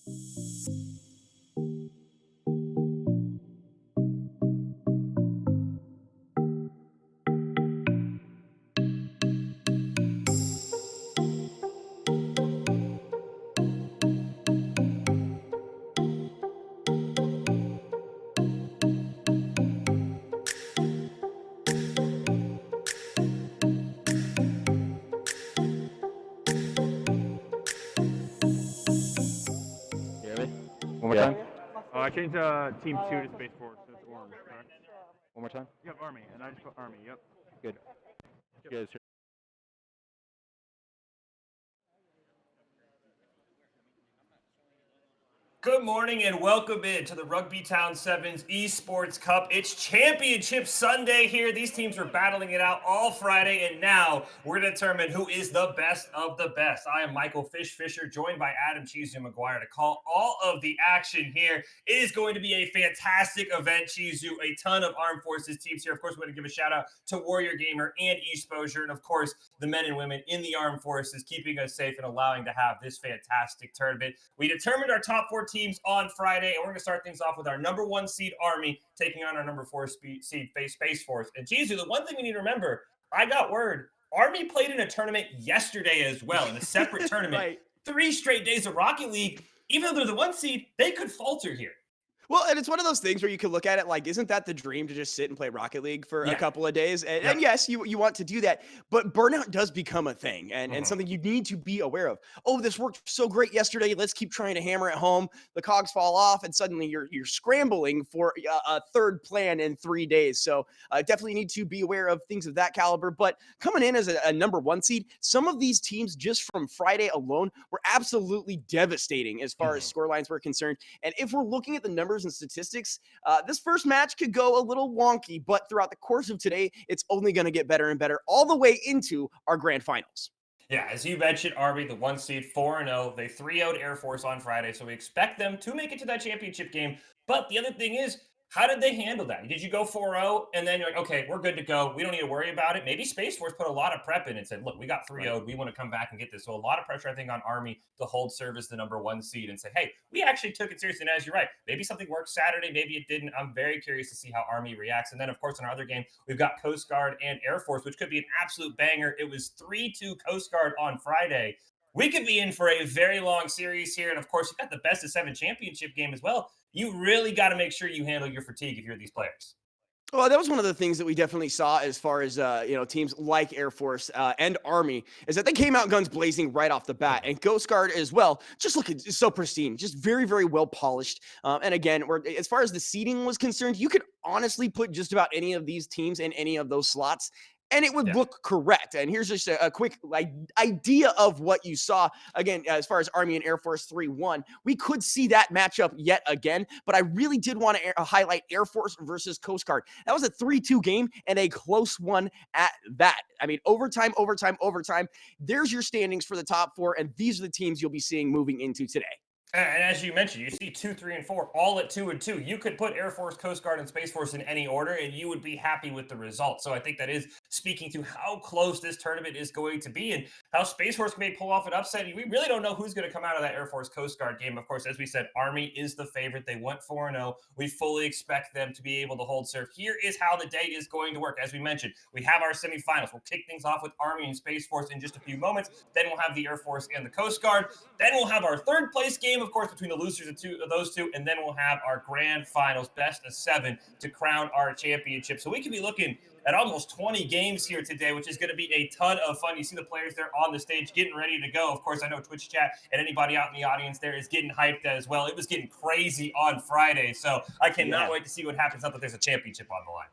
One more time? I changed Team 2 to Space Force, so it's orange, correct? One more time? Yep, Army, and I just put Army, yep. Good. Good. Good morning and welcome in to the Rugbytown 7's Esports Cup. It's Championship Sunday here. These teams were battling it out all Friday, and now we're going to determine who is the best of the best. I am Michael Fisher, joined by Adam Chizu McGuire to call all of the action here. It is going to be a fantastic event, Chizu. A ton of Armed Forces teams here. Of course, we're going to give a shout out to Warrior Gamer and Exposure, and of course, the men and women in the Armed Forces keeping us safe and allowing to have this fantastic tournament. We determined our top 4 teams on Friday, and we're going to start things off with our number 1 seed Army taking on our number 4 seed Space Force. And Chizu, the one thing we need to remember, I got word, Army played in a tournament yesterday as well, in a separate tournament. Right. 3 straight days of Rocket League. Even though they're the 1 seed, they could falter here. Well, and it's one of those things where you can look at it like, isn't that the dream to just sit and play Rocket League for a couple of days? And yes, you want to do that, but burnout does become a thing and something you need to be aware of. Oh, this worked so great yesterday. Let's keep trying to hammer it home. The cogs fall off and suddenly you're scrambling for a third plan in 3 days. So definitely need to be aware of things of that caliber. But coming in as a number 1 seed, some of these teams just from Friday alone were absolutely devastating as far as scorelines were concerned. And if we're looking at the numbers and statistics, this first match could go a little wonky, but throughout the course of today, it's only going to get better and better all the way into our grand finals. Yeah, as you mentioned, Army, the 1 seed, 4-0. They 3-0'd Air Force on Friday, so we expect them to make it to that championship game. But the other thing is, how did they handle that? Did you go 4-0 and then you're like, okay, we're good to go. We don't need to worry about it. Maybe Space Force put a lot of prep in and said, look, we got 3-0'd. We want to come back and get this. So a lot of pressure, I think, on Army to hold serve as the number 1 seed and say, hey, we actually took it seriously. And as you're right, maybe something worked Saturday, maybe it didn't. I'm very curious to see how Army reacts. And then, of course, in our other game, we've got Coast Guard and Air Force, which could be an absolute banger. It was 3-2 Coast Guard on Friday. We could be in for a very long series here. And, of course, you've got the best of 7 championship game as well. You really got to make sure you handle your fatigue if you're these players. Well, that was one of the things that we definitely saw as far as, teams like Air Force and Army is that they came out guns blazing right off the bat, and Coast Guard as well, just looking so pristine, just very, very well polished. And again, as far as the seeding was concerned, you could honestly put just about any of these teams in any of those slots, and it would look correct. And here's just a quick idea of what you saw. Again, as far as Army and Air Force 3-1, we could see that matchup yet again, but I really did want to highlight Air Force versus Coast Guard. That was a 3-2 game and a close one at that. I mean, overtime. There's your standings for the top 4, and these are the teams you'll be seeing moving into today. And as you mentioned, you see 2, 3, and 4 all at 2-2. You could put Air Force, Coast Guard, and Space Force in any order, and you would be happy with the result. So I think that is speaking to how close this tournament is going to be and how Space Force may pull off an upset. We really don't know who's going to come out of that Air Force, Coast Guard game. Of course, as we said, Army is the favorite. They went 4-0. We fully expect them to be able to hold serve. Here is how the day is going to work. As we mentioned, we have our semifinals. We'll kick things off with Army and Space Force in just a few moments. Then we'll have the Air Force and the Coast Guard. Then we'll have our third place game, of course, between the losers of those two, and then we'll have our grand finals, best of 7, to crown our championship. So we could be looking at almost 20 games here today, which is going to be a ton of fun. You see the players there on the stage getting ready to go. Of course, I know Twitch chat and anybody out in the audience there is getting hyped as well. It was getting crazy on Friday, so I cannot wait to see what happens now that there's a championship on the line.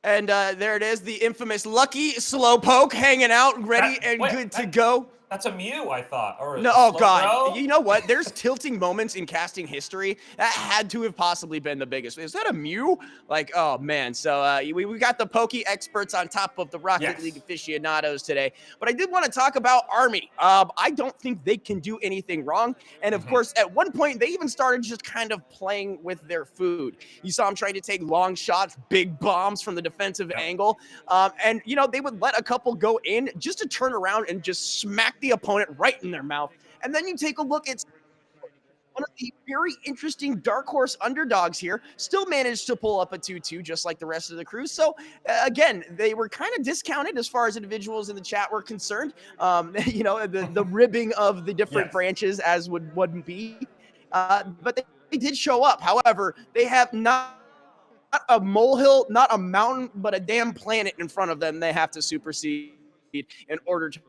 And there it is, the infamous Lucky Slowpoke hanging out, ready good to go. That's a Mew, I thought. Or no, oh God. You know what? There's tilting moments in casting history. That had to have possibly been the biggest. Is that a Mew? Like, oh man. So we got the Pokey experts on top of the Rocket League aficionados today. But I did want to talk about Army. I don't think they can do anything wrong. And of course, at one point, they even started just kind of playing with their food. You saw them trying to take long shots, big bombs from the defensive angle. And, they would let a couple go in just to turn around and just smack the opponent right in their mouth. And then you take a look at one of the very interesting dark horse underdogs here, still managed to pull up a 2-2 just like the rest of the crew. So again, they were kind of discounted as far as individuals in the chat were concerned. You know, the ribbing of the different branches as wouldn't be. But they did show up. However, they have not a molehill, not a mountain, but a damn planet in front of them they have to supersede in order to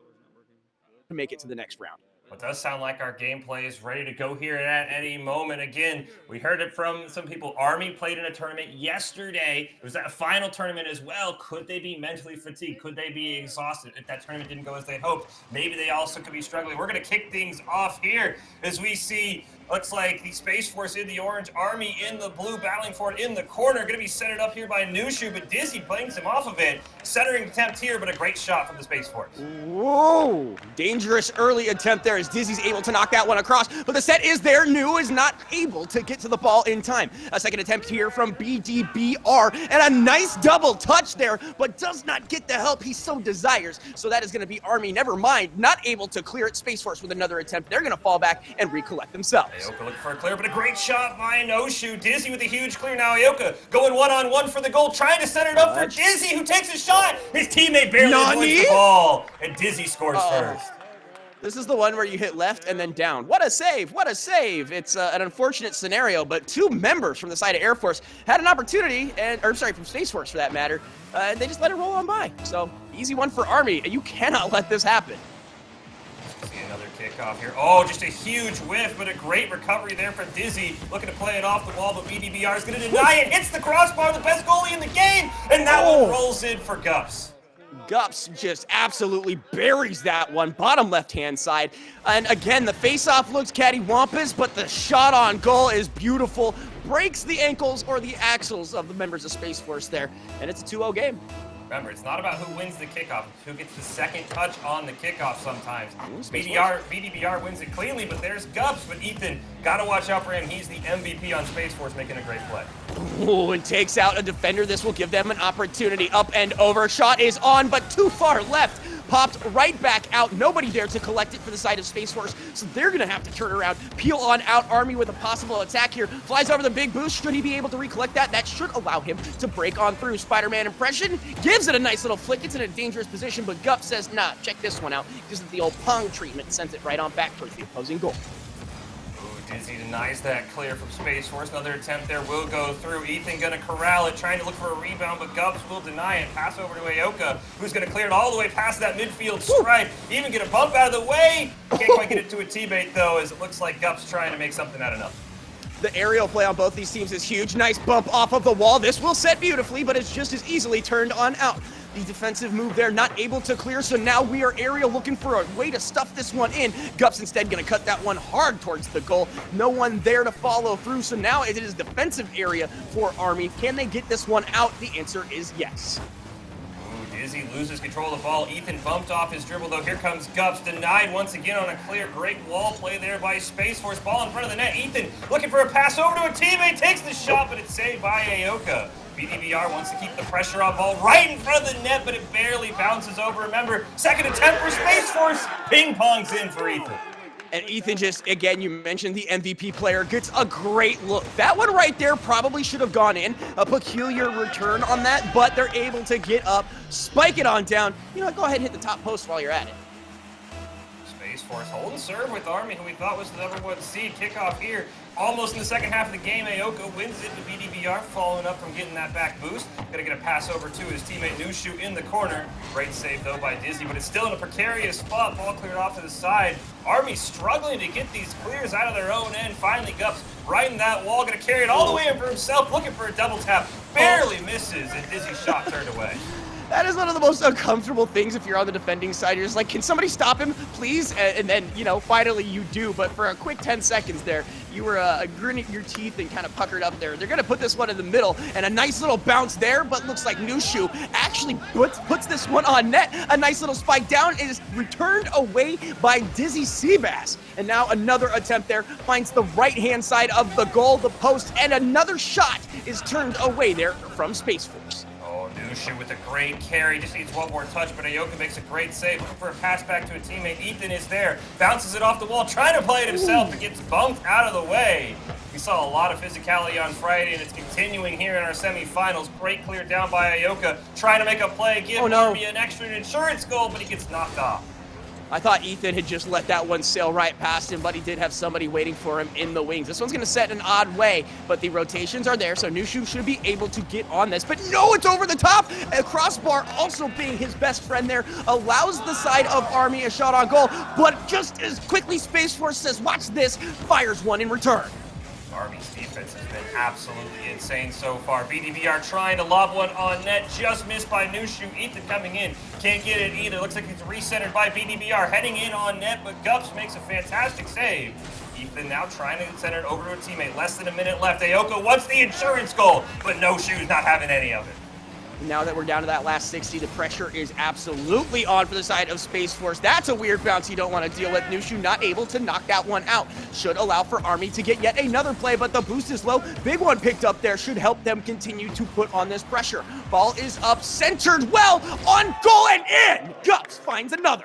make it to the next round. It does sound like our gameplay is ready to go here at any moment. Again, we heard it from some people. Army played in a tournament yesterday. It was that final tournament as well. Could they be mentally fatigued? Could they be exhausted if that tournament didn't go as they hoped? Maybe they also could be struggling. We're going to kick things off here as we see, looks like the Space Force in the orange, Army in the blue, battling for it in the corner. Going to be centered up here by Nushu, but Dizzy playing some off of it. Centering attempt here, but a great shot from the Space Force. Whoa! Dangerous early attempt there as Dizzy's able to knock that one across, but the set is there. Nu is not able to get to the ball in time. A second attempt here from BDBR, and a nice double touch there, but does not get the help he so desires. So that is going to be Army, never mind, not able to clear it. Space Force with another attempt. They're going to fall back and recollect themselves. Aoka looking for a clear, but a great shot by Noshu. Dizzy with a huge clear now. Aoka going one-on-one for the goal, trying to set it up for Dizzy, who takes a shot. His teammate barely avoids the ball, and Dizzy scores first. This is the one where you hit left and then down. What a save, what a save. It's an unfortunate scenario, but two members from the side of Air Force had an opportunity, from Space Force for that matter, and they just let it roll on by. So, easy one for Army. You cannot let this happen. See another kickoff here. Oh, just a huge whiff, but a great recovery there for Dizzy. Looking to play it off the wall, but BDBR is going to deny it. Hits the crossbar, the best goalie in the game, and that one rolls in for Gups. Gups just absolutely buries that one, bottom left-hand side. And again, the face-off looks cattywampus, but the shot on goal is beautiful. Breaks the ankles or the axles of the members of Space Force there, and it's a 2-0 game. Remember, it's not about who wins the kickoff, it's who gets the second touch on the kickoff sometimes. BDBR wins it cleanly, but there's Gups. But Ethan, gotta watch out for him. He's the MVP on Space Force, making a great play. Oh, and takes out a defender. This will give them an opportunity. Up and over. Shot is on, but too far left. Popped right back out. Nobody there to collect it for the side of Space Force, so they're going to have to turn around. Peel on out. Army with a possible attack here. Flies over the big boost. Should he be able to recollect that? That should allow him to break on through. Spider-Man impression. Gives it a nice little flick. It's in a dangerous position, but Gup says, nah, check this one out. Gives it the old Pong treatment. Sends it right on back towards the opposing goal. Dizzy denies that clear from Space Force. Another attempt there will go through. Ethan gonna corral it, trying to look for a rebound, but Gups will deny it. Pass over to Aoka, who's gonna clear it all the way past that midfield stripe. Even get a bump out of the way. Can't quite get it to a teammate though, as it looks like Gups trying to make something out of nothing. The aerial play on both these teams is huge. Nice bump off of the wall. This will set beautifully, but it's just as easily turned on out. The defensive move there, not able to clear, so now we are aerial looking for a way to stuff this one in. Gups instead gonna cut that one hard towards the goal. No one there to follow through, so now it is defensive area for Army. Can they get this one out? The answer is yes. Dizzy loses control of the ball. Ethan bumped off his dribble, though. Here comes Gups, denied once again on a clear. Great wall play there by Space Force. Ball in front of the net. Ethan looking for a pass over to a teammate, takes the shot, but it's saved by Aoka. BDBR wants to keep the pressure on ball right in front of the net, but it barely bounces over. Remember, second attempt for Space Force. Ping-pongs in for Ethan. And Ethan just, again, you mentioned the MVP player, gets a great look. That one right there probably should have gone in. A peculiar return on that, but they're able to get up, spike it on down. You know what, go ahead and hit the top post while you're at it. Space Force holding serve with Army, who we thought was the number one seed. Kickoff here, almost in the second half of the game. Aoka wins it to BDBR, following up from getting that back boost. Gonna get a pass over to his teammate Nushu in the corner. Great save though by Dizzy, but it's still in a precarious spot. Ball cleared off to the side. Army struggling to get these clears out of their own end. Finally, Gups right in that wall, gonna carry it all the way in for himself, looking for a double tap. Barely misses, and Dizzy's shot turned away. That is one of the most uncomfortable things if you're on the defending side. You're just like, can somebody stop him, please? And then, you know, finally you do. But for a quick 10 seconds there, you were gritting your teeth and kind of puckered up there. They're going to put this one in the middle, and a nice little bounce there, but looks like Nushu actually puts this one on net. A nice little spike down. It is returned away by Dizzy Seabass. And now another attempt there, finds the right-hand side of the goal, the post, and another shot is turned away there from Space Force. Nushu with a great carry, just needs one more touch, but Ayoka makes a great save, looking for a pass back to a teammate. Ethan is there, bounces it off the wall, trying to play it himself, but gets bumped out of the way. We saw a lot of physicality on Friday, and it's continuing here in our semifinals. Great clear down by Ayoka, trying to make a play, give Army an extra insurance goal, but he gets knocked off. I thought Ethan had just let that one sail right past him, but he did have somebody waiting for him in the wings. This one's going to set an odd way, but the rotations are there, so Nushu should be able to get on this. But no, it's over the top. A crossbar, also being his best friend there, allows the side of Army a shot on goal, but just as quickly Space Force says, watch this, fires one in return. Army's defense has been absolutely insane so far. BDBR trying to lob one on net, just missed by Nushu. Ethan coming in, can't get it either. Looks like it's recentered by BDBR, heading in on net, but Gups makes a fantastic save. Ethan now trying to center it over to a teammate. Less than a minute left. Ayoka wants the insurance goal, but Nushu's not having any of it. Now that we're down to that last 60, the pressure is absolutely on for the side of Space Force. That's a weird bounce you don't want to deal with. Nushu not able to knock that one out. Should allow for Army to get yet another play, but the boost is low. Big one picked up there should help them continue to put on this pressure. Ball is up, centered well, on goal and in! Gups finds another.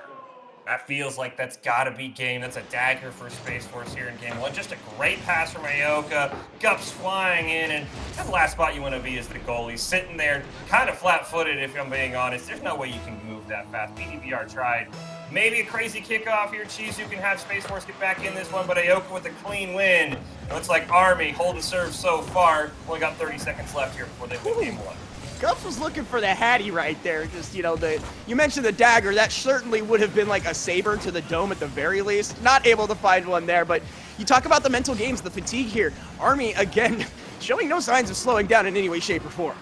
That feels like that's got to be game. That's a dagger for Space Force here in game one. Just a great pass from Ayoka. Gups flying in, and the last spot you want to be is the goalie. Sitting there, kind of flat-footed if I'm being honest. There's no way you can move that fast. BDBR tried. Maybe a crazy kickoff here, Chiefs, who can have Space Force get back in this one, but Ayoka with a clean win. It looks like Army holding serve so far. Only got 30 seconds left here before they win game one. Gups was looking for the Hattie right there. Just, you mentioned the dagger. That certainly would have been like a saber to the dome at the very least. Not able to find one there, but you talk about the mental games, the fatigue here. Army, again, showing no signs of slowing down in any way, shape, or form.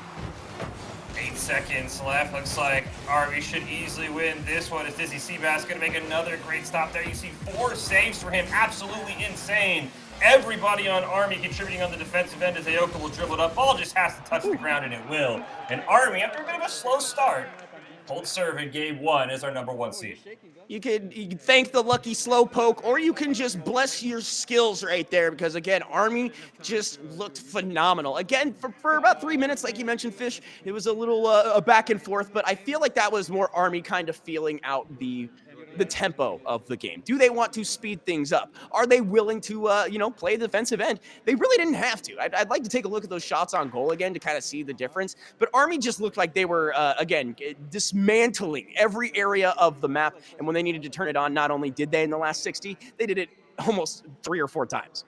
8 seconds left. Looks like Army should easily win this one. As Dizzy Seabass going to make another great stop there. You see 4 saves for him. Absolutely insane. Everybody on Army contributing on the defensive end as Ayoka will dribble it up. Ball just has to touch the ground, and it will. And Army, after a bit of a slow start, holds serve in game one as our #1 seed. You can thank the lucky slow poke, or you can just bless your skills right there, because again, Army just looked phenomenal. Again, for about 3 minutes, like you mentioned, Fish, it was a little a back and forth, but I feel like that was more Army kind of feeling out the tempo of the game. Do they want to speed things up? Are they willing to, play the defensive end? They really didn't have to. I'd like to take a look at those shots on goal again to kind of see the difference. But Army just looked like they were, again, dismantling every area of the map. And when they needed to turn it on, not only did they in the last 60, they did it almost 3 or 4 times.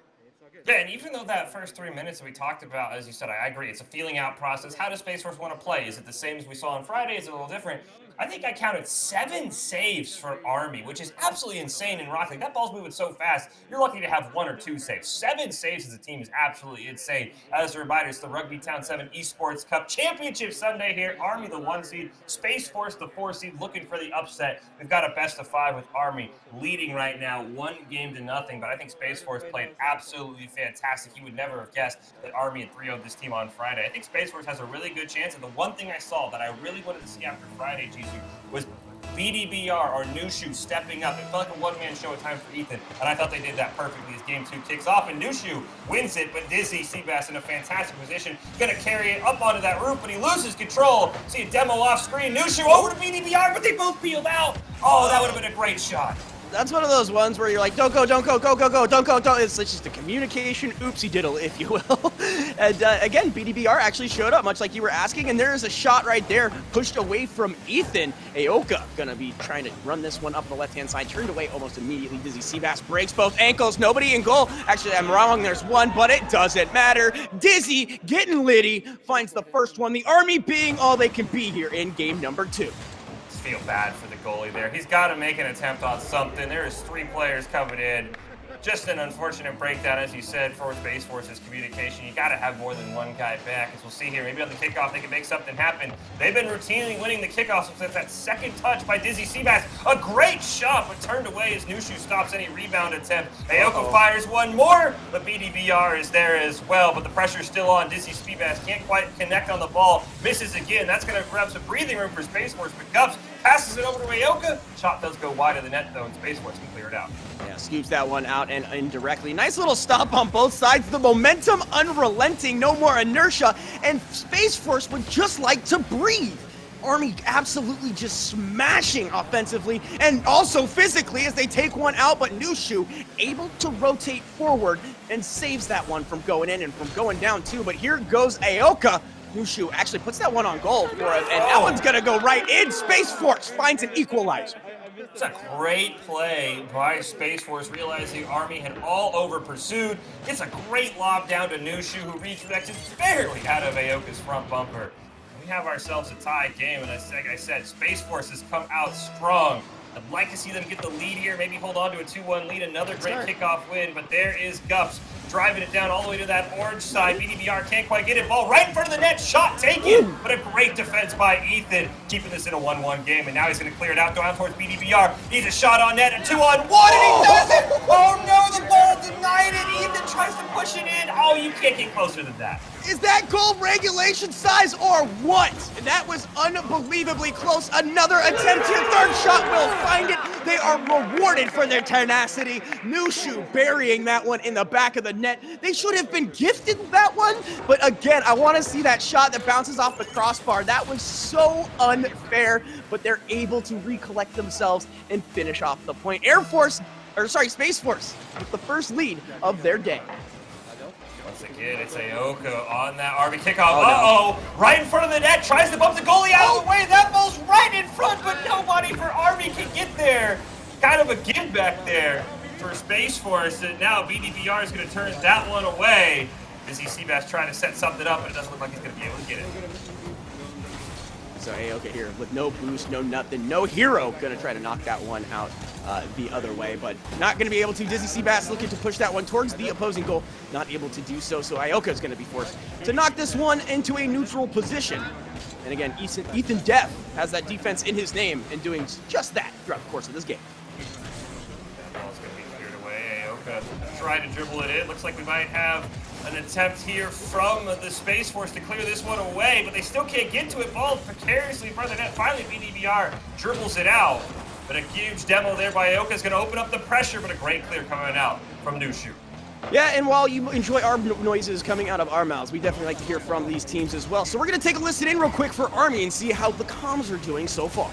Yeah, and even though that first 3 minutes that we talked about, as you said, I agree, it's a feeling out process. How does Space Force want to play? Is it the same as we saw on Friday? Is it a little different? I think I counted 7 saves for Army, which is absolutely insane in Rocket League. That ball's moving so fast, you're lucky to have 1 or 2 saves. 7 saves as a team is absolutely insane. As a reminder, it's the Rugbytown 7 Esports Cup Championship Sunday here. Army, the 1 seed. Space Force, the 4 seed, looking for the upset. We've got a best of 5 with Army leading right now, 1-0. But I think Space Force played absolutely fantastic. You would never have guessed that Army had 3-0'd this team on Friday. I think Space Force has a really good chance. And the one thing I saw that I really wanted to see after Friday, was BDBR or Nushu stepping up. It felt like a one-man show at times for Ethan, and I thought they did that perfectly as game 2 kicks off, and Nushu wins it, but Dizzy Seabass in a fantastic position, gonna carry it up onto that roof, but he loses control. See a demo off screen, Nushu over to BDBR, but they both peeled out. Oh, that would have been a great shot. That's one of those ones where you're like, don't go, don't go, go, go, go, don't go, don't. It's just a communication oopsie diddle, if you will. And again, BDBR actually showed up, much like you were asking, and there is a shot right there, pushed away from Ethan. Ayoka gonna be trying to run this one up the left-hand side, turned away almost immediately. Dizzy Seabass breaks both ankles, nobody in goal. Actually, I'm wrong, there's one, but it doesn't matter. Dizzy getting litty, finds the first one, the Army being all they can be here in game #2. Feel bad for the goalie there. He's got to make an attempt on something. There is 3 players coming in. Just an unfortunate breakdown, as you said, for Space Force's communication. You got to have more than one guy back, as we'll see here. Maybe on the kickoff they can make something happen. They've been routinely winning the kickoffs since that second touch by Dizzy Seabass. A great shot, but turned away as Nushu stops any rebound attempt. Ayoka fires one more, but BDBR is there as well. But the pressure's still on. Dizzy Seabass can't quite connect on the ball. Misses again. That's going to grab some breathing room for Space Force. But Gups passes it over to Ayoka. Shot does go wide of the net, though, and Space Force can clear it out. Yeah, scoops that one out and indirectly. Nice little stop on both sides. The momentum unrelenting, no more inertia, and Space Force would just like to breathe. Army absolutely just smashing offensively and also physically as they take one out, but Nushu able to rotate forward and saves that one from going in and from going down too. But here goes Aoka. Nushu actually puts that one on goal for him, and that one's gonna go right in. Space Force finds an equalizer. It's a great play by Space Force, realizing Army had all over pursued. It's a great lob down to Nushu, who redirected barely out of Aoka's front bumper. We have ourselves a tie game, and like I said, Space Force has come out strong. I'd like to see them get the lead here, maybe hold on to a 2-1 lead, another great kickoff win, but there is Gups driving it down all the way to that orange side. BDBR can't quite get it. Ball right in front of the net, shot taken, but a great defense by Ethan, keeping this in a 1-1 game, and now he's going to clear it out, down towards BDBR. Needs a shot on net, and 2-on-1, and he does it! Oh no, the ball denied it! Ethan tries to push it in. Oh, you can't get closer than that. Is that goal regulation size or what? That was unbelievably close. Another attempt here. Third shot will find it. They are rewarded for their tenacity. Nushu burying that one in the back of the net. They should have been gifted that one, but again, I want to see that shot that bounces off the crossbar. That was so unfair, but they're able to recollect themselves and finish off the point. Space Force with the first lead of their day. Once again, it's Aoka on that Army kickoff. Right in front of the net, tries to bump the goalie out of the way. That ball's right in front, but nobody for Army can get there. Kind of a give back there for Space Force, and now BDBR is going to turn that one away. Busy Seabass trying to set something up, but it doesn't look like he's going to be able to get it. So Aoka here with no boost, no nothing, no hero, going to try to knock that one out the other way, but not going to be able to. Dizzy Seabass looking to push that one towards the opposing goal, not able to do so. So Aoka is going to be forced to knock this one into a neutral position. And again, Ethan Death has that defense in his name and doing just that throughout the course of this game. That ball's going to be cleared away. Aoka trying to dribble it in. Looks like we might have an attempt here from the Space Force to clear this one away, but they still can't get to it. Ball precariously in front of the net. Finally, BDBR dribbles it out. But a huge demo there by Aoka is going to open up the pressure, but a great clear coming out from Nushu. Yeah, and while you enjoy our noises coming out of our mouths, we definitely like to hear from these teams as well. So we're going to take a listen in real quick for Army and see how the comms are doing so far.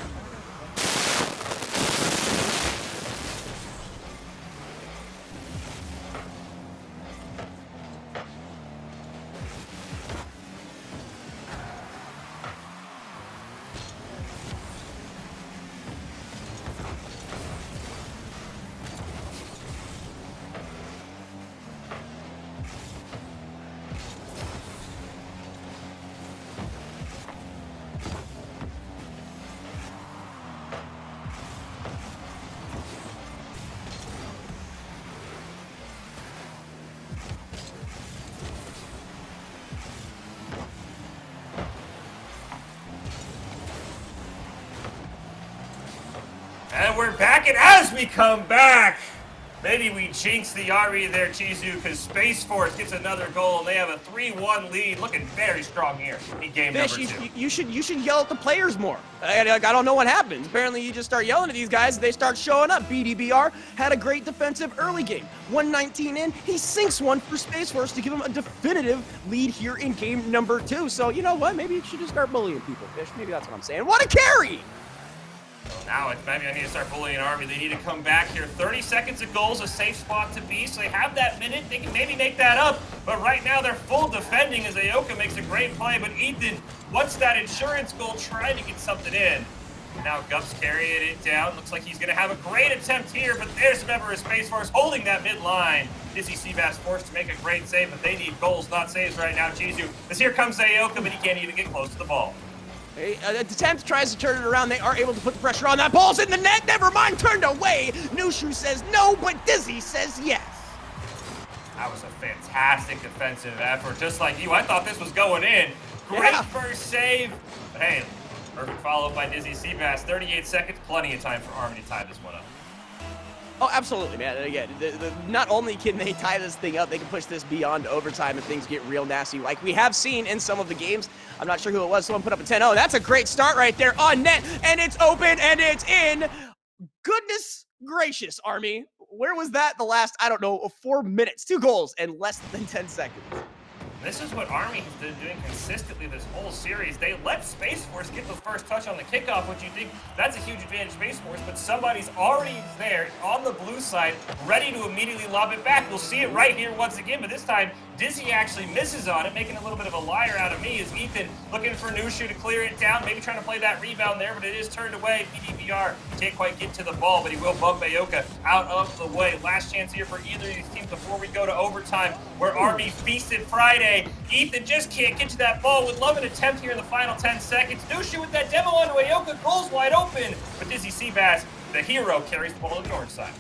And we're back, and as we come back, maybe we jinx the Army there, Chizu, because Space Force gets another goal, and they have a 3-1 lead, looking very strong here in game Fish, number 2. you should yell at the players more. I don't know what happens. Apparently, you just start yelling at these guys, they start showing up. BDBR had a great defensive early game. 119 in, he sinks one for Space Force to give him a definitive lead here in game number 2. So, you know what? Maybe you should just start bullying people, Fish. Maybe that's what I'm saying. What a carry! Now maybe I need to start bullying Army. They need to come back here. 30 seconds of goals, a safe spot to be, so they have that minute. They can maybe make that up, but right now they're full defending as Aoka makes a great play, but Ethan, what's that insurance goal trying to get something in? Now Gups carrying it down. Looks like he's going to have a great attempt here, but there's a member of Space Force holding that mid-line. Dizzy Seabass forced to make a great save, but they need goals, not saves right now. Chizu, as here comes Aoka, but he can't even get close to the ball. Attempt tries to turn it around. They are able to put the pressure on. That ball's in the net. Never mind. Turned away. Nushu says no, but Dizzy says yes. That was a fantastic defensive effort. Just like you, I thought this was going in. Great first save. But hey, perfect follow-up by Dizzy Seabass. 38 seconds. Plenty of time for Army to tie this one up. Oh, absolutely, man. And again, not only can they tie this thing up, they can push this beyond overtime and things get real nasty, like we have seen in some of the games. I'm not sure who it was. Someone put up a 10-0. That's a great start right there on net, and it's open, and it's in. Goodness gracious, Army. Where was that the last, 4 minutes? 2 goals in less than 10 seconds. This is what Army has been doing consistently this whole series. They let Space Force get the first touch on the kickoff, which you think that's a huge advantage Space Force, but somebody's already there on the blue side, ready to immediately lob it back. We'll see it right here once again, but this time Dizzy actually misses on it, making a little bit of a liar out of me as Ethan looking for Nushu to clear it down, maybe trying to play that rebound there, but it is turned away. BDBR can't quite get to the ball, but he will bump Bayoka out of the way. Last chance here for either of these teams before we go to overtime, where Army feasted Friday. Ethan just can't get to that ball. Would love an attempt here in the final 10 seconds. Nushu with that demo onto Ayoka, goals wide open, but Dizzy Seabass, the hero, carries the ball to the north side.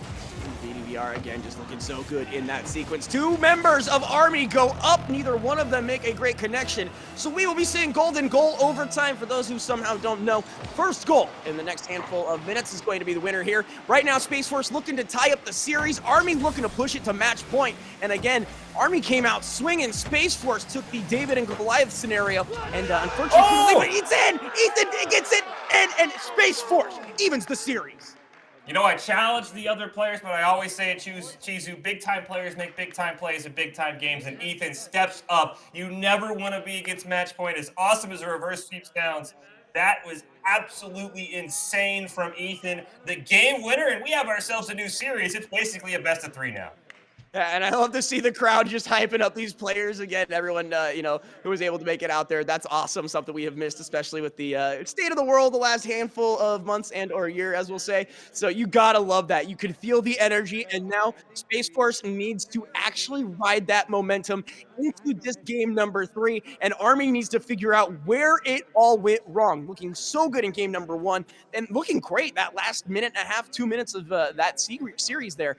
BDVR again just looking so good in that sequence. Two members of Army go up. Neither one of them make a great connection. So we will be seeing golden goal overtime for those who somehow don't know. First goal in the next handful of minutes is going to be the winner here. Right now, Space Force looking to tie up the series. Army looking to push it to match point. And again, Army came out swinging. Space Force took the David and Goliath scenario. And unfortunately, it's in. Ethan gets it. And Space Force evens the series. You know, I challenge the other players, but I always say at Chizu, big-time players make big-time plays in big-time games, and Ethan steps up. You never want to be against match point. As awesome as a reverse sweep sounds, that was absolutely insane from Ethan. The game winner, and we have ourselves a new series. It's basically a best-of-3 now. Yeah, and I love to see the crowd just hyping up these players again. Everyone, who was able to make it out there. That's awesome. Something we have missed, especially with the state of the world the last handful of months or year, as we'll say. So you gotta love that. You can feel the energy, and now Space Force needs to actually ride that momentum into this game number 3, and Army needs to figure out where it all went wrong. Looking so good in game number 1, and looking great that last minute and a half, 2 minutes of that series there.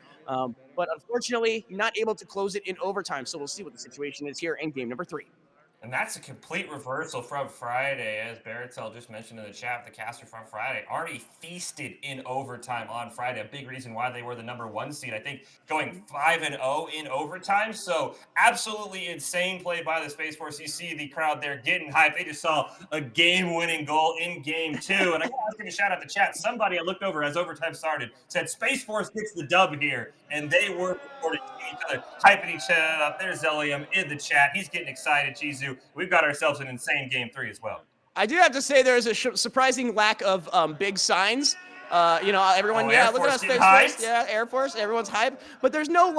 But unfortunately, not able to close it in overtime. So we'll see what the situation is here in game number 3. And that's a complete reversal from Friday, as Baratel just mentioned in the chat, the caster from Friday. Army feasted in overtime on Friday. A big reason why they were the number 1 seed. I think going 5-0 in overtime. So absolutely insane play by the Space Force. You see the crowd there getting hyped. They just saw a game-winning goal in game 2. And I got to give a shout out to chat. Somebody I looked over as overtime started said Space Force gets the dub here. And they were recording each other, hyping each other up. There's Zelium in the chat. He's getting excited, Chizu. We've got ourselves an insane game 3 as well. I do have to say there's a surprising lack of big signs. Everyone, look at us, Space Force. Yeah, Air Force, everyone's hyped. But there's no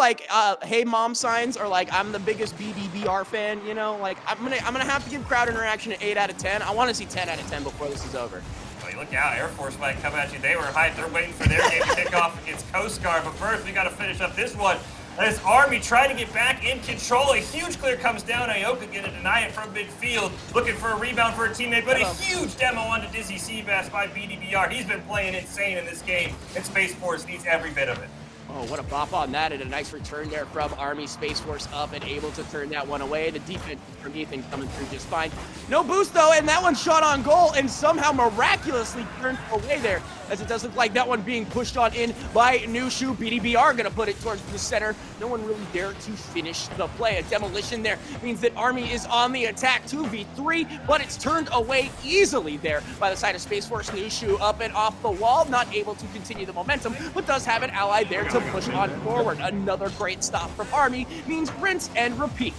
hey mom signs or I'm the biggest BDBR fan. I'm gonna have to give crowd interaction an 8 out of 10. I want to see 10 out of 10 before this is over. Well, look out, Air Force might come at you. They were hyped. They're waiting for their game to kick off against Coast Guard. But first, we got to finish up this one. As Army trying to get back in control, a huge clear comes down. Ayoka going to deny it from midfield, looking for a rebound for a teammate, but a huge demo onto Dizzy Seabass by BDBR. He's been playing insane in this game, and Space Force needs every bit of it. Oh, what a bop on that, and a nice return there from Army. Space Force up and able to turn that one away. The defense from Ethan coming through just fine. No boost, though, and that one shot on goal and somehow miraculously turned away there, as it does look like that one being pushed on in by Nushu. BDBR going to put it towards the center. No one really dared to finish the play. A demolition there means that Army is on the attack, 2v3, but it's turned away easily there by the side of Space Force. Nushu up and off the wall, not able to continue the momentum, but does have an ally there to push on forward. Another great stop from Army means rinse and repeat.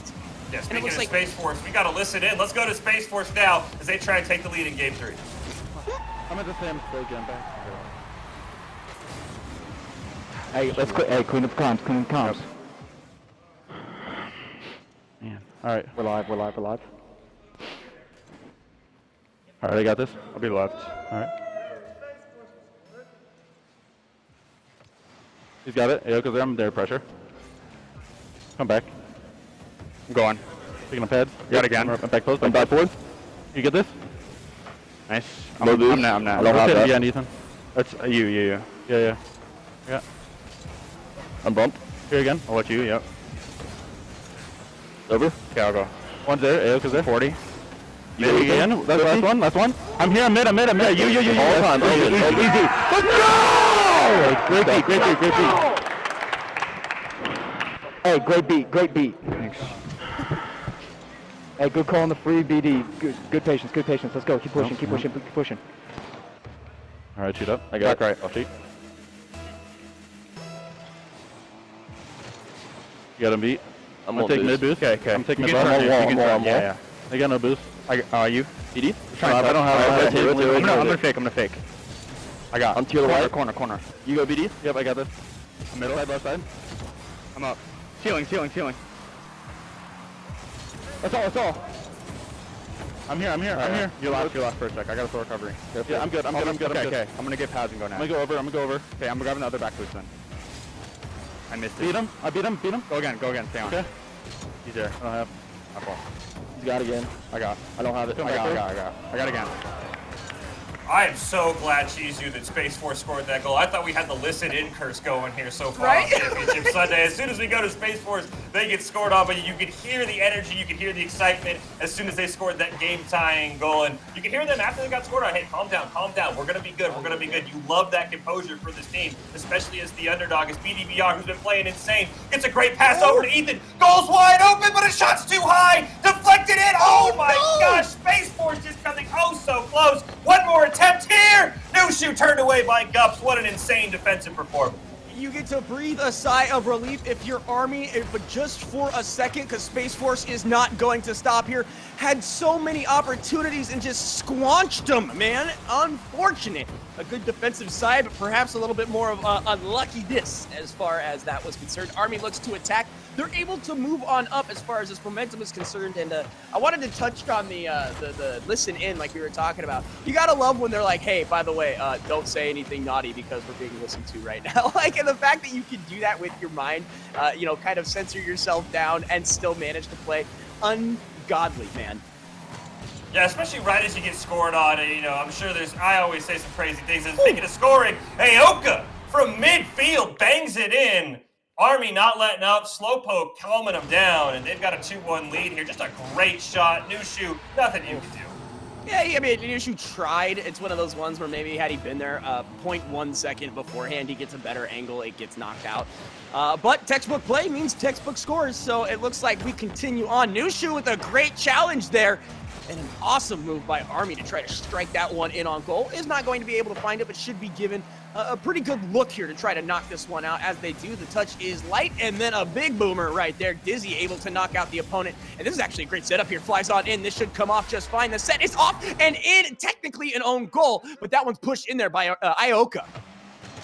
Yeah, speaking of Space Force, we got to listen in. Let's go to Space Force now as they try and take the lead in game 3. I'm at the same stage again back. Hey, let's clean up the comms, Man, alright, we're live. Alright, I got this. I'll be left. Alright. He's got it. Ayoka's there. I'm there. Pressure. Come back. I'm going. Picking up head. Got it again. Back post. Back forward. You get this? Nice. I'm not. I don't have that. Yeah, Ethan. That's you. Yeah. I'm bumped. Here again. I'll let you. Yep. Over. Okay, I'll go. One's there. Ayoka's there. 40. You again. That's last one. I'm here. I'm mid. Yeah, you. All time. Easy. Let's go! Great beat. Hey, great beat. Thanks. Hey, good call on the free BD. Good patience. Let's go. Keep pushing. All right, shoot up. I got it. Right. I'll shoot. You got him beat. I'm gonna take mid boost. Okay. I'm taking mid mid boost. I'm wall. Yeah. I got no boost. You? PD? I don't have I'm gonna fake. I got. I'm to your right. Corner. You go BD? Yep, I got this. Middle side, left side. I'm up. Ceiling. That's all. I'm here. You're lost for a sec. I got a full recovery. Yeah, I'm good. Okay. I'm gonna get pads and go now. I'm gonna go over. Okay, I'm grabbing the other back boost then. I missed it. Beat him. I beat him. Go again. Stay on. Okay. He's there. I don't have. I fall. He's got it again. I got. I don't have it. I got again. I am so glad Chizu that Space Force scored that goal. I thought we had the listen in curse going here so far Right? on Championship Sunday. As soon as we go to Space Force, they get scored on, but you could hear the energy, you could hear the excitement as soon as they scored that game-tying goal. And you could hear them after they got scored on, hey, calm down. We're going to be good. You love that composure for this team, especially as the underdog, as BDBR, who's been playing insane, gets a great pass over to Ethan. Goal's wide open, but a shot's too high. Deflected in. Oh my gosh. Space Force just coming so close. One more attempt here. Nushu turned away by Gups. What an insane defensive performance. You get to breathe a sigh of relief if you're Army, but just for a second, because Space Force is not going to stop here. Had so many opportunities and just squanched them, man. Unfortunate. A good defensive side, but perhaps a little bit more of unluckiness as far as that was concerned. Army looks to attack. They're able to move on up as far as this momentum is concerned, and I wanted to touch on the listen in like we were talking about. You gotta love when they're like, hey, by the way, don't say anything naughty because we're being listened to right now. Like, and the fact that you can do that with your mind, kind of censor yourself down and still manage to play, ungodly, man. Yeah, especially right as you get scored on, I'm sure I always say some crazy things. Speaking of scoring, Aoka from midfield bangs it in. Army not letting up, Slowpoke calming them down, and they've got a 2-1 lead here. Just a great shot. Nushu, nothing you can do. Yeah, I mean, Nushu tried. It's one of those ones where maybe had he been there 0.1 second beforehand, he gets a better angle, it gets knocked out. But textbook play means textbook scores, so it looks like we continue on. Nushu with a great challenge there. And an awesome move by Army to try to strike that one in on goal. Is not going to be able to find it, but should be given a pretty good look here to try to knock this one out. As they do, the touch is light, and then a big boomer right there. Dizzy able to knock out the opponent. And this is actually a great setup here. Flies on in. This should come off just fine. The set is off and in. Technically an own goal, but that one's pushed in there by Ioka.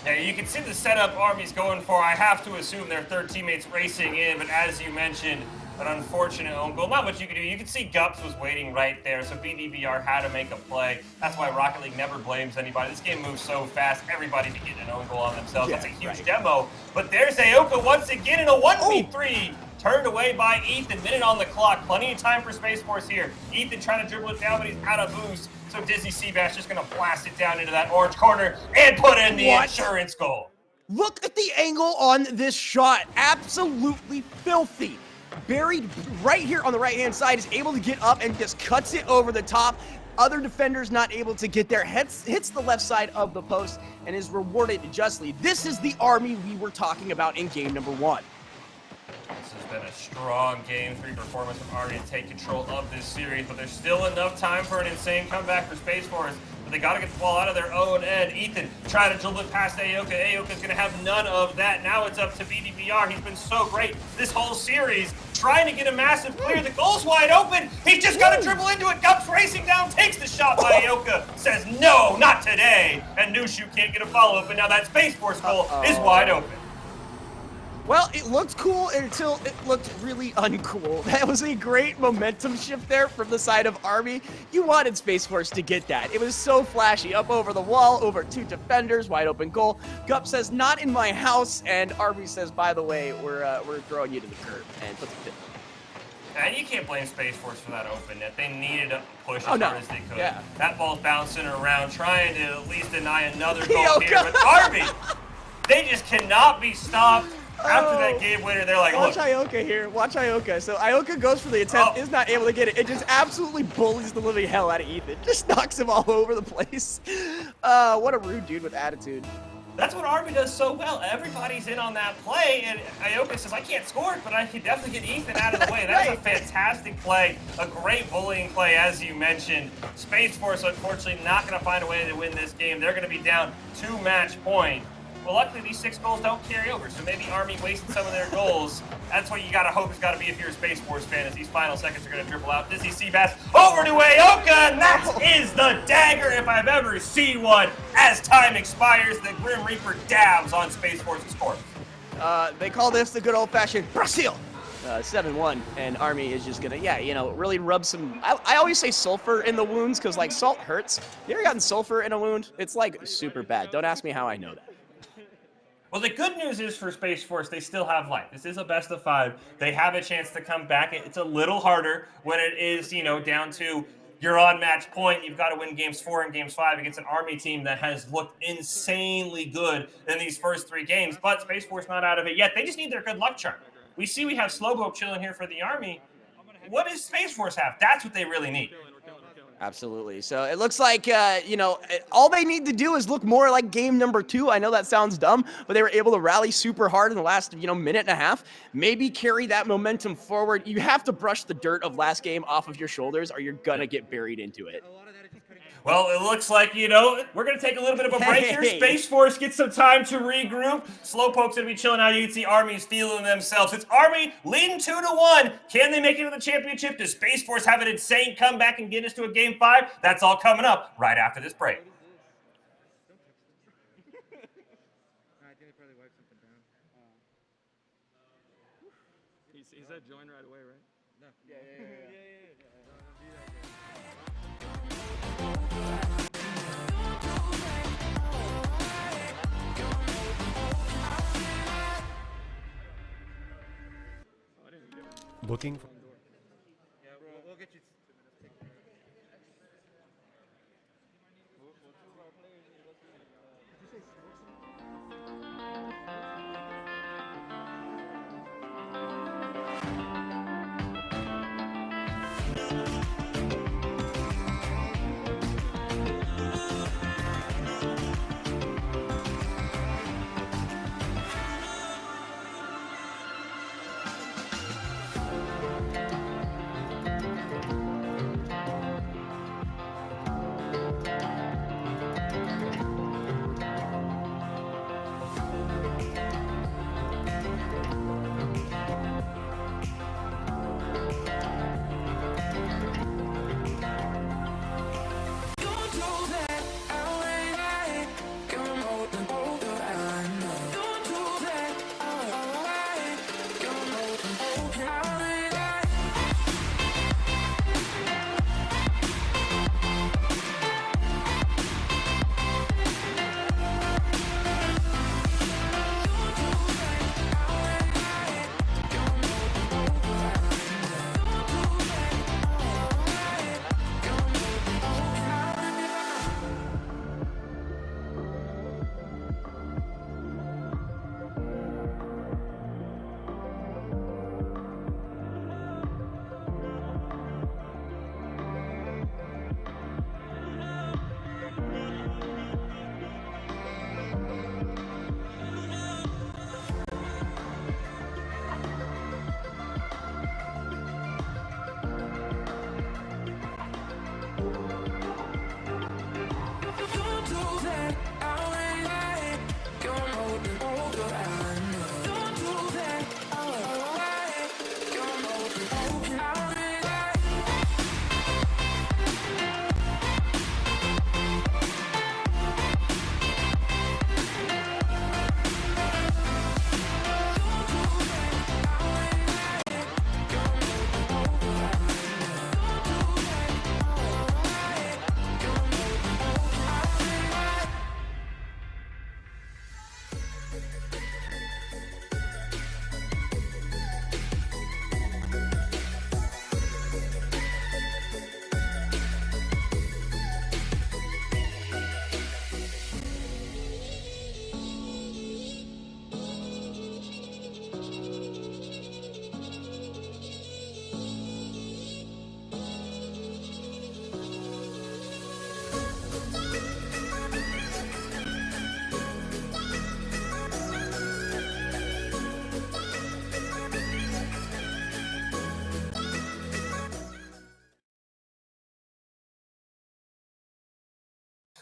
Yeah, you can see the setup Army's going for. I have to assume their third teammates racing in, but as you mentioned, an unfortunate own goal. Not much you can do. You can see Gups was waiting right there, so BDBR had to make a play. That's why Rocket League never blames anybody. This game moves so fast, everybody be getting an own goal on themselves. Yeah, that's a huge demo. But there's Aoka once again in a 1v3. Turned away by Ethan. Minute on the clock. Plenty of time for Space Force here. Ethan trying to dribble it down, but he's out of boost. So Dizzy Seabass just going to blast it down into that orange corner and put in the insurance goal. Look at the angle on this shot. Absolutely filthy. Buried right here on the right-hand side, is able to get up and just cuts it over the top. Other defenders not able to get there. Hits the left side of the post and is rewarded justly. This is the Army we were talking about in game number 1. This has been a strong Game 3 performance from Army to take control of this series, but there's still enough time for an insane comeback for Space Force. But they got to get the ball out of their own end. Ethan trying to dribble it past Aoka. Aoka's going to have none of that. Now it's up to BDBR. He's been so great this whole series, trying to get a massive clear. The goal's wide open. He's just got to dribble into it. Gups racing down, takes the shot by Aoka. Says, no, not today. And Nushu can't get a follow-up, and now that Space Force goal is wide open. Well, it looked cool until it looked really uncool. That was a great momentum shift there from the side of Army. You wanted Space Force to get that. It was so flashy. Up over the wall, over 2 defenders, wide open goal. Gup says, not in my house, and Army says, by the way, we're throwing you to the curb, and puts a fit. And you can't blame Space Force for that open net. They needed to push as hard as they could. Yeah. That ball's bouncing around, trying to at least deny another goal here. But Army, they just cannot be stopped. After that game winner, they're like, watch look. Ioka here. Watch Ioka. So Ioka goes for the attempt, is not able to get it. It just absolutely bullies the living hell out of Ethan. Just knocks him all over the place. What a rude dude with attitude. That's what Army does so well. Everybody's in on that play, and Ioka says, I can't score it, but I can definitely get Ethan out of the way. That's a fantastic play, a great bullying play, as you mentioned. Space Force, unfortunately, not going to find a way to win this game. They're going to be down 2 match point. Well, luckily these 6 goals don't carry over, so maybe Army wasted some of their goals. That's what you gotta hope is gotta be if you're a Space Force fan, as these final seconds are gonna dribble out. Dizzy Seabass over to Aoka, and that is the dagger if I've ever seen one. As time expires, the Grim Reaper dabs on Space Force's corpse. They call this the good old-fashioned Brazil. 7-1, and Army is just gonna, really rub some. I always say sulfur in the wounds because like salt hurts. You ever gotten sulfur in a wound? It's like super bad. Don't ask me how I know that. Well, the good news is for Space Force, they still have life. This is a best of 5. They have a chance to come back. It's a little harder when it is, down to you're on match point. You've got to win games 4 and games 5 against an Army team that has looked insanely good in these first 3 games. But Space Force not out of it yet. They just need their good luck charm. We have Slowpoke chilling here for the Army. What does Space Force have? That's what they really need. Absolutely. So it looks like, all they need to do is look more like game number 2. I know that sounds dumb, but they were able to rally super hard in the last, minute and a half. Maybe carry that momentum forward. You have to brush the dirt of last game off of your shoulders or you're going to get buried into it. Well, it looks like, we're going to take a little bit of a break here. Space Force gets some time to regroup. Slowpoke's going to be chilling out. You can see Army's feeling themselves. It's Army leading 2-1. Can they make it to the championship? Does Space Force have an insane comeback and get us to a game 5? That's all coming up right after this break. He said join right away, right? No. Yeah. Booking. Yeah, we'll get you.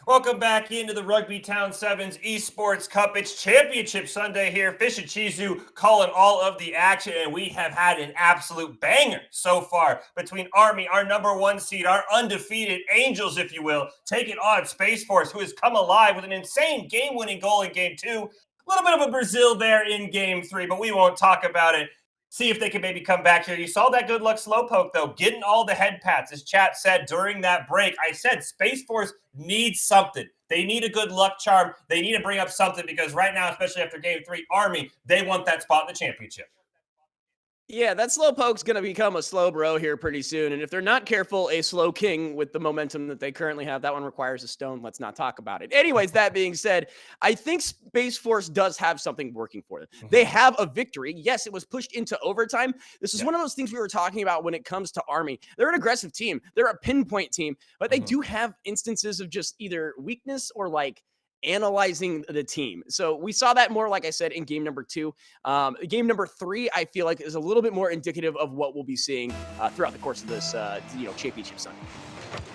Welcome back into the Rugbytown 7's Esports Cup. It's Championship Sunday here. Fish and Chizu calling all of the action, and we have had an absolute banger so far between Army, our #1 seed, our undefeated Angels, if you will, taking on Space Force, who has come alive with an insane game-winning goal in Game 2. A little bit of a Brazil there in Game 3, but we won't talk about it. See if they can maybe come back here. You saw that good luck slowpoke, though, getting all the head pats. As chat said during that break, I said Space Force needs something. They need a good luck charm. They need to bring up something because right now, especially after Game 3, Army, they want that spot in the championship. Yeah, that slowpoke's going to become a slow bro here pretty soon. And if they're not careful, a slow king with the momentum that they currently have, that one requires a stone. Let's not talk about it. Anyways, that being said, I think Space Force does have something working for them. They have a victory. Yes, it was pushed into overtime. This is one of those things we were talking about when it comes to Army. They're an aggressive team. They're a pinpoint team, but they do have instances of just either weakness or like analyzing the team. So we saw that more, like I said, in game number 2. Game number 3, I feel like is a little bit more indicative of what we'll be seeing throughout the course of this, championship Sunday.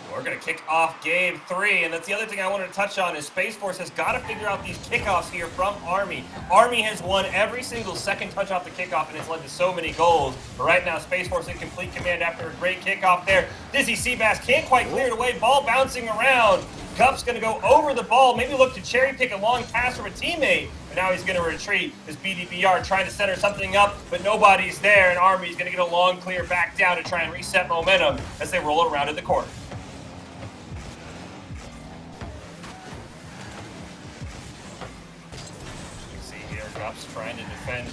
We're going to kick off Game 3, and that's the other thing I wanted to touch on is Space Force has got to figure out these kickoffs here from Army. Army has won every single second touch off the kickoff, and it's led to so many goals. But right now, Space Force in complete command after a great kickoff there. Dizzy Seabass can't quite clear it away, ball bouncing around. Gup's going to go over the ball, maybe look to cherry pick a long pass from a teammate, but now he's going to retreat as BDBR trying to center something up, but nobody's there, and Army's going to get a long clear back down to try and reset momentum as they roll it around in the corner. You see here, Gup's trying to defend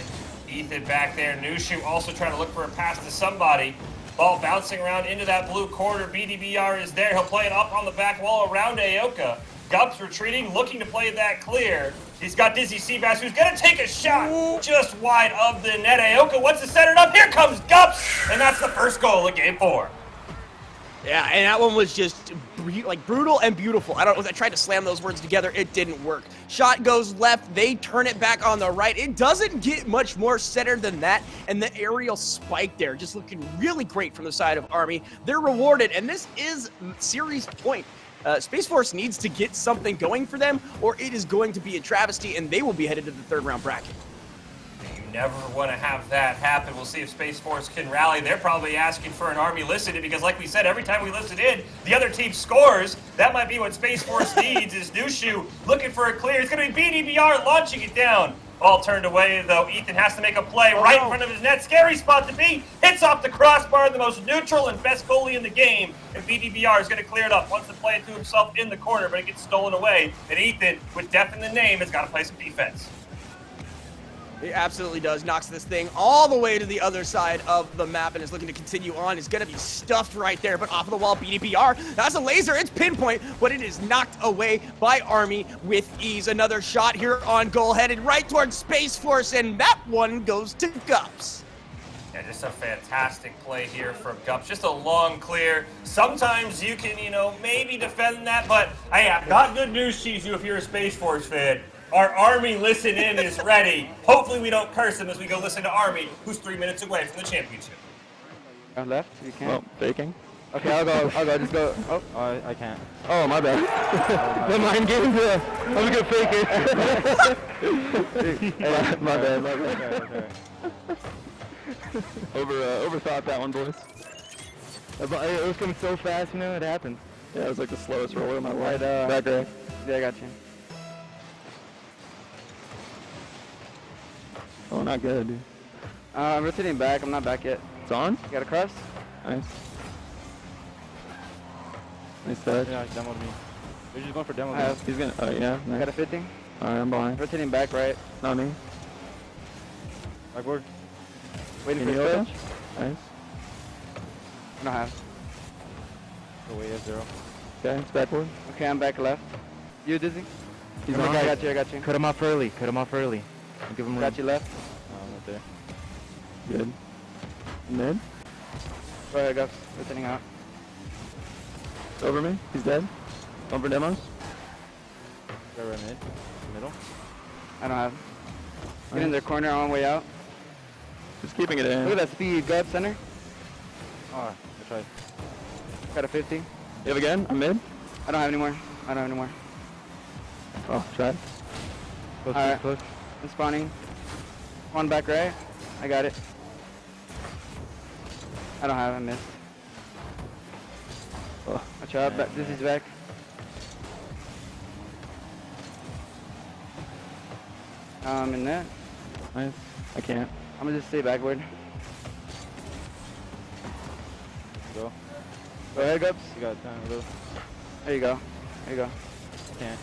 Ethan back there. Nushu also trying to look for a pass to somebody. Ball bouncing around into that blue corner. BDBR is there. He'll play it up on the back wall around Aoka. Gup's retreating, looking to play that clear. He's got Dizzy Seabass, who's going to take a shot just wide of the net. Aoka wants to set it up. Here comes Gups, and that's the first goal of Game 4. Yeah, and that one was just like brutal and beautiful. I tried to slam those words together. It didn't work. Shot goes left. They turn it back on the right. It doesn't get much more centered than that. And the aerial spike there just looking really great from the side of Army. They're rewarded, and this is series point. Space Force needs to get something going for them, or it is going to be a travesty, and they will be headed to the third round bracket. Never want to have that happen. We'll see if Space Force can rally. They're probably asking for an Army listen in because, like we said, every time we listen in, the other team scores. That might be what Space Force needs is Nushu looking for a clear. It's going to be BDBR launching it down. Ball turned away, though. Ethan has to make a play right in front of his net. Scary spot to be. Hits off the crossbar, the most neutral and best goalie in the game. And BDBR is going to clear it up. Wants to play it to himself in the corner, but it gets stolen away. And Ethan, with depth in the name, has got to play some defense. He absolutely does. Knocks this thing all the way to the other side of the map and is looking to continue on. It's going to be stuffed right there, but off of the wall, BDBR. That's a laser. It's pinpoint, but it is knocked away by Army with ease. Another shot here on goal, headed right towards Space Force, and that one goes to Gups. Yeah, just a fantastic play here from Gups. Just a long clear. Sometimes you can, maybe defend that, but I have got good news, Chizu, if you're a Space Force fan. Our Army listen in is ready. Hopefully we don't curse them as we go listen to Army, who's 3 minutes away from the championship. Left, you can't. Well, faking. Okay, I'll go, just go. Oh, I can't. Oh, my bad. The mind games, I'm a good faker. My bad. Okay. Overthought that one, boys. it was coming so fast, it happened. Yeah, it was like the slowest roller of my life. Back there. Yeah, I got you. Oh, not good, dude. I'm rotating back. I'm not back yet. It's on? You got a cross? Nice. Nice touch. Yeah, he demoed me. They're just going for demo. He's gonna, oh yeah. I got a 50. Alright, I'm behind. Rotating back right. Not me. Backward. Waiting Can for you his open? pitch. Nice. I don't have. Go away, F0. Okay, it's backward. Okay, I'm back left. You dizzy? He's Okay, on. I got you. Cut him off early. Give him Got you left. Right there. Good. Mid. Go ahead, Gups. Rotating out. It's over me. He's dead. Going for demos. Go right mid. Middle. I don't have. Get in their corner on way out. Just keeping it in. Look at that speed, Gups, center. Oh, I tried. Got a 50. You have again? I'm mid. I don't have any more. Oh, try. Push, Alright. push. I'm spawning. One back right. I got it. I don't have it. I missed. Oh, Watch out. This is back. In that. nice. I can't. I'm gonna just stay backward. Go. Go ahead, Gups. You got time to go. There you go. There you go. Can't.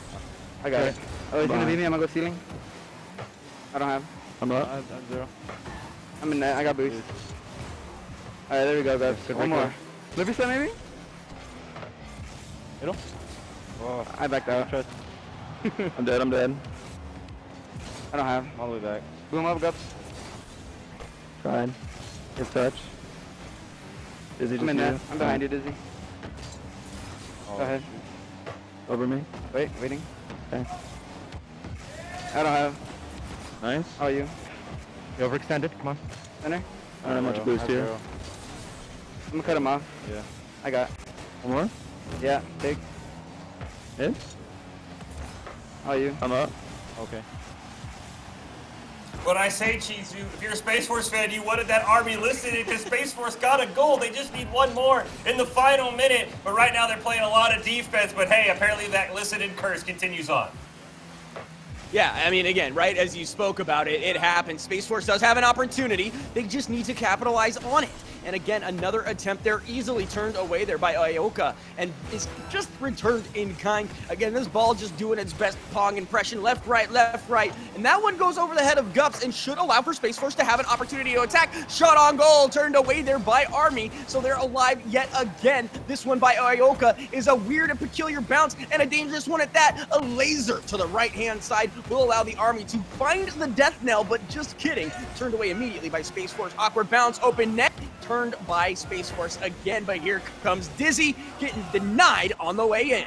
I got it. Oh, he's gonna Bye. beat me. I'm gonna go ceiling. I don't have. I'm up. I'm 0. I'm in net. I got boost. Alright, there we go, Gups. Good One break more. Lippy set maybe? Middle. Oh, I backed out. trust. I'm dead. I'm dead. I don't have. All the way back. Boom up, Gups. Tried. Good touch. Dizzy I'm in net. I'm behind you, Dizzy. Oh, Go ahead. Over me. Wait, waiting. Okay. I don't have. Nice. How are you? You overextended. Come on. Center? I don't have much boost here. I'm gonna cut him off. Yeah. I got. One more. Yeah, big. Hit. How are you? I'm up. Okay. What I say, Chizu, if you're a Space Force fan, you wanted that Army listed because Space Force got a goal. They just need one more in the final minute. But right now they're playing a lot of defense. But hey, apparently that listed curse continues on. Yeah, I mean, again, right, as you spoke about it, it happens. Space Force does have an opportunity. They just need to capitalize on it. And again, another attempt there, easily turned away there by Ioka, and is just returned in kind. Again, this ball just doing its best Pong impression, left, right, and that one goes over the head of Gups and should allow for Space Force to have an opportunity to attack. Shot on goal, turned away there by Army, so they're alive yet again. This one by Ioka is a weird and peculiar bounce, and a dangerous one at that. A laser to the right-hand side will allow the Army to find the death knell, but just kidding. Turned away immediately by Space Force. Awkward bounce, open net. Turned by Space Force again, but here comes Dizzy getting denied on the way in.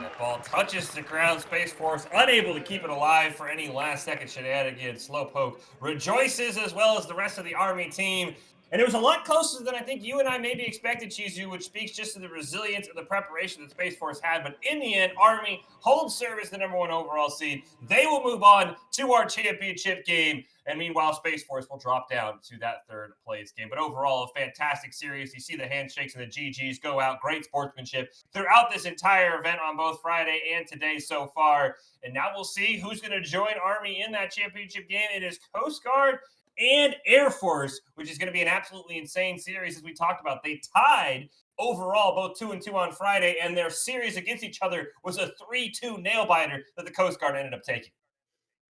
That ball touches the ground. Space Force unable to keep it alive for any last-second shenanigans. Slowpoke rejoices as well as the rest of the Army team. And it was a lot closer than I think you and I maybe expected, Chizu, which speaks just to the resilience and the preparation that Space Force had. But in the end, Army holds serve as the #1 overall seed. They will move on to our championship game. And meanwhile, Space Force will drop down to that third place game. But overall, a fantastic series. You see the handshakes and the GGs go out. Great sportsmanship throughout this entire event on both Friday and today so far. And now we'll see who's going to join Army in that championship game. It is Coast Guard and Air Force, which is going to be an absolutely insane series, as we talked about. They tied overall, both 2-2 on Friday, and their series against each other was a 3-2 nail-biter that the Coast Guard ended up taking.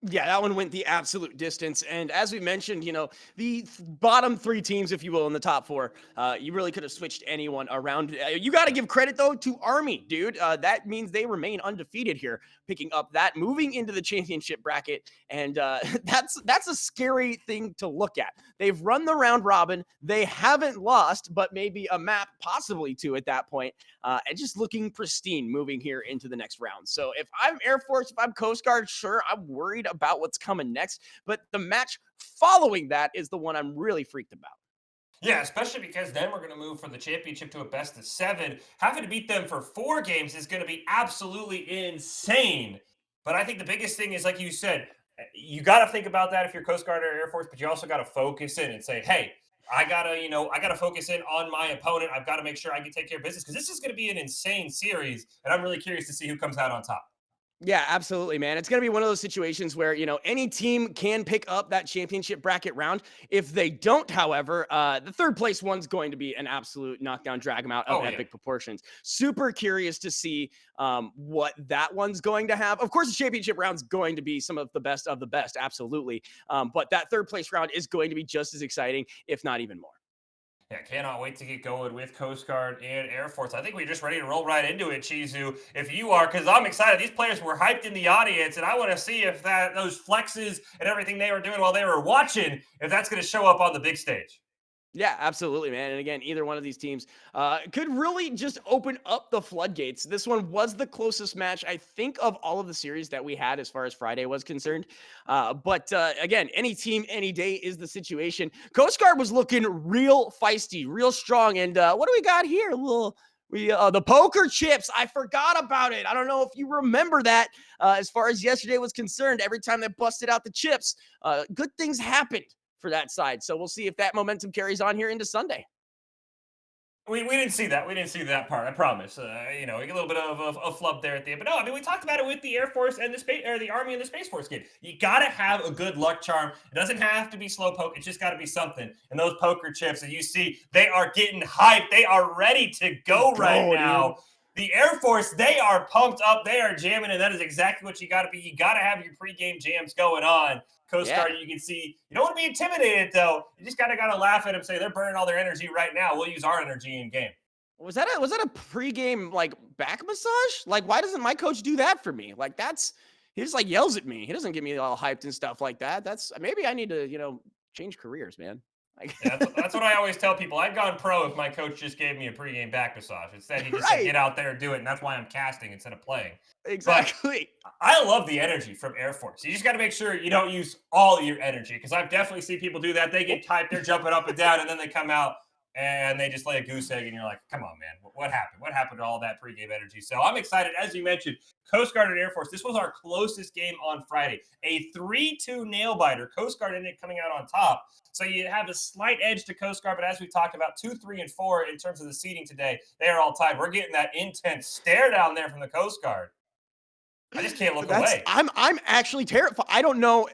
Yeah, that one went the absolute distance. And as we mentioned, you know, the bottom three teams, if you will, in the top four, you really could have switched anyone around. You got to give credit, though, to Army, dude. That means they remain undefeated here, picking up that, moving into the championship bracket. And that's a scary thing to look at. They've run the round robin. They haven't lost, but maybe a map possibly two at that point. And just looking pristine moving here into the next round. So if I'm Air Force, if I'm Coast Guard, sure, I'm worried about what's coming next. But the match following that is the one I'm really freaked about. Yeah, especially because then we're going to move from the championship to a best of 7. Having to beat them for 4 games is going to be absolutely insane. But I think the biggest thing is, like you said, you got to think about that if you're Coast Guard or Air Force, but you also got to focus in and say, hey, I gotta focus in on my opponent. I've got to make sure I can take care of business because this is going to be an insane series, and I'm really curious to see who comes out on top. Yeah, absolutely, man. It's going to be one of those situations where, you know, any team can pick up that championship bracket round. If they don't, however, the third place one's going to be an absolute knockdown, drag them out of epic proportions. Super curious to see what that one's going to have. Of course, the championship round's going to be some of the best, absolutely. But that third place round is going to be just as exciting, if not even more. Yeah, cannot wait to get going with Coast Guard and Air Force. I think we're just ready to roll right into it, Chizu, if you are, because I'm excited. These players were hyped in the audience, and I want to see if those flexes and everything they were doing while they were watching, if that's going to show up on the big stage. Yeah, absolutely, man. And again, either one of these teams could really just open up the floodgates. This one was the closest match, I think, of all of the series that we had as far as Friday was concerned. But again, any team, any day is the situation. Coast Guard was looking real feisty, real strong. And what do we got here? A little The poker chips, I forgot about it. I don't know if you remember that. As far as yesterday was concerned, every time they busted out the chips, good things happened for that side. So we'll see if that momentum carries on here into Sunday. We didn't see that. We didn't see that part. I promise. You know, a little bit of a flub there at the end. But no, I mean, we talked about it with the Air Force and the space, or the Army and the Space Force game. You got to have a good luck charm. It doesn't have to be slow poke. It's just got to be something. And those poker chips that you see, they are getting hyped. They are ready to go right now. The Air Force, they are pumped up. They are jamming, and that is exactly what you got to be. You got to have your pregame jams going on. Coast Guard, you can see, you don't want to be intimidated, though. You just gotta laugh at them, say they're burning all their energy right now. We'll use our energy in game. Was that a pregame like back massage? Like, why doesn't my coach do that for me? Like, he just like yells at me. He doesn't get me all hyped and stuff like that. Maybe I need to, change careers, man. Yeah, that's what I always tell people. I'd gone pro if my coach just gave me a pregame back massage. Instead, he just said, get out there and do it. And that's why I'm casting instead of playing. Exactly. But I love the energy from Air Force. You just got to make sure you don't use all your energy, because I've definitely seen people do that. They get typed, they're jumping up and down, and then they come out and they just lay a goose egg, and you're like, come on, man. What happened? What happened to all that pregame energy? So I'm excited. As you mentioned, Coast Guard and Air Force, this was our closest game on Friday. A 3-2 nail-biter. Coast Guard ended up coming out on top. So you have a slight edge to Coast Guard, but as we talked about, 2, 3, and 4 in terms of the seeding today, they are all tied. We're getting that intense stare down there from the Coast Guard. I just can't look away. I'm actually terrified. I don't know.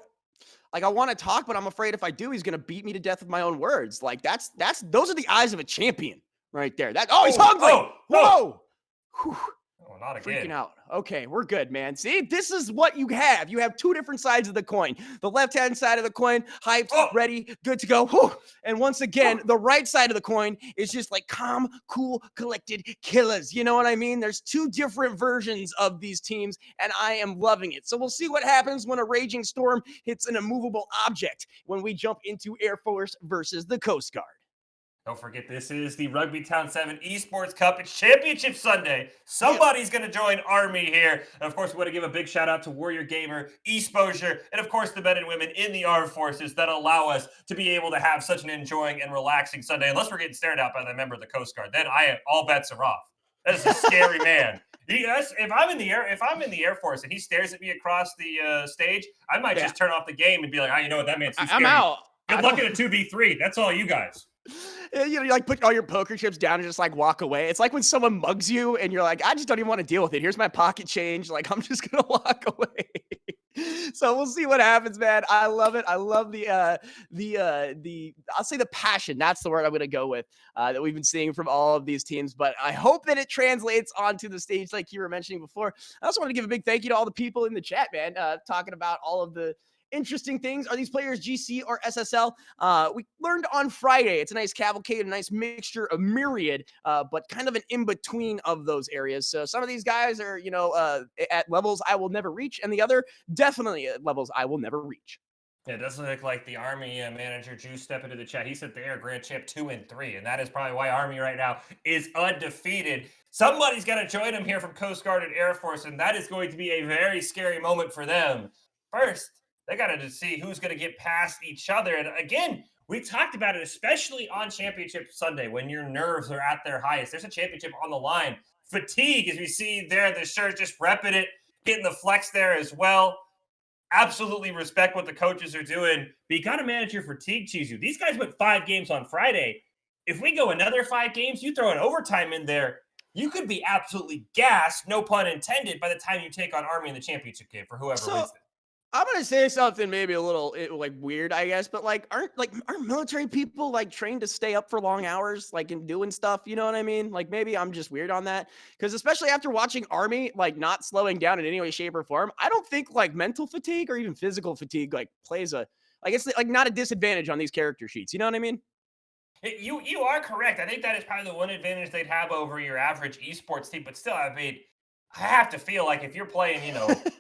Like, I want to talk, but I'm afraid if I do, he's going to beat me to death with my own words. Like, those are the eyes of a champion right there. He's hungry. Whoa. Oh, not again. Freaking out. Okay, we're good, man. See, this is what you have. You have two different sides of the coin. The left-hand side of the coin, hyped, ready, good to go. Whew. And once again, the right side of the coin is just like calm, cool, collected killers. You know what I mean? There's two different versions of these teams, and I am loving it. So we'll see what happens when a raging storm hits an immovable object when we jump into Air Force versus the Coast Guard. Don't forget, this is the Rugbytown 7 Esports Cup. It's Championship Sunday. Somebody's going to join Army here. And, of course, we want to give a big shout-out to Warrior GMR, Exposure, and, of course, the men and women in the armed forces that allow us to be able to have such an enjoying and relaxing Sunday. Unless we're getting stared at by the member of the Coast Guard, then all bets are off. That is a scary man. Yes, if I'm in the Air Force and he stares at me across the stage, I might just turn off the game and be like, you know what, that man's too scary. I'm out. Good luck at a 2v3. That's all you guys. You like put all your poker chips down and just like walk away. It's like when someone mugs you and you're like, I just don't even want to deal with it. Here's my pocket change. Like, I'm just going to walk away. So we'll see what happens, man. I love it. I love I'll say the passion. That's the word I'm going to go with that we've been seeing from all of these teams. But I hope that it translates onto the stage like you were mentioning before. I also want to give a big thank you to all the people in the chat, man, talking about all of the interesting things. Are these players GC or SSL? We learned on Friday. It's a nice cavalcade, a nice mixture, a myriad, but kind of an in-between of those areas. So some of these guys are, at levels I will never reach, and the other definitely at levels I will never reach. Yeah, it does look like the Army manager Juice stepped into the chat. He said they are Grand Champ 2 and 3, and that is probably why Army right now is undefeated. Somebody's got to join them here from Coast Guard and Air Force, and that is going to be a very scary moment for them. First, they got to see who's going to get past each other. And again, we talked about it, especially on Championship Sunday when your nerves are at their highest. There's a championship on the line. Fatigue, as we see there, the shirt just repping it, getting the flex there as well. Absolutely respect what the coaches are doing. But you got to manage your fatigue, Chizu. These guys went 5 games on Friday. If we go another 5 games, you throw an overtime in there, you could be absolutely gassed, no pun intended, by the time you take on Army in the championship game for whoever wins it. I'm going to say something maybe a little like weird, I guess, but aren't military people like trained to stay up for long hours, like in doing stuff? You know what I mean? Like maybe I'm just weird on that, because especially after watching Army, like not slowing down in any way, shape or form, I don't think like mental fatigue or even physical fatigue like plays it's like not a disadvantage on these character sheets. You know what I mean? You are correct. I think that is probably the one advantage they'd have over your average esports team, but still, I mean, I have to feel like if you're playing,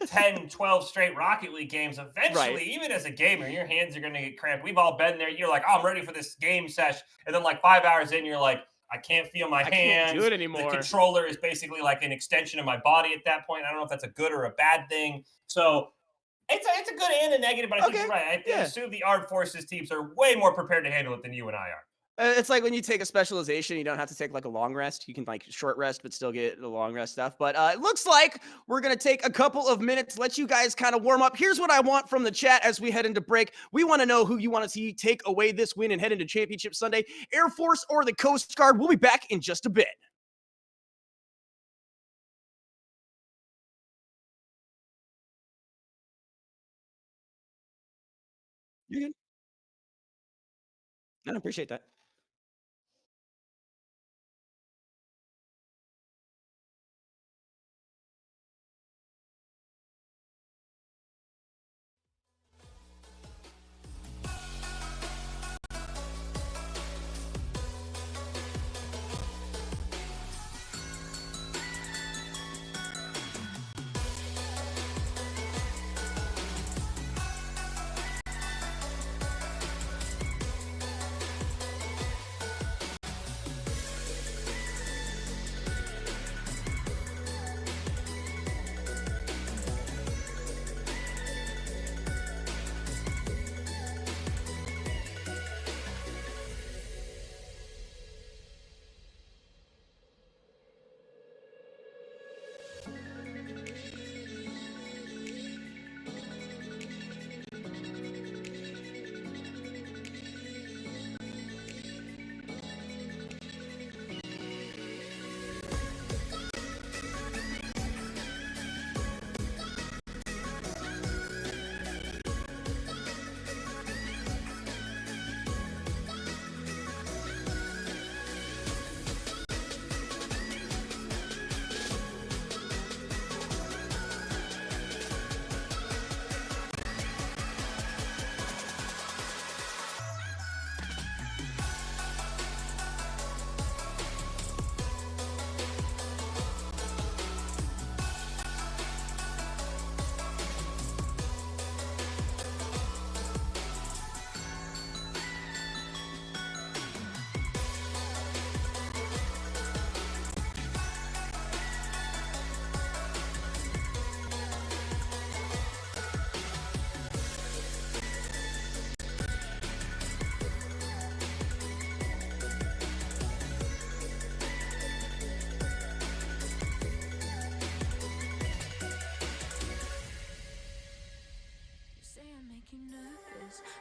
10, 12 straight Rocket League games, eventually, even as a gamer, your hands are going to get cramped. We've all been there. You're like, I'm ready for this game sesh. And then like 5 hours in, you're like, I can't feel my hands. I can't do it anymore. The controller is basically like an extension of my body at that point. I don't know if that's a good or a bad thing. So it's a good and a negative, but I think you're right. I assume the armed forces teams are way more prepared to handle it than you and I are. It's like when you take a specialization, you don't have to take like a long rest. You can like short rest, but still get the long rest stuff. But it looks like we're going to take a couple of minutes, let you guys kind of warm up. Here's what I want from the chat as we head into break. We want to know who you want to see take away this win and head into Championship Sunday, Air Force or the Coast Guard. We'll be back in just a bit. You're good. I appreciate that.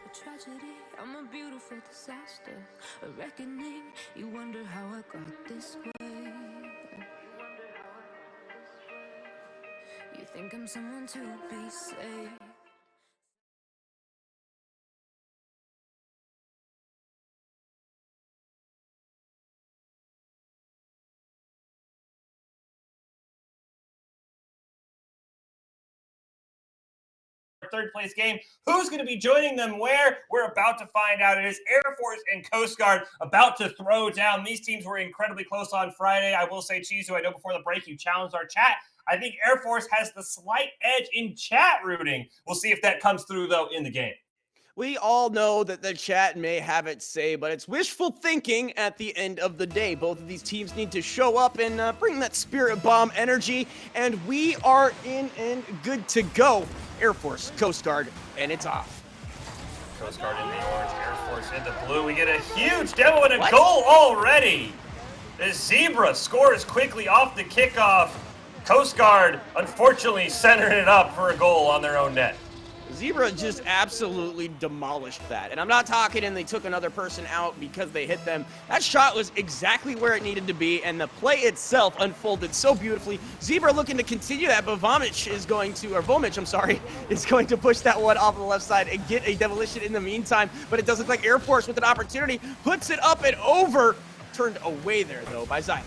A tragedy, I'm a beautiful disaster. A reckoning, you wonder how I got this way. You think I'm someone to be saved. Third place game. Who's going to be joining them where? We're about to find out. It is Air Force and Coast Guard about to throw down. These teams were incredibly close on Friday. I will say, Chizu, I know before the break you challenged our chat. I think Air Force has the slight edge in chat rooting. We'll see if that comes through, though, in the game. We all know that the chat may have its say, but it's wishful thinking at the end of the day. Both of these teams need to show up and bring that spirit bomb energy, and we are in and good to go. Air Force, Coast Guard, and it's off. Coast Guard in the orange, Air Force in the blue. We get a huge demo and a goal already. The Zebra scores quickly off the kickoff. Coast Guard, unfortunately, centering it up for a goal on their own net. Zebra just absolutely demolished that. And I'm not talking and they took another person out because they hit them. That shot was exactly where it needed to be, and the play itself unfolded so beautifully. Zebra looking to continue that, but Vomich, is going to push that one off the left side and get a demolition in the meantime. But it does look like Air Force with an opportunity, puts it up and over. Turned away there, though, by Zyla.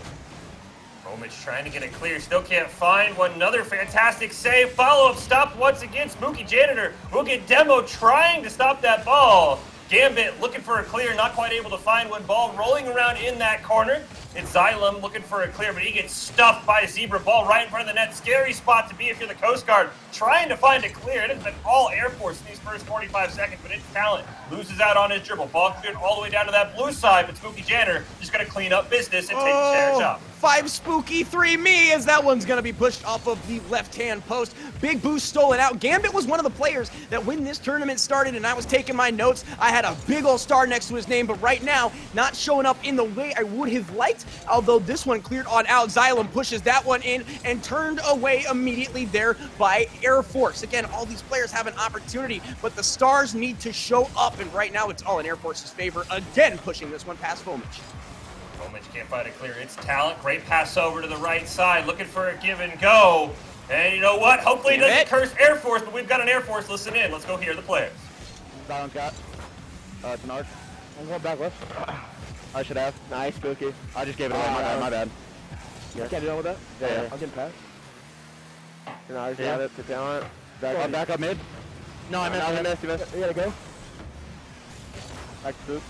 Vomich trying to get it clear, still can't find one. Another fantastic save. Follow-up stop once again. Spooky Janitor will get Demo trying to stop that ball. Gambit looking for a clear, not quite able to find one. Ball rolling around in that corner. It's Xylem looking for a clear, but he gets stuffed by Zebra. Ball right in front of the net. Scary spot to be if you're the Coast Guard. Trying to find a clear. It has been all Air Force in these first 45 seconds, but it's talent. Loses out on his dribble. Ball good all the way down to that blue side, but Spooky Janitor just going to clean up business and take the share shot. 5 Spooky, 3 me, as that one's going to be pushed off of the left-hand post. Big boost stolen out. Gambit was one of the players that when this tournament started and I was taking my notes, I had a big old star next to his name, but right now, not showing up in the way I would have liked, although this one cleared on out. Xylem pushes that one in and turned away immediately there by Air Force. Again, all these players have an opportunity, but the stars need to show up, and right now it's all in Air Force's favor, again pushing this one past Vomich. Vomich can't find it clear. It's Talent. Great pass over to the right side, looking for a give and go. And you know what? Hopefully it doesn't curse Air Force, but we've got an Air Force. Listen in. Let's go hear the players. Silent got. Denard. I'm going back left. I should have. Nice, Spooky. I just gave it away. My bad. Yeah. Can't do that with that? Yeah. I'm getting past. Denard got it to Talent. Back up mid. No, I missed. You gotta go. Back to Spook.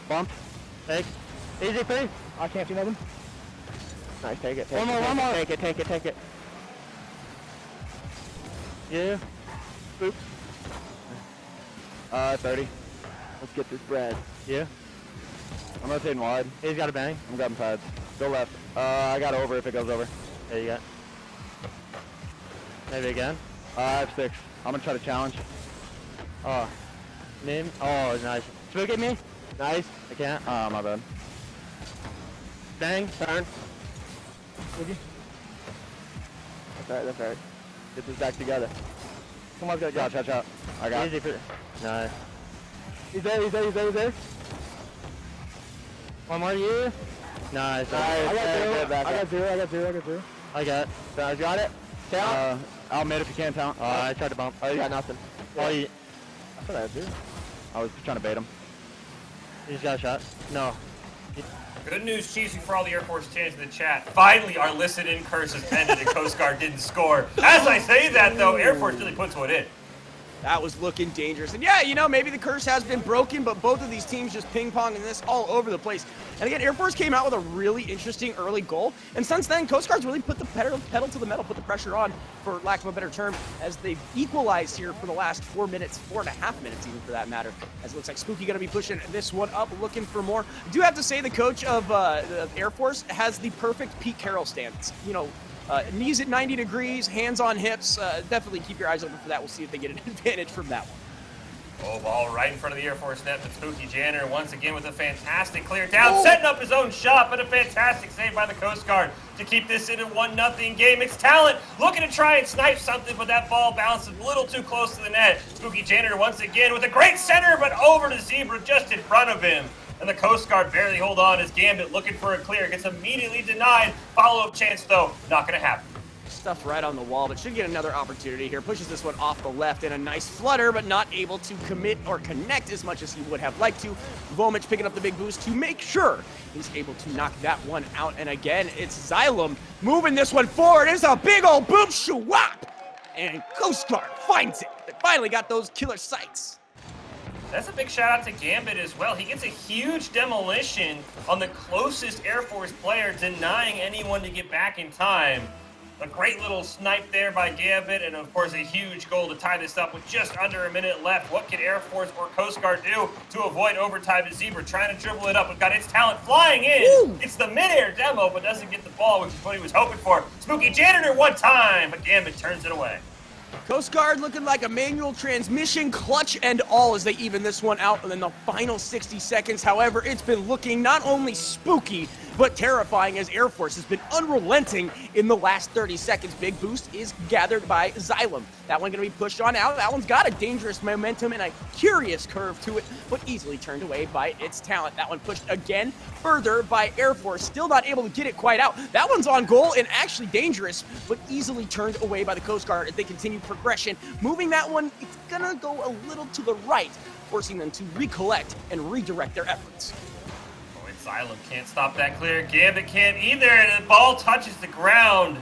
Bump. Take. Easy free. I can't see nothing. Nice, take it. One more. Take it. Yeah. Spook. 30. Let's get this bread. Yeah. I'm rotating wide. He's got a bang. I'm grabbing pads. Go left. I got over if it goes over. There you go. Maybe again. I have 6. I'm gonna try to challenge. Oh. Name. Oh, nice. Spook at me. Nice. I can't. Oh, my bad. Bang. Turn. That's right. Get this back together. Come on, go. Shot. I got it. Nice. He's there. One more you. Nice. I got zero. I got it. Talent. I'll mid if you can, Talent. I tried to bump. Oh, you got nothing. I thought I had 0. I was trying to bait him. He's got a shot. No. Good news, Cheesy, for all the Air Force fans in the chat. Finally, our listen-in curse has ended and Coast Guard didn't score. As I say that, though, Air Force really puts one in. That was looking dangerous. And yeah, you know, maybe the curse has been broken, but both of these teams just ping-ponging this all over the place. And again, Air Force came out with a really interesting early goal. And since then, Coast Guard's really put the pedal to the metal, put the pressure on, for lack of a better term, as they've equalized here for the last 4 minutes, 4.5 minutes even for that matter. As it looks like Spooky gonna be pushing this one up, looking for more. I do have to say the coach of Air Force has the perfect Pete Carroll stance. You know, knees at 90 degrees, hands on hips. Definitely keep your eyes open for that. We'll see if they get an advantage from that one. Oh, ball right in front of the Air Force net, but Spooky Janitor once again with a fantastic clear down, setting up his own shot, but a fantastic save by the Coast Guard to keep this in a 1-0 game. It's Talent looking to try and snipe something, but that ball bounces a little too close to the net. Spooky Janitor once again with a great center, but over to Zebra just in front of him. And the Coast Guard barely hold on as Gambit looking for a clear. Gets immediately denied. Follow-up chance, though, not going to happen. Stuff right on the wall, but should get another opportunity here. Pushes this one off the left in a nice flutter, but not able to commit or connect as much as he would have liked to. Vomich picking up the big boost to make sure he's able to knock that one out. And again, it's Xylem moving this one forward. It's a big old boom shwap! And Coast Guard finds it. They finally got those killer sights. That's a big shout out to Gambit as well. He gets a huge demolition on the closest Air Force player, denying anyone to get back in time. A great little snipe there by Gambit, and of course a huge goal to tie this up with just under a minute left. What can Air Force or Coast Guard do to avoid overtime? As Zebra trying to dribble it up. We've got its Talent flying in. Woo! It's the mid-air demo, but doesn't get the ball, which is what he was hoping for. Spooky Janitor one time, but Gambit turns it away. Coast Guard looking like a manual transmission, clutch and all as they even this one out in the final 60 seconds. However, it's been looking not only spooky, but terrifying as Air Force has been unrelenting in the last 30 seconds. Big boost is gathered by Xylem. That one going to be pushed on out. That one's got a dangerous momentum and a curious curve to it, but easily turned away by its Talent. That one pushed again further by Air Force. Still not able to get it quite out. That one's on goal and actually dangerous, but easily turned away by the Coast Guard as they continue progression. Moving that one, it's going to go a little to the right, forcing them to recollect and redirect their efforts. Xylem can't stop that clear. Gambit can't either, and the ball touches the ground.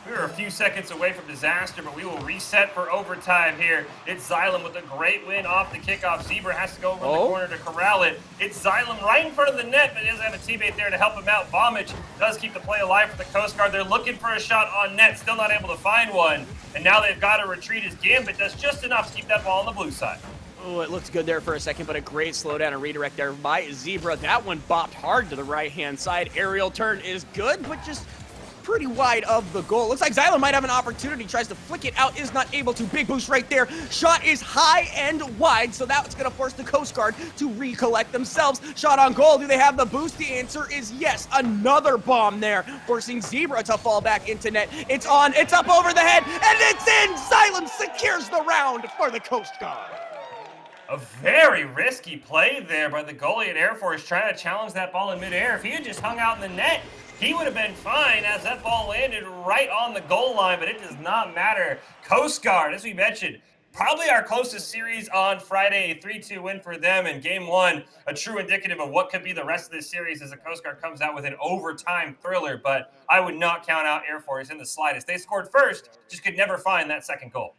We were a few seconds away from disaster, but we will reset for overtime here. It's Xylem with a great win off the kickoff. Zebra has to go over the corner to corral it. It's Xylem right in front of the net, but he doesn't have a teammate there to help him out. Vomich does keep the play alive for the Coast Guard. They're looking for a shot on net, still not able to find one. And now they've got to retreat as Gambit does just enough to keep that ball on the blue side. Oh, it looked good there for a second, but a great slowdown and redirect there by Zebra. That one bopped hard to the right-hand side. Aerial turn is good, but just pretty wide of the goal. Looks like Xylem might have an opportunity, tries to flick it out, is not able to. Big boost right there. Shot is high and wide, so that's going to force the Coast Guard to recollect themselves. Shot on goal. Do they have the boost? The answer is yes. Another bomb there, forcing Zebra to fall back into net. It's on, it's up over the head, and it's in! Xylem secures the round for the Coast Guard. A very risky play there by the goalie at Air Force, trying to challenge that ball in midair. If he had just hung out in the net, he would have been fine as that ball landed right on the goal line, but it does not matter. Coast Guard, as we mentioned, probably our closest series on Friday, a 3-2 win for them in game one, a true indicative of what could be the rest of this series as the Coast Guard comes out with an overtime thriller, but I would not count out Air Force in the slightest. They scored first, just could never find that second goal.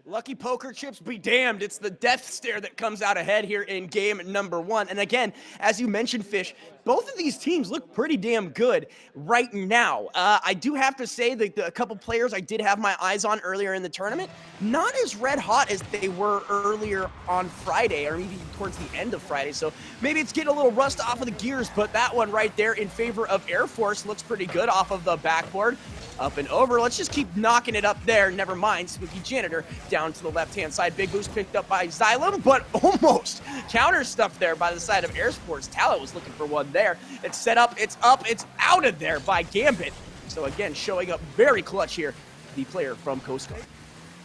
Lucky poker chips be damned. It's the death stare that comes out ahead here in game number one. And again, as you mentioned, Fish, both of these teams look pretty damn good right now. I do have to say that a couple players I did have my eyes on earlier in the tournament, not as red hot as they were earlier on Friday, or maybe towards the end of Friday. So maybe it's getting a little rust off of the gears, but that one right there in favor of Air Force looks pretty good off of the backboard. Up and over. Let's just keep knocking it up there. Never mind. Spooky Janitor down to the left-hand side. Big boost picked up by Xylem, but almost counter stuff there by the side of Air Sports. Talent was looking for one there. It's set up. It's up. It's out of there by Gambit. So again, showing up very clutch here, the player from Coast Guard.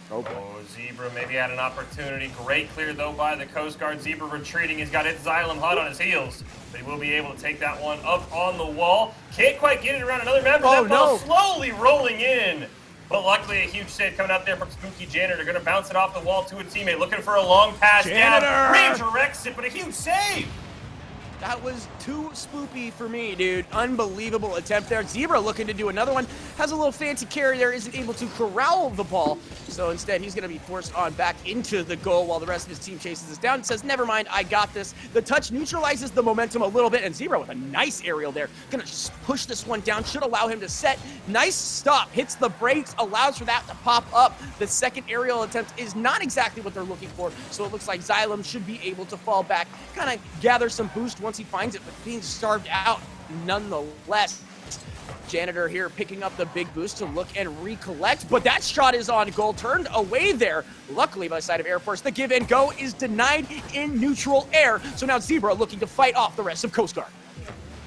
Oh, Zebra maybe had an opportunity. Great clear, though, by the Coast Guard. Zebra retreating. He's got his Xylem hot on his heels, but he will be able to take that one up on the wall. Can't quite get it around another member. That ball slowly rolling in. But luckily, a huge save coming out there from Spooky Janitor. Going to bounce it off the wall to a teammate. Looking for a long pass down. Redirects it, but a huge save. That was too spoopy for me, dude. Unbelievable attempt there. Zebra looking to do another one. Has a little fancy carry there. Isn't able to corral the ball. So instead, he's going to be forced on back into the goal while the rest of his team chases us down and says, never mind, I got this. The touch neutralizes the momentum a little bit, and Zebra with a nice aerial there. Going to just push this one down. Should allow him to set. Nice stop. Hits the brakes. Allows for that to pop up. The second aerial attempt is not exactly what they're looking for. So it looks like Xylem should be able to fall back. Kind of gather some boost once he finds it, but being starved out nonetheless. Janitor here picking up the big boost to look and recollect, but that shot is on goal, turned away there. Luckily by the side of Air Force, the give and go is denied in neutral air. So now Zebra looking to fight off the rest of Coast Guard.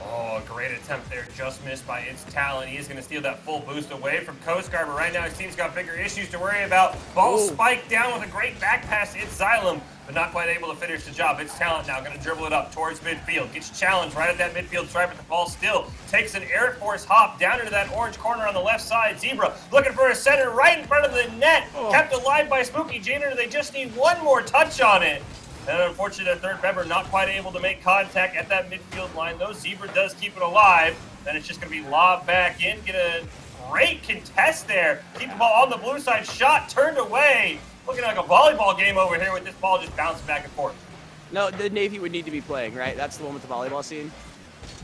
Oh, great attempt there, just missed by its talent. He is going to steal that full boost away from Coast Guard, but right now his team's got bigger issues to worry about. Ball spiked down with a great back pass. It's Xylem, but not quite able to finish the job. It's Talent now going to dribble it up towards midfield. Gets challenged right at that midfield stripe, but the ball still takes an Air Force hop down into that orange corner on the left side. Zebra looking for a center right in front of the net. Kept alive by Spooky Janitor. They just need one more touch on it. And unfortunately, the third member not quite able to make contact at that midfield line, though. Zebra does keep it alive. Then it's just going to be lobbed back in. Get a great contest there. Keep the ball on the blue side. Shot turned away. Looking like a volleyball game over here with this ball just bouncing back and forth. No, the Navy would need to be playing, right? That's the one with the volleyball scene.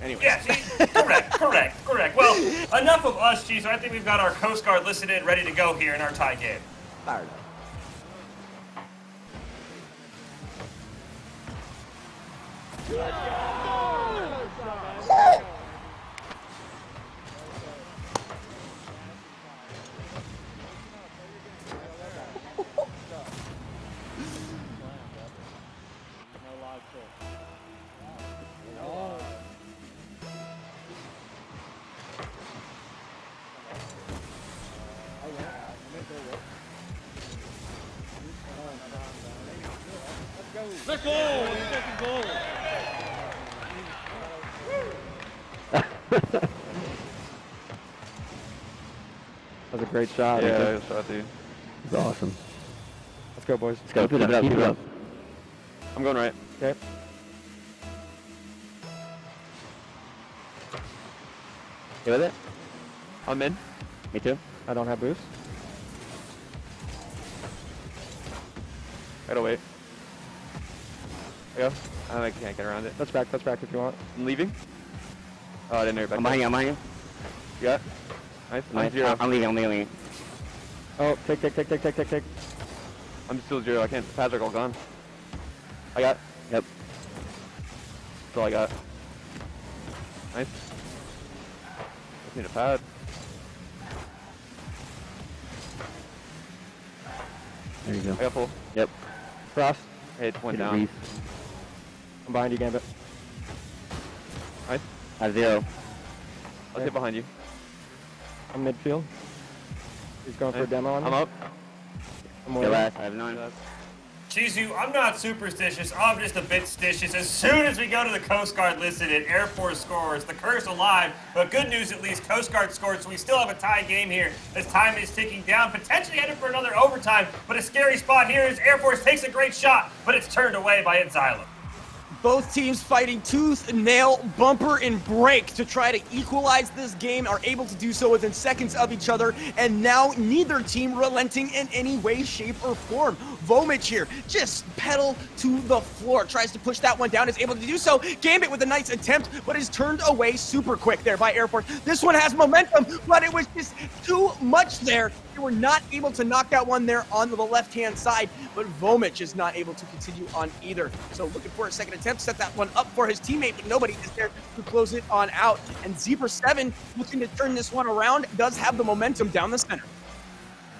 Anyways. Yeah, see? Correct. Well, enough of us, Chiefs. I think we've got our Coast Guard listed in, ready to go here in our tie game. Fired up. Let's go! Let's go! That was a great shot. Yeah, good shot, dude. It's awesome. Let's go, boys. Let's go. Keep it up. I'm going right. Okay. You with it? I'm in. Me too. I don't have boost. Gotta wait. I go. I can't get around it. Touch back if you want. I'm leaving. Oh, I didn't know you're back. I'm behind you. You got? Nice. I'm 0. I'm leaving. Oh, take. I'm still 0. I can't. Pads are all gone. I got. Yep. That's all I got. Nice. Just need a pad. There you go. I got full. Yep. Cross. It went Get it, down. Reese. I'm behind you, Gambit. Nice. I have 0. I'll get behind you. I'm midfield. He's going for a Nice. demo on me. I'm up. I'm Go waiting. last. I have 9. Chizu, I'm not superstitious. I'm just a bit stitious. As soon as we go to the Coast Guard listed it, Air Force scores. The curse alive, but good news at least, Coast Guard scored, so we still have a tie game here as time is ticking down, potentially headed for another overtime. But a scary spot here is Air Force takes a great shot, but it's turned away by Xylem. Both teams fighting tooth, nail, bumper, and break to try to equalize this game, are able to do so within seconds of each other, and now neither team relenting in any way, shape, or form. Vomich here, just pedal to the floor, tries to push that one down, is able to do so. Gambit with a nice attempt, but is turned away super quick there by Air Force. This one has momentum, but it was just too much there. They were not able to knock that one there on the left-hand side, but Vomich is not able to continue on either. So looking for a second attempt, set that one up for his teammate, but nobody is there to close it on out. And Zebra 7 looking to turn this one around, does have the momentum down the center.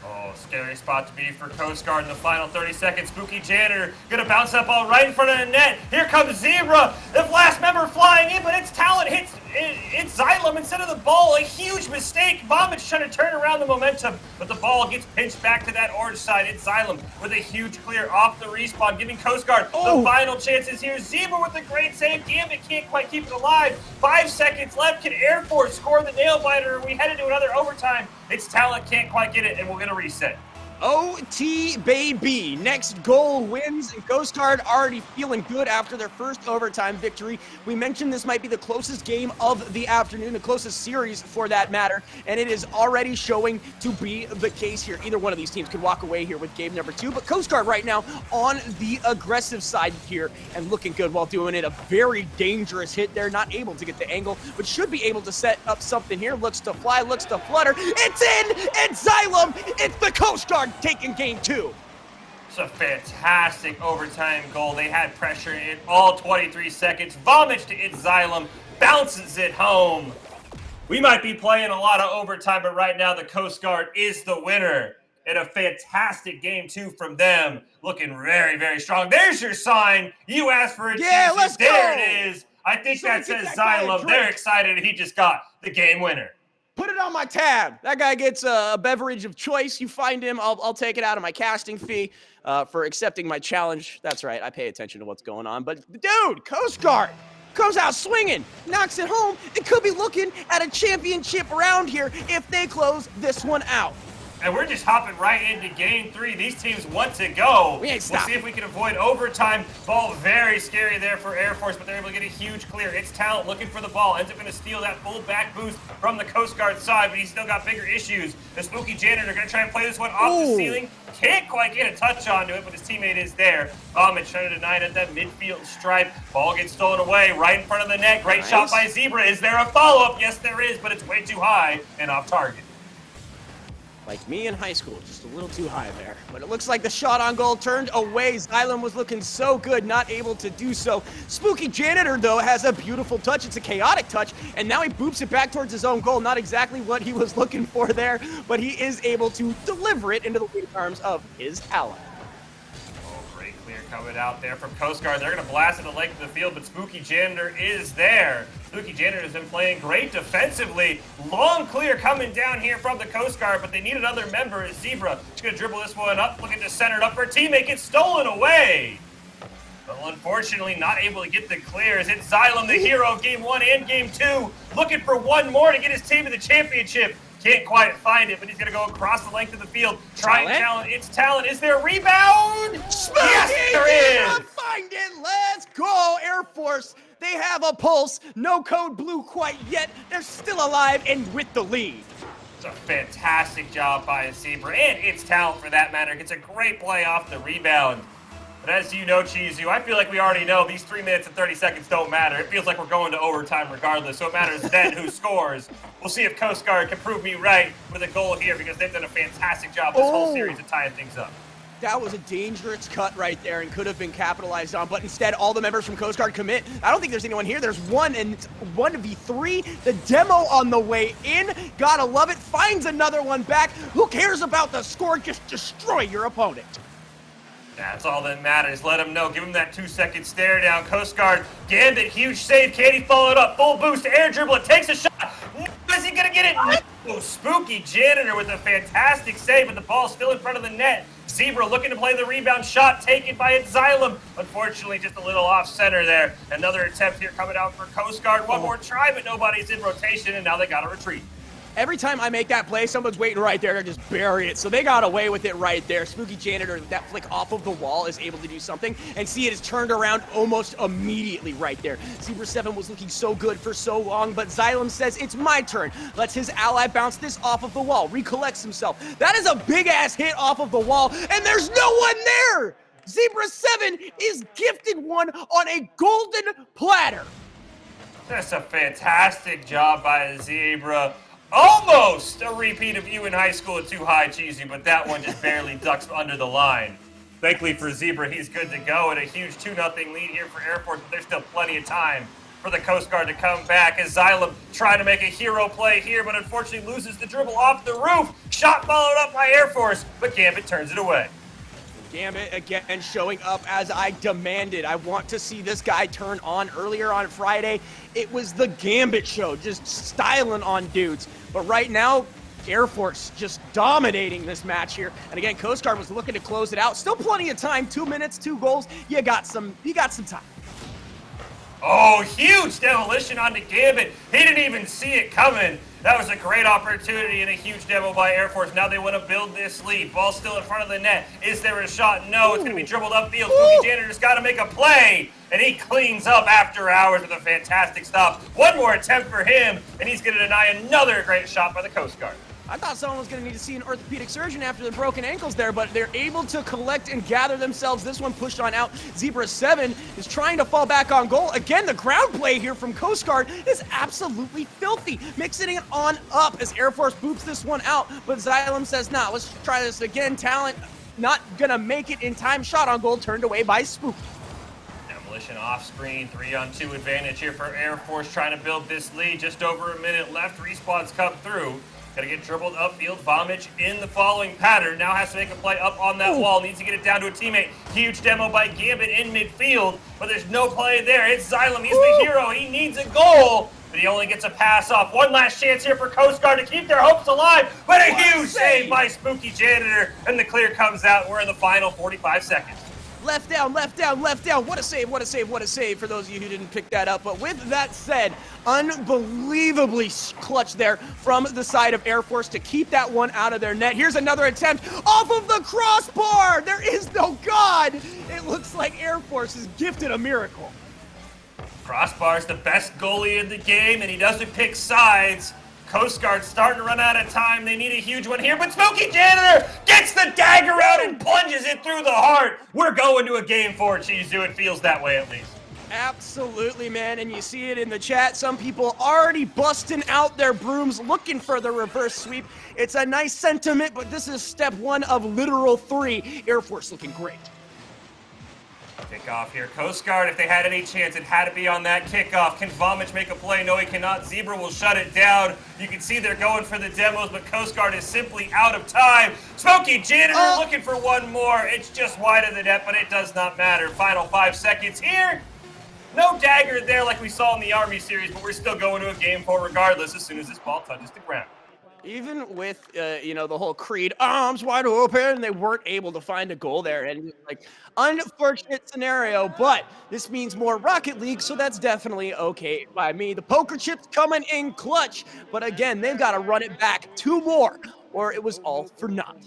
Oh, scary spot to be for Coast Guard in the final 30 seconds. Spooky Janitor gonna bounce that ball right in front of the net. Here comes Zebra. The last member flying in, but its talent hits it's Xylem instead of the ball. A huge mistake. Vomich trying to turn around the momentum, but the ball gets pinched back to that orange side. It's Xylem with a huge clear off the respawn, giving Coast Guard the final chances here. Zebra with a great save. Gambit can't quite keep it alive. 5 seconds left. Can Air Force score the nail biter? We head into another overtime. Its talent can't quite get it, and we're gonna reset. OT baby, next goal wins, and Coast Guard already feeling good after their first overtime victory. We mentioned this might be the closest game of the afternoon, the closest series for that matter, and it is already showing to be the case here. Either one of these teams could walk away here with game number 2, but Coast Guard right now on the aggressive side here and looking good while doing it. A very dangerous hit there, not able to get the angle, but should be able to set up something here. Looks to fly, looks to flutter. It's in! It's Xylem! It's the Coast Guard taking game 2. It's a fantastic overtime goal. They had pressure in all 23 seconds. Vomich to its Xylem, bounces it home. We might be playing a lot of overtime, but right now the Coast Guard is the winner. And a fantastic game 2 from them. Looking very, very strong. There's your sign. You asked for it. Yeah, Jesus. let's There go. it is. I think Somebody that get says that guy a Xylem. drink. They're excited. He just got the game winner. Put it on my tab. That guy gets a beverage of choice. You find him, I'll take it out of my casting fee for accepting my challenge. That's right, I pay attention to what's going on. But dude, Coast Guard comes out swinging, knocks it home. It could be looking at a championship round here if they close this one out. And we're just hopping right into game 3. These teams want to go. We ain't We'll stopping. see if we can avoid overtime. Ball very scary there for Air Force, but they're able to get a huge clear. It's Talent looking for the ball. Ends up going to steal that full back boost from the Coast Guard side, but he's still got bigger issues. The Spooky Janitor going to try and play this one off the ceiling. Can't quite get a touch onto it, but his teammate is there. Vomich trying to deny it at that midfield stripe. Ball gets stolen away right in front of the net. Great shot by Zebra. Is there a follow-up? Yes, there is, but it's way too high and off target. Like me in high school, just a little too high there. But it looks like the shot on goal turned away. Xylem was looking so good, not able to do so. Spooky Janitor, though, has a beautiful touch. It's a chaotic touch, and now he boops it back towards his own goal. Not exactly what he was looking for there, but he is able to deliver it into the waiting arms of his ally. Great clear coming out there from Coast Guard. They're going to blast it the length of the field, but Spooky Janitor is there. Spooky Janitor has been playing great defensively. Long clear coming down here from the Coast Guard, but they need another member. Is Zebra. She's going to dribble this one up, looking to center it up. Her teammate gets stolen away. Well, unfortunately, not able to get the clears. It's Xylem, the hero of game 1 and game 2, looking for one more to get his team to the championship. Can't quite find it, but he's going to go across the length of the field. Trying Talent. It's Talent. Is there a rebound? Spooky Yes, there is. Find it. Let's go, Air Force. They have a pulse. No code blue quite yet. They're still alive and with the lead. It's a fantastic job by Zebra, and It's Talent for that matter. Gets a great play off the rebound. But as you know, Chizu, I feel like we already know these 3 minutes and 30 seconds don't matter. It feels like we're going to overtime regardless, so it matters then who scores. We'll see if Coast Guard can prove me right with a goal here because they've done a fantastic job this whole series of tying things up. That was a dangerous cut right there and could have been capitalized on, but instead all the members from Coast Guard commit. I don't think there's anyone here. There's one, and it's 1v3. The demo on the way in. Gotta love it. Finds another one back. Who cares about the score? Just destroy your opponent. That's all that matters. Let him know. Give him that 2-second stare down. Coast Guard, Gambit, huge save. Can he follow it up? Full boost, air dribble. It takes a shot. Is he going to get it? No. Spooky Janitor with a fantastic save, but the ball's still in front of the net. Zebra looking to play the rebound shot taken by Xylem. Unfortunately, just a little off center there. Another attempt here coming out for Coast Guard. One more try, but nobody's in rotation, and now they got to retreat. Every time I make that play, someone's waiting right there to just bury it. So they got away with it right there. Spooky Janitor, with that flick off of the wall, is able to do something. And see, it is turned around almost immediately right there. Zebra 7 was looking so good for so long, but Xylem says, it's my turn. Lets his ally bounce this off of the wall. Recollects himself. That is a big-ass hit off of the wall, and there's no one there! Zebra 7 is gifted one on a golden platter. That's a fantastic job by Zebra. Almost a repeat of you in high school at Too High Cheesy, but that one just barely ducks under the line. Thankfully for Zebra, he's good to go, and a huge 2-0 lead here for Air Force, but there's still plenty of time for the Coast Guard to come back as Xylem trying to make a hero play here, but unfortunately loses the dribble off the roof. Shot followed up by Air Force, but Gambit turns it away. Gambit again showing up as I demanded. I want to see this guy turn on. Earlier on Friday, it was the Gambit show, just styling on dudes. But right now, Air Force just dominating this match here. And again, Coast Guard was looking to close it out. Still plenty of time, 2 minutes, 2 goals. You got some time. Oh, huge demolition onto Gambit. He didn't even see it coming. That was a great opportunity and a huge demo by Air Force. Now they want to build this lead. Ball still in front of the net. Is there a shot? No, it's going to be dribbled upfield. Spooky Janitor's got to make a play. And he cleans up after hours with a fantastic stop. One more attempt for him, and he's going to deny another great shot by the Coast Guard. I thought someone was going to need to see an orthopedic surgeon after the broken ankles there, but they're able to collect and gather themselves. This one pushed on out. Zebra 7 is trying to fall back on goal. Again, the ground play here from Coast Guard is absolutely filthy. Mixing it on up as Air Force boops this one out, but Xylem says, nah, let's try this again. Talent not going to make it in time. Shot on goal turned away by Spook. Demolition off screen, 3-on-2 advantage here for Air Force trying to build this lead. Just over a minute left. Respawns come through. Gotta get dribbled upfield. Vomich in the following pattern. Now has to make a play up on that wall. Needs to get it down to a teammate. Huge demo by Gambit in midfield, but there's no play there. It's Xylem. He's the hero. He needs a goal, but he only gets a pass off. One last chance here for Coast Guard to keep their hopes alive, but a huge save by Spooky Janitor, and the clear comes out. We're in the final 45 seconds. Left down, left down, left down. What a save, what a save, what a save for those of you who didn't pick that up. But with that said, unbelievably clutch there from the side of Air Force to keep that one out of their net. Here's another attempt off of the crossbar. There is no God. It looks like Air Force is gifted a miracle. Crossbar's the best goalie in the game, and he doesn't pick sides. Coast Guard starting to run out of time. They need a huge one here, but Spooky Janitor gets the dagger out and plunges it through the heart. We're going to a game 4, Chizu. It feels that way at least. Absolutely, man, and you see it in the chat. Some people already busting out their brooms looking for the reverse sweep. It's a nice sentiment, but this is step 1 of literal 3. Air Force looking great. Kickoff here. Coast Guard, if they had any chance, it had to be on that kickoff. Can Vomich make a play? No, he cannot. Zebra will shut it down. You can see they're going for the demos, but Coast Guard is simply out of time. Spooky Janitor looking for one more. It's just wide of the net, but it does not matter. Final 5 seconds here. No dagger there like we saw in the Army series, but we're still going to a game 4 regardless as soon as this ball touches the ground. Even with, the whole Creed arms wide open, they weren't able to find a goal there. And, unfortunate scenario, but this means more Rocket League, so that's definitely okay by me. The poker chips coming in clutch, but again, they've got to run it back 2 more, or it was all for naught.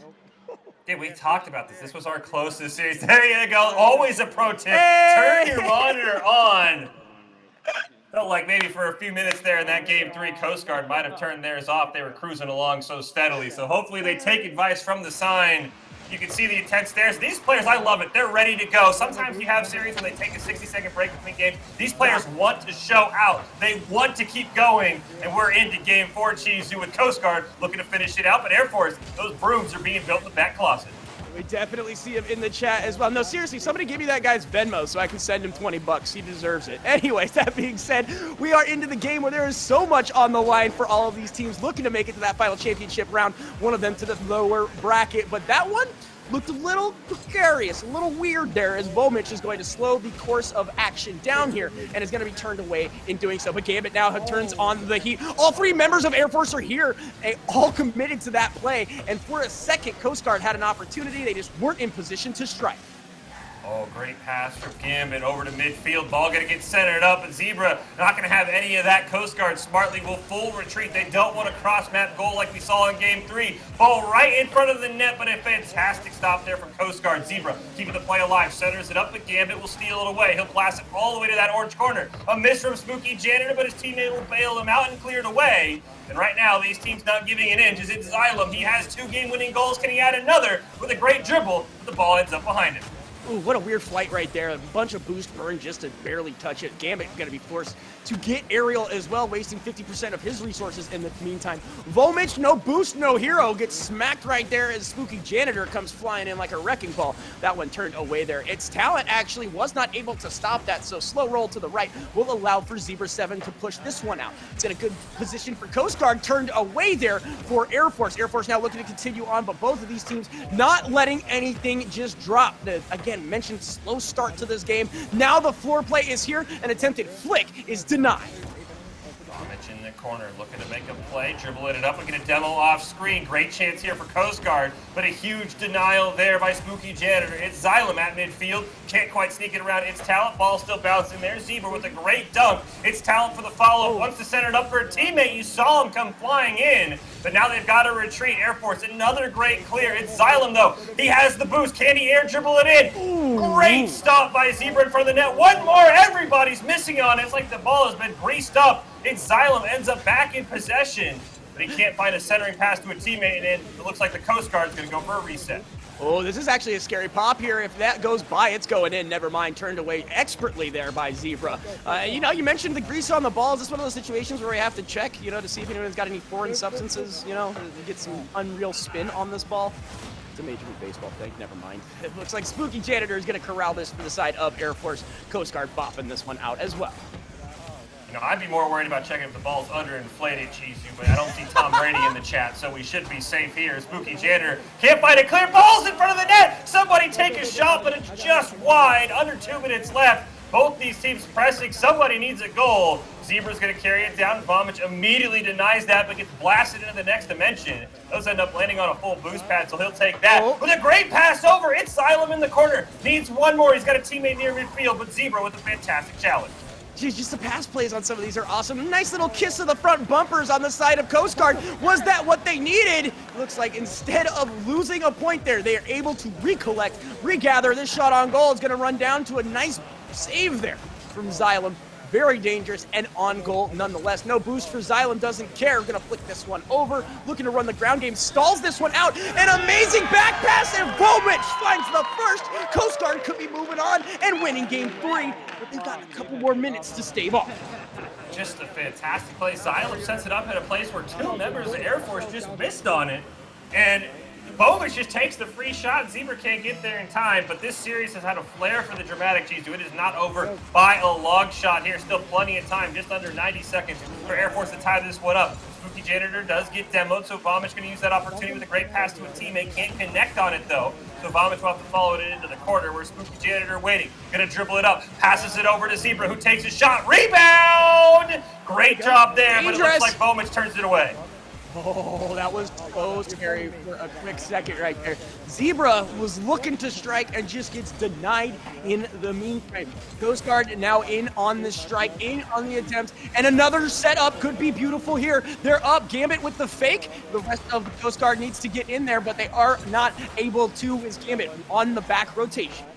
Dude, we talked about this. This was our closest series. There you go. Always a pro tip. Turn your monitor on. Felt like maybe for a few minutes there in that game 3, Coast Guard might have turned theirs off. They were cruising along so steadily. So hopefully they take advice from the sign. You can see the intense stares. These players, I love it. They're ready to go. Sometimes you have series when they take a 60-second break between games. These players want to show out. They want to keep going. And we're into game 4, Chizu, with Coast Guard looking to finish it out. But Air Force, those brooms are being built in the back closet. We definitely see him in the chat as well. No, seriously, somebody give me that guy's Venmo so I can send him $20. He deserves it. Anyways, that being said, we are into the game where there is so much on the line for all of these teams looking to make it to that final championship round. One of them to the lower bracket, but that one looked a little precarious, a little weird there, as Vomich is going to slow the course of action down here and is going to be turned away in doing so. But Gambit now turns on the heat. All three members of Air Force are here, all committed to that play, and for a second, Coast Guard had an opportunity. They just weren't in position to strike. Oh, great pass from Gambit over to midfield. Ball going to get centered up, and Zebra not going to have any of that. Coast Guard smartly will full retreat. They don't want a cross-map goal like we saw in Game 3. Ball right in front of the net, but a fantastic stop there from Coast Guard. Zebra keeping the play alive, centers it up, but Gambit will steal it away. He'll blast it all the way to that orange corner. A miss from Spooky Janitor, but his teammate will bail him out and clear it away. And right now, these teams not giving an inch. Is it Xylem? He has 2 game-winning goals. Can he add another with a great dribble? But the ball ends up behind him. Ooh, what a weird flight right there. A bunch of boost burn just to barely touch it. Gambit going to be forced to get aerial as well, wasting 50% of his resources in the meantime. Vomich, no boost, no hero, gets smacked right there as Spooky Janitor comes flying in like a wrecking ball. That one turned away there. Its talent actually was not able to stop that, so slow roll to the right will allow for Zebra 7 to push this one out. It's in a good position for Coast Guard, turned away there for Air Force. Air Force now looking to continue on, but both of these teams not letting anything just drop. Again, mentioned slow start to this game. Now the floor play is here. An attempted flick is denied. Vomich in the corner, looking to make a play, dribbling it up, and get a demo off screen. Great chance here for Coast Guard, but a huge denial there by Spooky Janitor. It's Xylem at midfield, can't quite sneak it around. It's Talent, ball still bouncing there. Zebra with a great dunk. It's Talent for the follow-up, wants to center it up for a teammate. You saw him come flying in, but now they've got to retreat. Air Force, another great clear. It's Xylem though. He has the boost. Can he air dribble it in? Great stop by Zebra in front of the net. One more. Everybody's missing on it. It's like the ball has been greased up. It's Xylem ends up back in possession, but he can't find a centering pass to a teammate, and it looks like the Coast Guard's going to go for a reset. Oh, this is actually a scary pop here. If that goes by, it's going in. Never mind. Turned away expertly there by Zebra. You mentioned the grease on the ball. Is this one of those situations where we have to check, to see if anyone's got any foreign substances, to get some unreal spin on this ball? It's a Major League Baseball thing. Never mind. It looks like Spooky Janitor is going to corral this for the side of Air Force. Coast Guard bopping this one out as well. I'd be more worried about checking if the ball's underinflated, Chizu, but I don't see Tom Brady in the chat, so we should be safe here. Spooky Janitor can't find a clear. Ball's in front of the net. Somebody take a shot, but it's just wide. Under 2 minutes left. Both these teams pressing. Somebody needs a goal. Zebra's going to carry it down. Vomich immediately denies that, but gets blasted into the next dimension. Those end up landing on a full boost pad, so he'll take that. With a great pass over. It's Xylem in the corner. Needs one more. He's got a teammate near midfield, but Zebra with a fantastic challenge. Geez, just the pass plays on some of these are awesome. Nice little kiss of the front bumpers on the side of Coast Guard. Was that what they needed? Looks like instead of losing a point there, they are able to recollect, regather. This shot on goal is going to run down to a nice save there from Xylem. Very dangerous and on goal nonetheless. No boost for Xylem, doesn't care. Gonna flick this one over. Looking to run the ground game, stalls this one out. An amazing back pass, and Vomich finds the first. Coast Guard could be moving on and winning game 3, but they've got a couple more minutes to stave off. Just a fantastic play. Xylem sets it up at a place where 2 members of Air Force just missed on it. And Vomich just takes the free shot. Zebra can't get there in time, but this series has had a flair for the dramatic Chizu. It is not over by a long shot here. Still plenty of time, just under 90 seconds for Air Force to tie this one up. Spooky Janitor does get demoed, so Vomich going to use that opportunity with a great pass to a teammate. Can't connect on it, though. So Vomich will have to follow it into the corner where Spooky Janitor waiting. Going to dribble it up. Passes it over to Zebra, who takes a shot. Rebound! Great job there, but it looks like Vomich turns it away. Oh, that was so scary for a quick second right there. Zebra was looking to strike and just gets denied in the meantime. Coast Guard now in on the strike, in on the attempts, and another setup could be beautiful here. They're up. Gambit with the fake. The rest of the Coast Guard needs to get in there, but they are not able to as Gambit on the back rotation.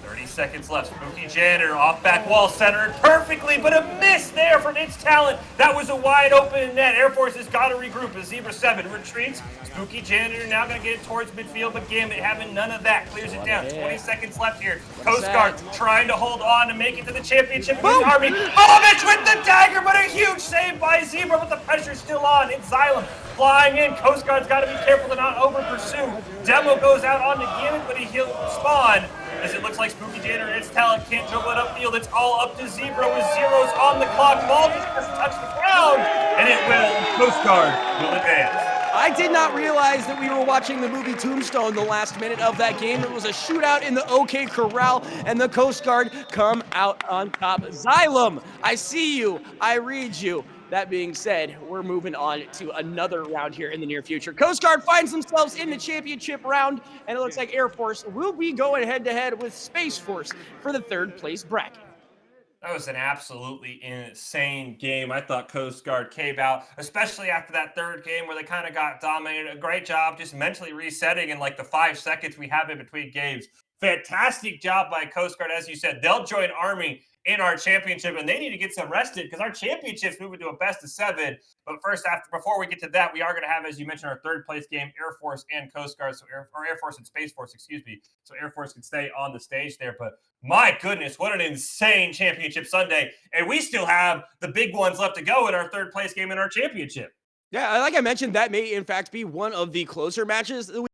30 seconds left. Spooky Janitor off back wall, centered perfectly, but a miss there from its talent. That was a wide open net. Air Force has got to regroup as Zebra 7 retreats. Spooky Janitor now going to get it towards midfield, but Gambit having none of that. Clears it down. 20 seconds left here. Coast Guard trying to hold on to make it to the championship. Army. Vomich with the dagger, but a huge save by Zebra, but the pressure's still on. It's Xylem flying in. Coast Guard's got to be careful to not over pursue. Demo goes out onto Gambit, but he'll spawn. As it looks like Spooky Janitor and its talent can't dribble it upfield. It's all up to Zebra with zeros on the clock. Ball just doesn't touch the ground, and it will. Coast Guard will advance. I did not realize that we were watching the movie Tombstone the last minute of that game. It was a shootout in the OK Corral, and the Coast Guard come out on top. Xylem, I see you. I read you. That being said, we're moving on to another round here in the near future. Coast Guard finds themselves in the championship round, and it looks like Air Force will be going head-to-head with Space Force for the third place bracket. That was an absolutely insane game. I thought Coast Guard came out, especially after that third game where they kind of got dominated. A great job just mentally resetting in like the 5 seconds we have in between games. Fantastic job by Coast Guard. As you said, they'll join Army in our championship, and they need to get some rested because our championship's moving to a best of 7. But first, before we get to that, we are going to have, as you mentioned, our third place game, Air Force and Coast Guard, or Air Force and Space Force, excuse me. So Air Force can stay on the stage there. But my goodness, what an insane championship Sunday. And we still have the big ones left to go in our third place game in our championship. Yeah, like I mentioned, that may in fact be one of the closer matches that we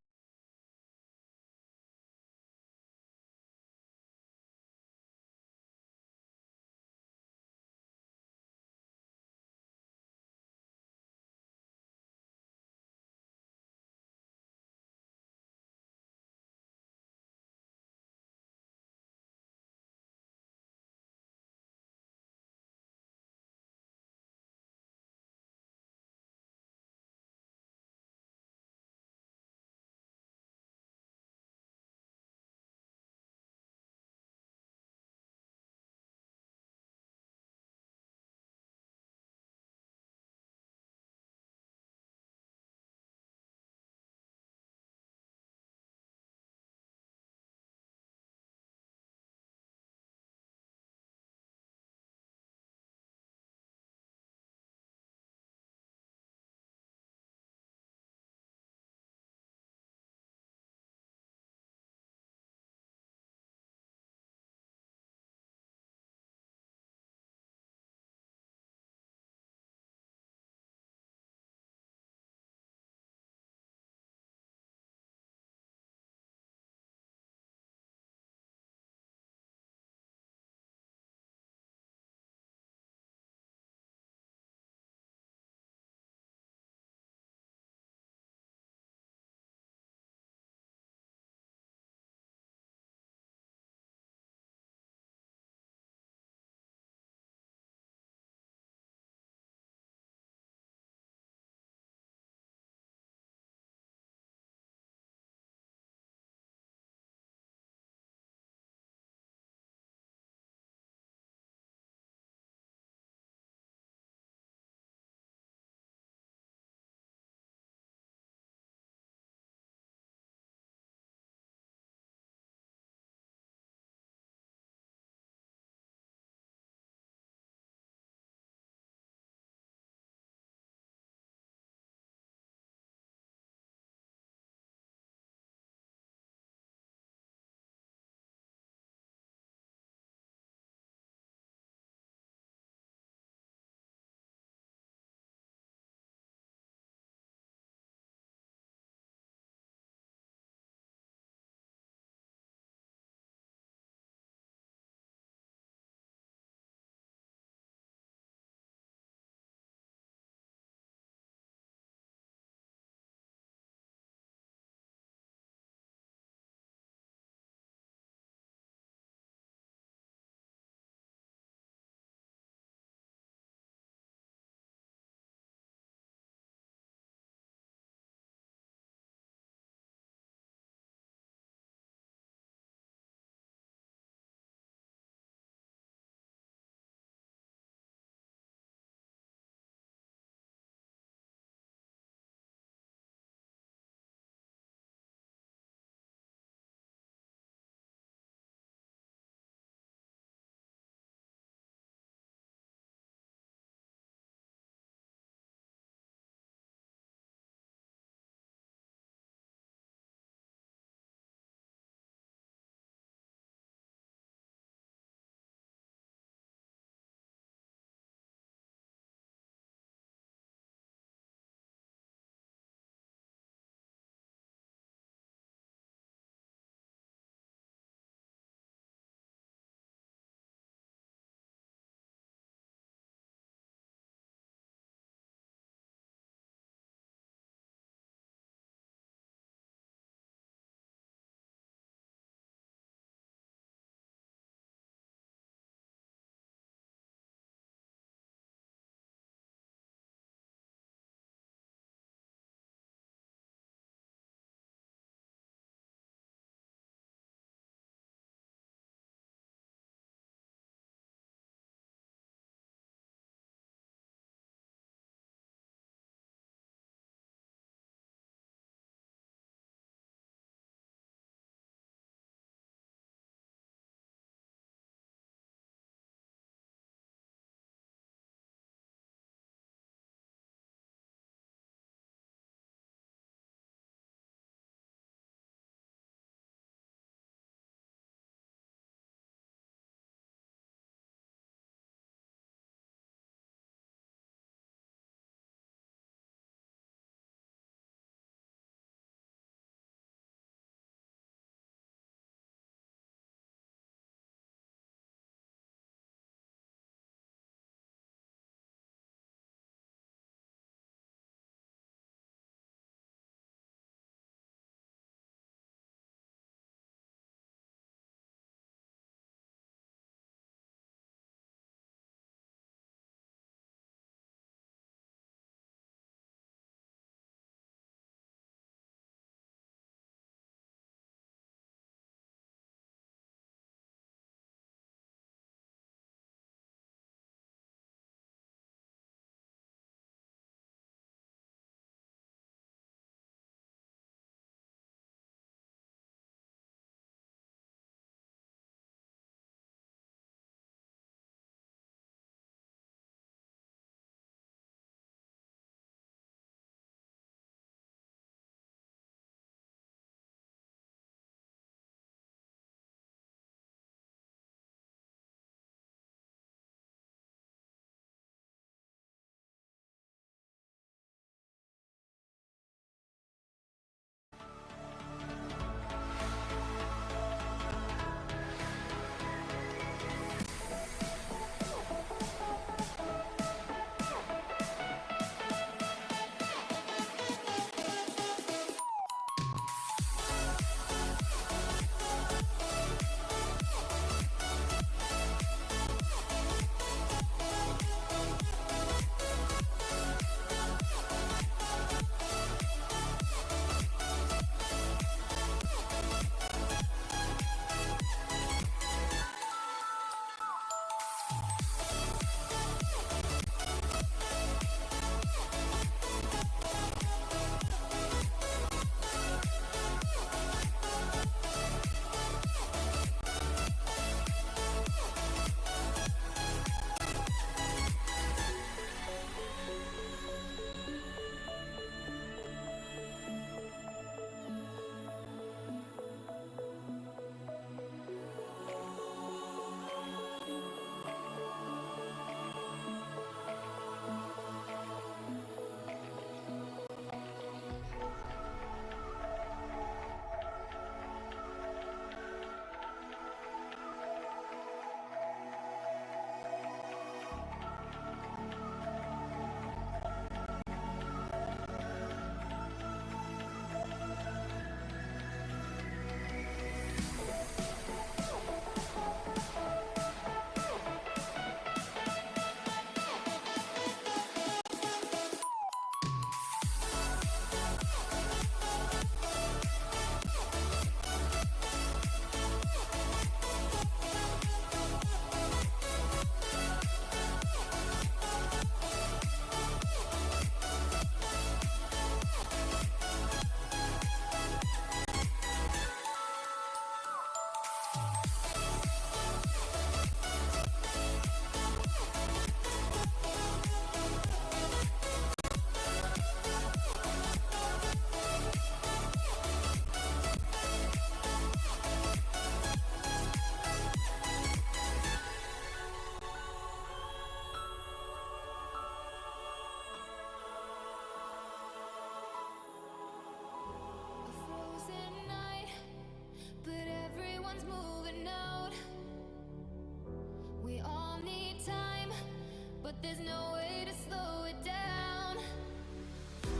but there's no way to slow it down.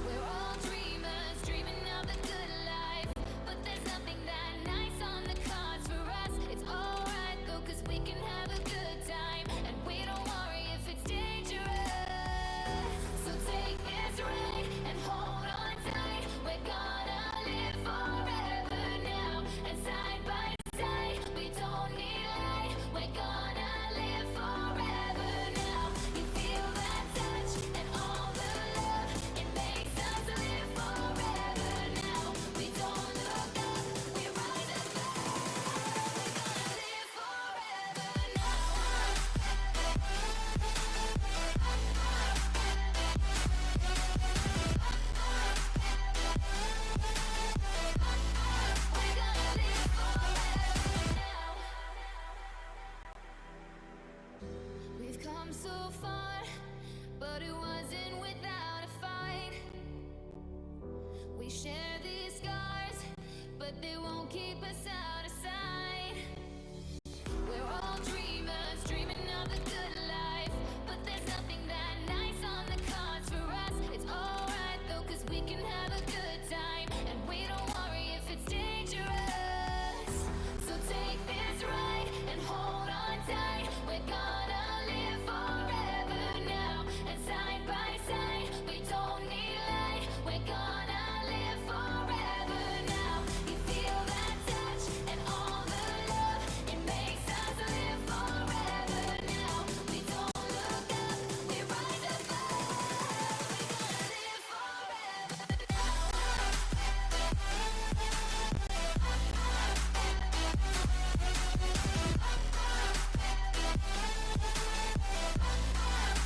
We're all dreamers, dreaming of the good life, but there's nothing that nice on the cards for us. It's alright though, cause we can have a good time, and we don't worry if it's dangerous. So take this ride and hold on tight. We're gonna live forever now, and side by side, we don't need light. We're gonna live forever now. You feel that touch and all the love, it makes us live forever now. We don't look up, we rise above. We're gonna live forever now. We're gonna live forever now. We've come so far, but it wasn't without a fight. We share these scars, but they won't keep us out of sight. We're all dreamers, dreaming of the good life, but there's nothing that nice on the cards for us. It's alright though, cause we can have a good time, and we don't worry if it's dangerous. So take this ride and hold on tight. We're gonna live forever now, and side by side, we don't need light. We're gonna live forever now. You feel that touch and all the love, it makes us live forever now. We don't look up, we rise above. We're gonna live forever now.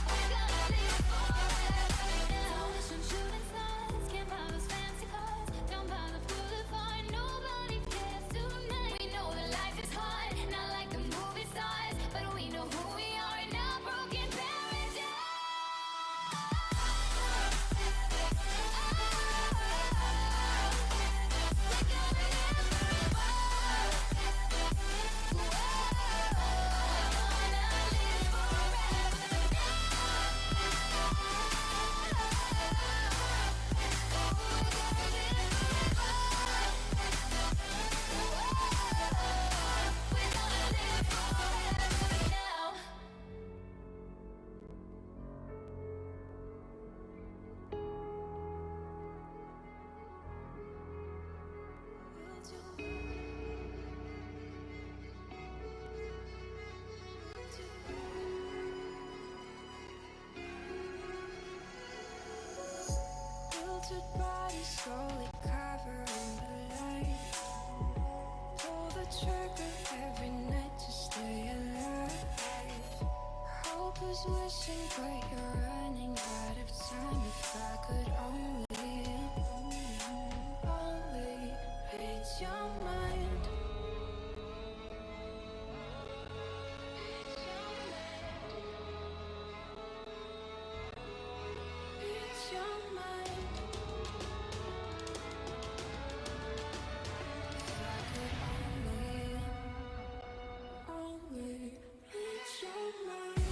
We're gonna live forever now. Listen, shooting stars, can't buy those fancy cars. Down by the boulevard, nobody cares tonight. We know that life is hard, not like the movie stars, but we know who we are in our broken paradise. We're gonna live forever now. Wilted bodies slowly covering the light. Pull the trigger every night to stay alive. Hope is wishing, but you're running out of time. If I could only read your mind. Read your mind. If I could only read your mind.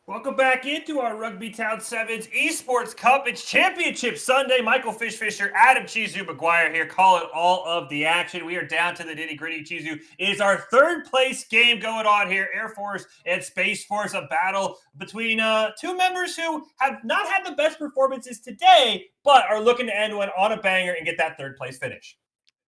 Welcome back into our Rugbytown 7's Esports Cup. It's Championship Sunday. Michael Fish Fisher, Adam Chizu McGuire here, calling all of the action. We are down to the nitty-gritty. Chizu, it is our third place game going on here. Air Force and Space Force, a battle between two members who have not had the best performances today, but are looking to end one on a banger and get that third place finish.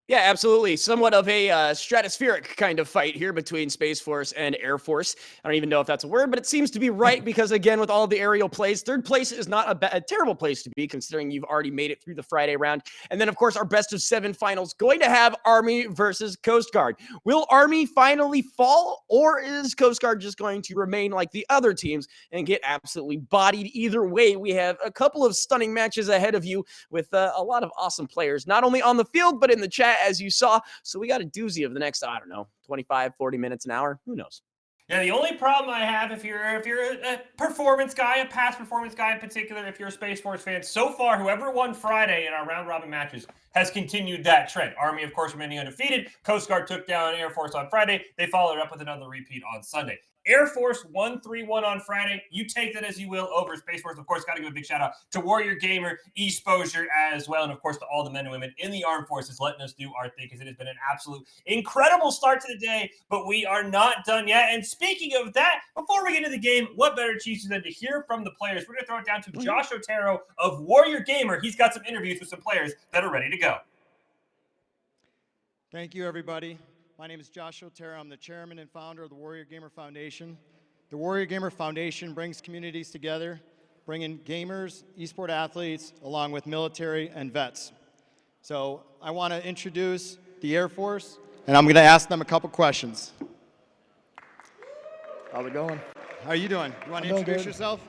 Yeah, absolutely. Somewhat of a stratospheric kind of fight here between Space Force and Air Force. I don't even know if that's a word, but it seems to be right because, again, with all the aerial plays, third place is not a terrible place to be considering you've already made it through the Friday round. And then, of course, our best of 7 finals going to have Army versus Coast Guard. Will Army finally fall, or is Coast Guard just going to remain like the other teams and get absolutely bodied? Either way, we have a couple of stunning matches ahead of you with a lot of awesome players, not only on the field, but in the chat, as you saw. So we got a doozy of the next, I don't know, 25, 40 minutes, an hour. Who knows? Yeah, the only problem I have if you're a performance guy, a past performance guy in particular, if you're a Space Force fan, so far, whoever won Friday in our round-robin matches has continued that trend. Army, of course, remaining undefeated. Coast Guard took down Air Force on Friday. They followed up with another repeat on Sunday. Air Force won 3-1 on Friday. You take that as you will over Space Force. Of course, got to give a big shout out to Warrior GMR, Exposure as well, and of course to all the men and women in the armed forces letting us do our thing because it has been an absolute incredible start to the day, but we are not done yet. And speaking of that, before we get into the game, what better cheese than to hear from the players? We're going to throw it down to Josh Otero of Warrior GMR. He's got some interviews with some players that are ready to go. Thank you, everybody. My name is Josh Otero. I'm the chairman and founder of the Warrior GMR Foundation. The Warrior GMR Foundation brings communities together, bringing gamers, esport athletes, along with military and vets. So I want to introduce the Air Force, and I'm going to ask them a couple questions. How's it going? How are you doing? You want to I'm doing introduce good. yourself?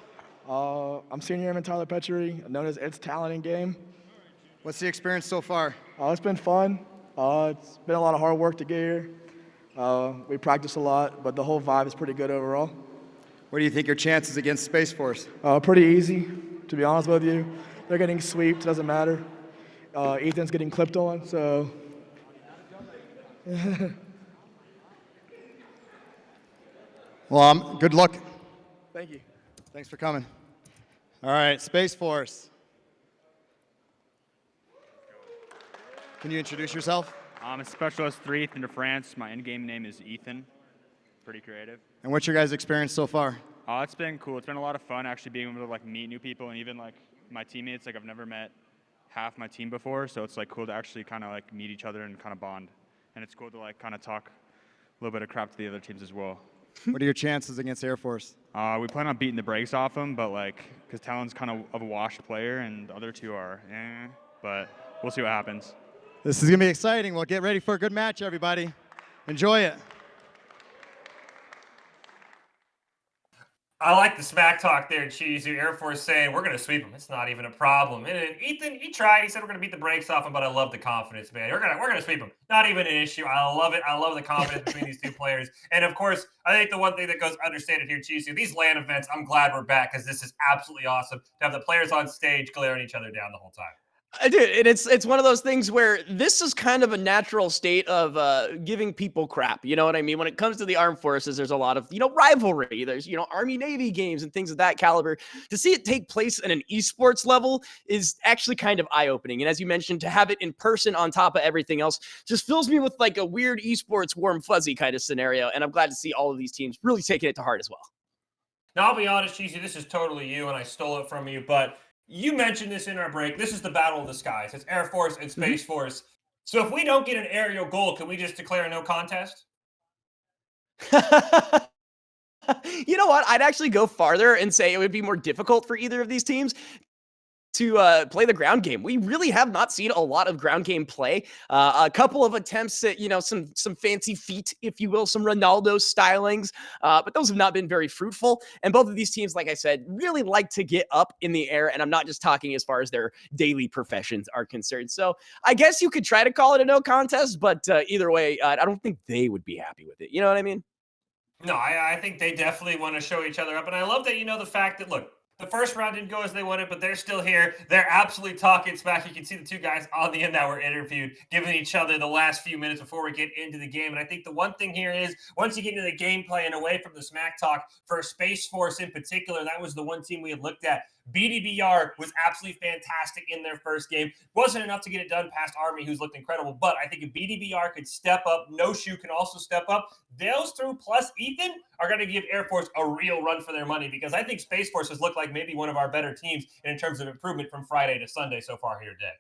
I'm Senior Airman Tyler Petrie, known as It's Talent in Game. What's the experience so far? It's been fun. It's been a lot of hard work to get here. We practice a lot, but the whole vibe is pretty good overall. What do you think your chances against Space Force? Pretty easy, to be honest with you. They're getting sweeped, doesn't matter. Ethan's getting clipped on, so. Well, good luck. Thank you. Thanks for coming. All right, Space Force. Can you introduce yourself? I'm a Specialist 3, Ethan de France. My in-game name is Ethan. Pretty creative. And what's your guys' experience so far? It's been cool. It's been a lot of fun actually being able to like meet new people and even like my teammates. Like I've never met half my team before, so it's like cool to actually kind of like meet each other and kind of bond. And it's cool to like kind of talk a little bit of crap to the other teams as well. What are your chances against Air Force? We plan on beating the brakes off them, but like because Talon's kind of a washed player and the other two are, but we'll see what happens. This is going to be exciting. Well, get ready for a good match, everybody. Enjoy it. I like the smack talk there, Cheesy. Air Force saying, we're going to sweep them. It's not even a problem. And Ethan, he tried. He said, we're going to beat the brakes off him, but I love the confidence, man. We're going to sweep them. Not even an issue. I love it. I love the confidence between these two players. And, of course, I think the one thing that goes understated here, Cheesy, these LAN events, I'm glad we're back because this is absolutely awesome to have the players on stage glaring each other down the whole time. I did, and it's one of those things where this is kind of a natural state of giving people crap. You know what I mean? When it comes to the armed forces, there's a lot of rivalry. There's Army Navy games and things of that caliber. To see it take place in an esports level is actually kind of eye opening. And as you mentioned, to have it in person on top of everything else just fills me with like a weird esports warm fuzzy kind of scenario. And I'm glad to see all of these teams really taking it to heart as well. Now I'll be honest, Cheesy, this is totally you, and I stole it from you, but. You mentioned this in our break. This is the battle of the skies. It's Air Force and Space Force. So if we don't get an aerial goal, can we just declare no contest? You know what? I'd actually go farther and say it would be more difficult for either of these teams to play the ground game. We really have not seen a lot of ground game play. A couple of attempts at, some fancy feet, if you will, some Ronaldo stylings, but those have not been very fruitful. And both of these teams, like I said, really like to get up in the air. And I'm not just talking as far as their daily professions are concerned. So I guess you could try to call it a no contest, but either way, I don't think they would be happy with it. You know what I mean? No, I think they definitely want to show each other up. And I love that, the fact that, look, The first round didn't go as they wanted, but they're still here. They're absolutely talking smack. You can see the two guys on the end that were interviewed, giving each other the last few minutes before we get into the game. And I think the one thing here is, once you get into the gameplay and away from the smack talk, for Space Force in particular, that was the one team we had looked at. BDBR was absolutely fantastic in their first game. Wasn't enough to get it done past Army, who's looked incredible. But I think if BDBR could step up, No Shoe can also step up. Those two plus Ethan are going to give Air Force a real run for their money, because I think Space Force has looked like maybe one of our better teams in terms of improvement from Friday to Sunday so far here today.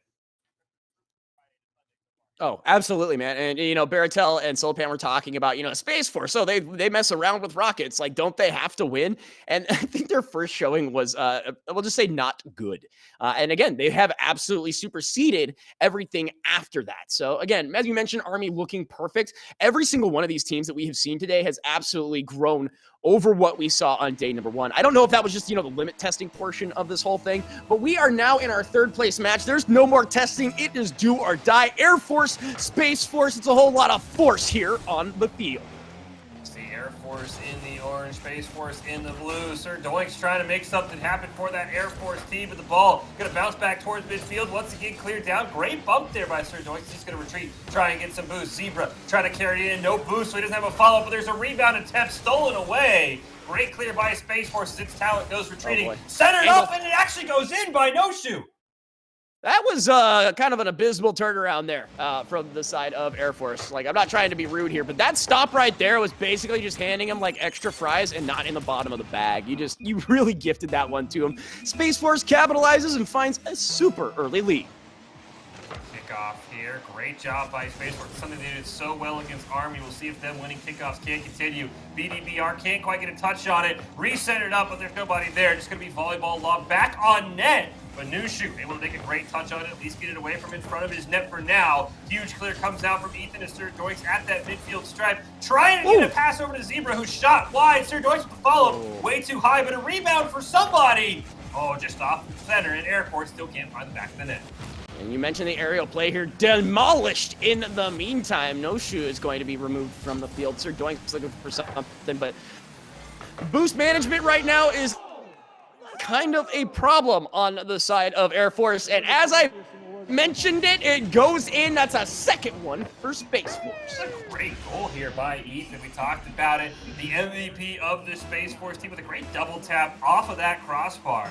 Oh, absolutely, man. And, Baratel and Solpan were talking about, Space Force. So they mess around with rockets. Like, don't they have to win? And I think their first showing was, we'll just say, not good. And again, they have absolutely superseded everything after that. So again, as you mentioned, Army looking perfect. Every single one of these teams that we have seen today has absolutely grown over what we saw on day number 1. I don't know if that was just, the limit testing portion of this whole thing, but we are now in our third place match. There's no more testing. It is do or die. Air Force, Space Force, it's a whole lot of force here on the field. It's the Air Force in the orange, Space Force in the blue. Sir Doink's trying to make something happen for that Air Force team, but the ball going to bounce back towards midfield. Once again, cleared down. Great bump there by Sir Doink. He's going to retreat, try and get some boost. Zebra trying to carry it in. No boost, so he doesn't have a follow-up, but there's a rebound attempt stolen away. Great clear by Space Force as its talent goes retreating. Centered up, and it actually goes in by No Shoe. That was kind of an abysmal turnaround there from the side of Air Force. Like, I'm not trying to be rude here, but that stop right there was basically just handing him like extra fries and not in the bottom of the bag. You really gifted that one to him. Space Force capitalizes and finds a super early lead. Kickoff here. Great job by Space Force. Something they did so well against Army. We'll see if them winning kickoffs can continue. BDBR can't quite get a touch on it. Recentered up, but there's nobody there. Just going to be volleyball lob back on net. But Nushu able to make a great touch on it, at least get it away from in front of his net for now. Huge clear comes out from Ethan as Sir Doink's at that midfield stripe. Trying to get a pass over to Zebra, who's shot wide. Sir Doink's followed way too high, but a rebound for somebody. Oh, just off the center, and Air Force still can't find the back of the net. And you mentioned the aerial play here, demolished in the meantime. No Shoe is going to be removed from the field. Sir Doink's looking for something, but boost management right now is kind of a problem on the side of Air Force. And as I mentioned it goes in. That's a second one for Space Force. A great goal here by Ethan. We talked about it. The MVP of the Space Force team with a great double tap off of that crossbar.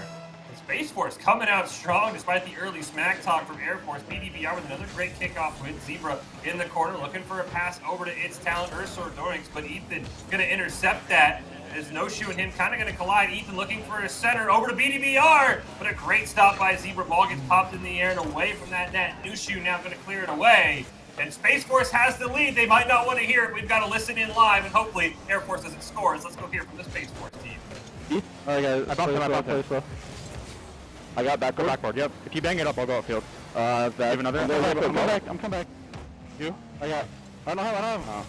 Space Force coming out strong despite the early smack talk from Air Force. BDBR with another great kickoff win. Zebra in the corner looking for a pass over to its talent, Ursor Dorinks, but Ethan going to intercept that. There's No Shoe and him kind of going to collide. Ethan looking for a center over to BDBR, but a great stop by Zebra. Ball gets popped in the air and away from that net. No Shoe now going to clear it away. And Space Force has the lead. They might not want to hear it. We've got to listen in live, and hopefully Air Force doesn't score. So let's go hear from the Space Force team. All right, guys. I bumped him. I got backboard. Backboard, yep. If you bang it up, I'll go upfield. Give another. I'm come back. You? I don't have. Oh.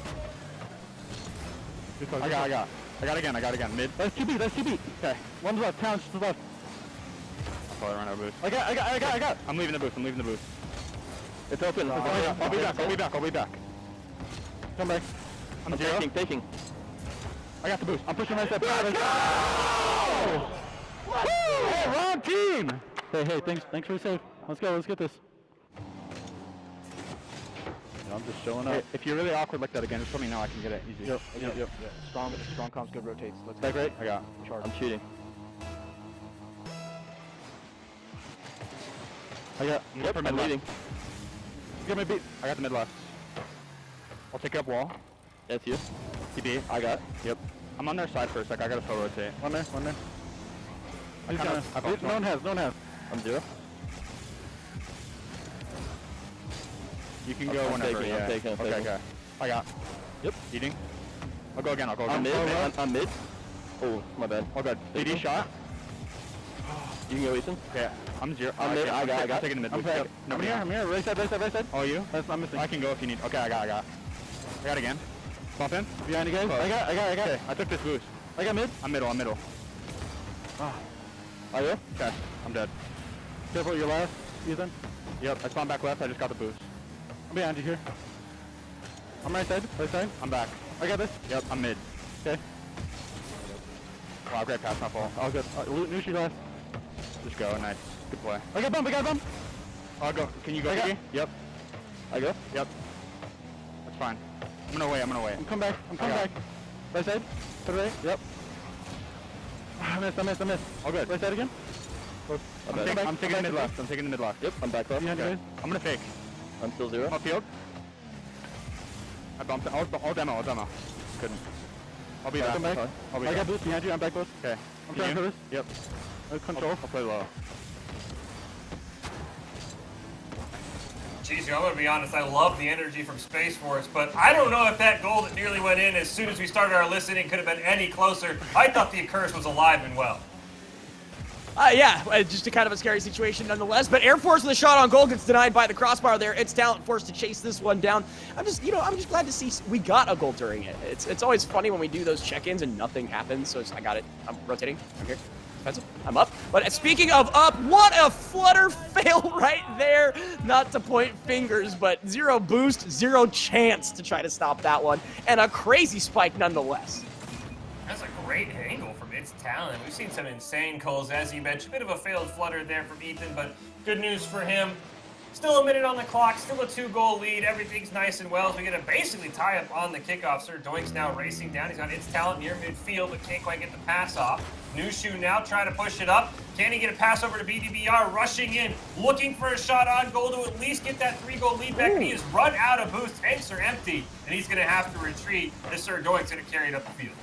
I got again. Mid. That's 2B. Okay. One's left. Town's to the left. I'll probably run out of boost. I got. I'm leaving the boost. It's open. I'll be back. Come back. I'm taking. I got the boost. I'm pushing myself. Hey, wrong team! Hey, thanks for the save. Let's go, let's get this. I'm just showing up. Hey, if you're really awkward like that again, just let me know. I can get it easy. Yep. Strong comms, good rotates. Let's back right. I got charge. I'm shooting. I'm leading. Get my beat. I got the mid left. I'll take up wall. That's you. TB. I got. Yep. I'm on their side for a sec. I gotta slow rotate. One there. No one has. I'm 0. You can go whenever. I'm taking. Okay. I got. Yep. Eating. I'll go again. I'm mid. Oh, my bad. Oh, good. AD shot. You can go, Ethan. Yeah. I'm 0. I'm mid. I got. I'm taking the mid. I'm here. Right side. Oh, you? I'm missing. I can go if you need. Okay, I got. I got again. Bump in. Behind you guys. Close. I got. Okay, I took this boost. I got mid. I'm middle. Are you? Okay, I'm dead. Careful, your last, Ethan. Yep, I spawned back left. I just got the boost. I'm behind you here. I'm right side. I'm back. I got this. Yep, I'm mid. Okay. Wow, great pass, not full. All good. New shoot last. Just go, nice. Good play. I got bump, I got bump! I'll go. Can you go, Iggy? Yep. I go? Yep. That's fine. I'm gonna wait, I'm coming back. Right side. Put it right. Yep. I missed. All good. Right side again. I'm taking the mid left. Yep. I'm back left. Okay. I'm gonna fake. I'm still 0. Upfield. I bumped it. All demo. Couldn't. I'll be back. I got boost behind you. I'm back close. Okay. I'm trying for this. Yep. Control. I'll play low. Geez, I'm gonna be honest, I love the energy from Space Force, but I don't know if that goal that nearly went in as soon as we started our listening could have been any closer. I thought the curse was alive and well. Yeah, just a kind of a scary situation nonetheless. But Air Force with a shot on goal gets denied by the crossbar there. It's Talent forced to chase this one down. I'm just glad to see we got a goal during it. It's always funny when we do those check-ins and nothing happens. So I got it. I'm rotating. I'm here. Defensive. I'm up. But speaking of up, what a flutter fail right there. Not to point fingers, but 0 boost, 0 chance to try to stop that one. And a crazy spike nonetheless. That's a great angle from its talent. We've seen some insane calls, as you mentioned. Bit of a failed flutter there from Ethan, but good news for him. Still a minute on the clock, still a 2-goal lead. Everything's nice and well as we get a basically tie-up on the kickoff. Sir Doink's now racing down. He's got its talent near midfield, but can't quite get the pass off. Nushu now trying to push it up. Can he get a pass over to BDBR? Rushing in, looking for a shot on goal to at least get that 3-goal lead back. But he has run out of boost. Tanks are empty, and he's going to have to retreat as Sir Doink's going to carry it up the field.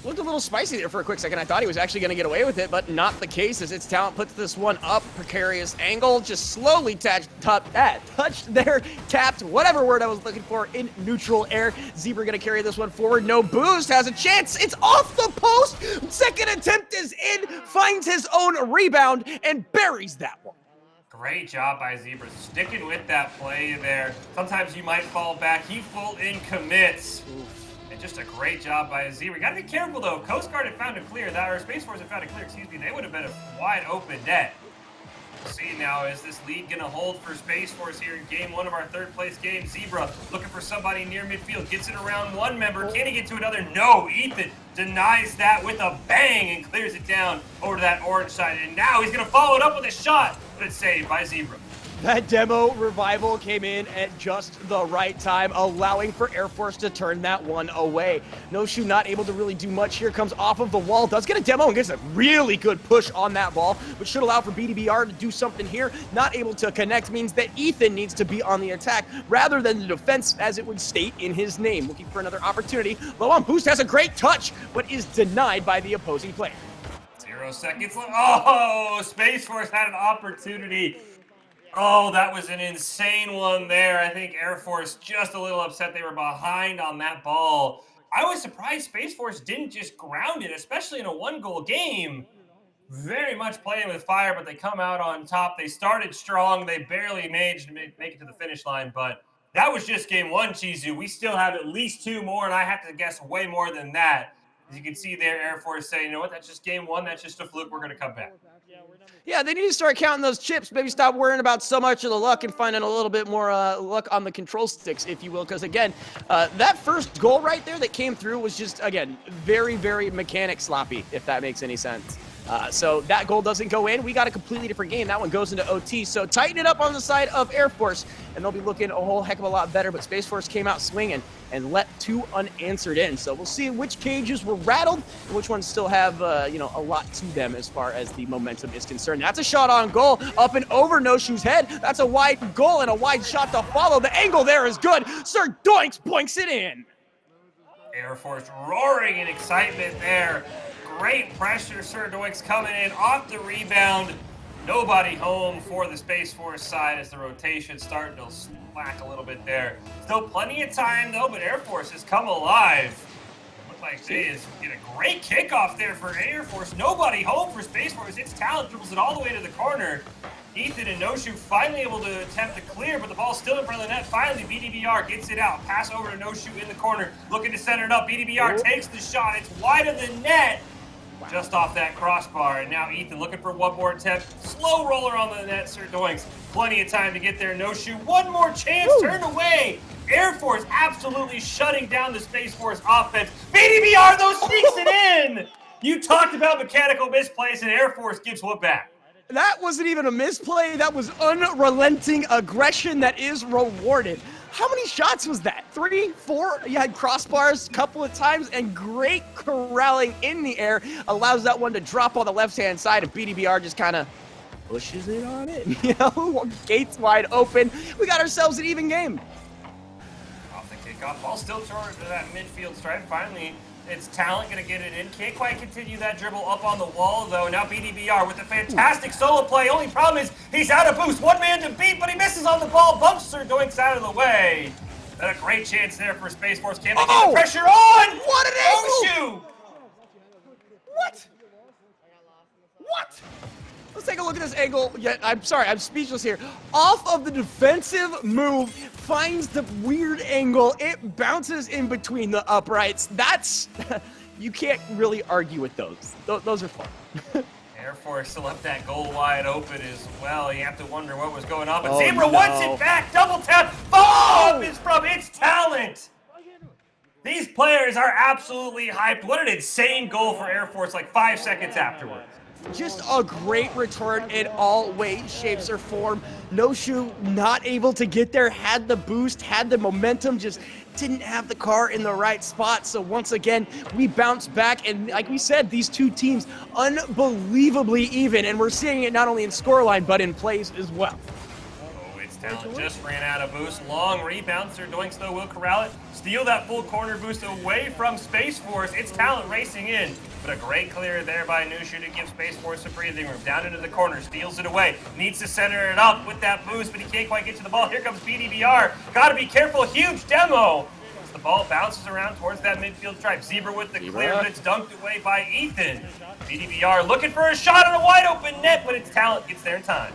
Looked a little spicy there for a quick second. I thought he was actually going to get away with it, but not the case as its talent puts this one up. Precarious angle, just slowly touched there, tapped, whatever word I was looking for, in neutral air. Zebra going to carry this one forward. No boost, has a chance. It's off the post. Second attempt is in, finds his own rebound, and buries that one. Great job by Zebra, sticking with that play there. Sometimes you might fall back. He full in commits. Oof. Just a great job by Zebra. Got to be careful though. Coast Guard had found a clear. Or Space Force had found a clear. Excuse me. They would have been a wide open net. We'll see now, is this lead going to hold for Space Force here in game 1 of our 3rd place game? Zebra looking for somebody near midfield. Gets it around one member. Can he get to another? No. Ethan denies that with a bang and clears it down over to that orange side. And now he's going to follow it up with a shot, but it's saved by Zebra. That demo revival came in at just the right time, allowing for Air Force to turn that one away. Noshu not able to really do much here, comes off of the wall, does get a demo and gets a really good push on that ball, which should allow for BDBR to do something here. Not able to connect means that Ethan needs to be on the attack rather than the defense, as it would state in his name. Looking for another opportunity. Low on boost, has a great touch, but is denied by the opposing player. 0 seconds left. Oh, Space Force had an opportunity. Oh, that was an insane one there. I think Air Force just a little upset they were behind on that ball. I was surprised Space Force didn't just ground it, especially in a 1-goal game. Very much playing with fire, but they come out on top. They started strong. They barely managed to make it to the finish line, but that was just game 1, Chizu. We still have at least 2 more, and I have to guess way more than that. As you can see there, Air Force saying, you know what, that's just game 1. That's just a fluke. We're going to come back. Yeah, they need to start counting those chips. Maybe stop worrying about so much of the luck and finding a little bit more luck on the control sticks, if you will. Because, again, that first goal right there that came through was just, again, very, very mechanic sloppy, if that makes any sense. So that goal doesn't go in. We got a completely different game. That one goes into OT. So tighten it up on the side of Air Force, and they'll be looking a whole heck of a lot better. But Space Force came out swinging and let 2 unanswered in. So we'll see which cages were rattled and which ones still have, a lot to them as far as the momentum is concerned. That's a shot on goal, up and over Noshu's head. That's a wide goal and a wide shot to follow. The angle there is good. Sir Doinks boinks it in. Air Force roaring in excitement there. Great pressure. Sir Doinks coming in off the rebound. Nobody home for the Space Force side as the rotation starting to slack a little bit there. Still plenty of time though, but Air Force has come alive. Looks like they get a great kickoff there for Air Force. Nobody home for Space Force. Its talent dribbles it all the way to the corner. Ethan and Noshu finally able to attempt the clear, but the ball's still in front of the net. Finally, BDBR gets it out. Pass over to Noshu in the corner, looking to center it up. BDBR takes the shot. It's wide of the net. Just off that crossbar, and now Ethan looking for one more attempt. Slow roller on the net, Sir Doinks. Plenty of time to get there, no shoot. One more chance, turn away. Air Force absolutely shutting down the Space Force offense. BDBR, though, sneaks it in. You talked about mechanical misplays, and Air Force gives one back. That wasn't even a misplay. That was unrelenting aggression that is rewarded. How many shots was that? 3, 4? You had crossbars a couple of times, and great corralling in the air allows that one to drop on the left-hand side, and BDBR just kind of pushes it on it. You know, gates wide open. We got ourselves an even game. Off the kickoff, ball still towards that midfield stripe. Finally, it's Talent going to get it in. Can't quite continue that dribble up on the wall, though. Now BDBR with a fantastic solo play. Only problem is he's out of boost. One man to beat, but he misses on the ball. Bumps Sir Doinks out of the way. And a great chance there for Space Force. Can't they get the pressure on? What an angle! What? What? Let's take a look at this angle. Yeah, I'm sorry, I'm speechless here. Off of the defensive move, finds the weird angle. It bounces in between the uprights. That's, you can't really argue with those. Those are fun. Air Force left that goal wide open as well. You have to wonder what was going on. But Zebra wants it back. Double tap. Follow-up is from It's Talent. These players are absolutely hyped. What an insane goal for Air Force like 5 seconds afterwards. Just a great return in all ways, shapes, or form. No Shoe not able to get there, had the boost, had the momentum, just didn't have the car in the right spot. So once again, we bounce back. And like we said, these two teams unbelievably even. And we're seeing it not only in scoreline, but in plays as well. Oh, It's Talent just ran out of boost. Long rebound. Sir Doinks, though, will corral it. Steal that full corner boost away from Space Force. It's Talent racing in. But a great clear there by Nushu to give Space Force a breathing room. Down into the corner, steals it away. Needs to center it up with that boost, but he can't quite get to the ball. Here comes BDBR. Gotta be careful, huge demo. As the ball bounces around towards that midfield stripe. Zebra with the clear, but it's dunked away by Ethan. BDBR looking for a shot on a wide open net, but It's Talent gets there in time.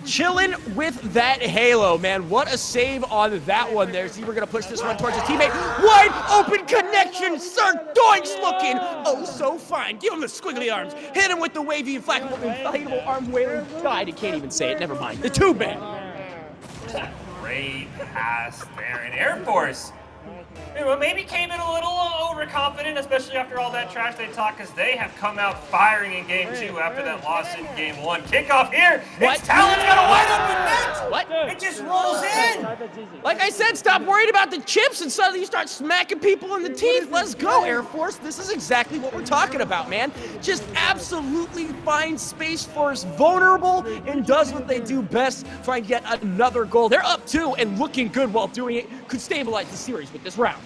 Chilling with that halo, man. What a save on that one there. Zebra gonna push this one towards his teammate. Wide open connection. Sir Doinks looking oh so fine. Give him the squiggly arms. Hit him with the wavy, inflatable arm wailing guide. He can't even say it. Never mind. The tube man. Great pass there. And Air Force, maybe came in a little overconfident, especially after all that trash they talk, because they have come out firing in game 2 after that loss in game 1. Kickoff here. It's Talent's got a wide open net. What? It just rolls in. Like I said, stop worried about the chips and suddenly you start smacking people in the teeth. Let's go, Air Force. This is exactly what we're talking about, man. Just absolutely finds Space Force vulnerable and does what they do best, find yet another goal. They're up 2 and looking good while doing it. Could stabilize the series with this round.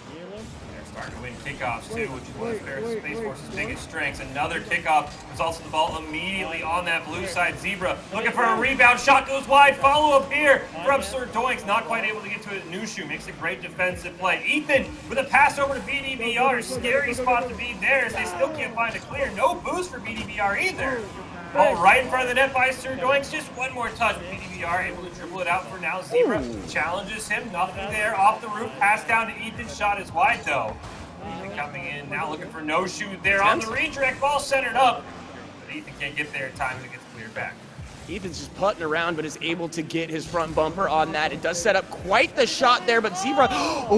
They're starting to win kickoffs too, which is one of Space Force's biggest strengths. Another kickoff results in the ball immediately on that blue side. Zebra looking for a rebound. Shot goes wide. Follow up here from Sir Doinks. Not quite able to get to it. Nushu makes a great defensive play. Ethan with a pass over to BDBR. Scary spot to be there as they still can't find a clear. No boost for BDBR either. Ball right in front of the net by Sir Doinks. Just one more touch. BDBR able to dribble it out for now. Zebra challenges him. Nothing there. Off the roof. Pass down to Ethan. Shot is wide though. Ethan coming in now looking for no shoot there on the redirect. Ball centered up. But Ethan can't get there in time and it gets cleared back. Ethan's just putting around, but is able to get his front bumper on that. It does set up quite the shot there, but Zebra,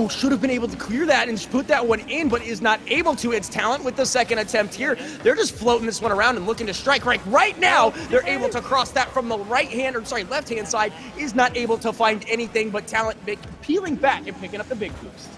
should have been able to clear that and put that one in, but is not able to. It's Talent with the second attempt here. They're just floating this one around and looking to strike right now. They're able to cross that from the left-hand side, is not able to find anything, but Talent peeling back and picking up the big boost.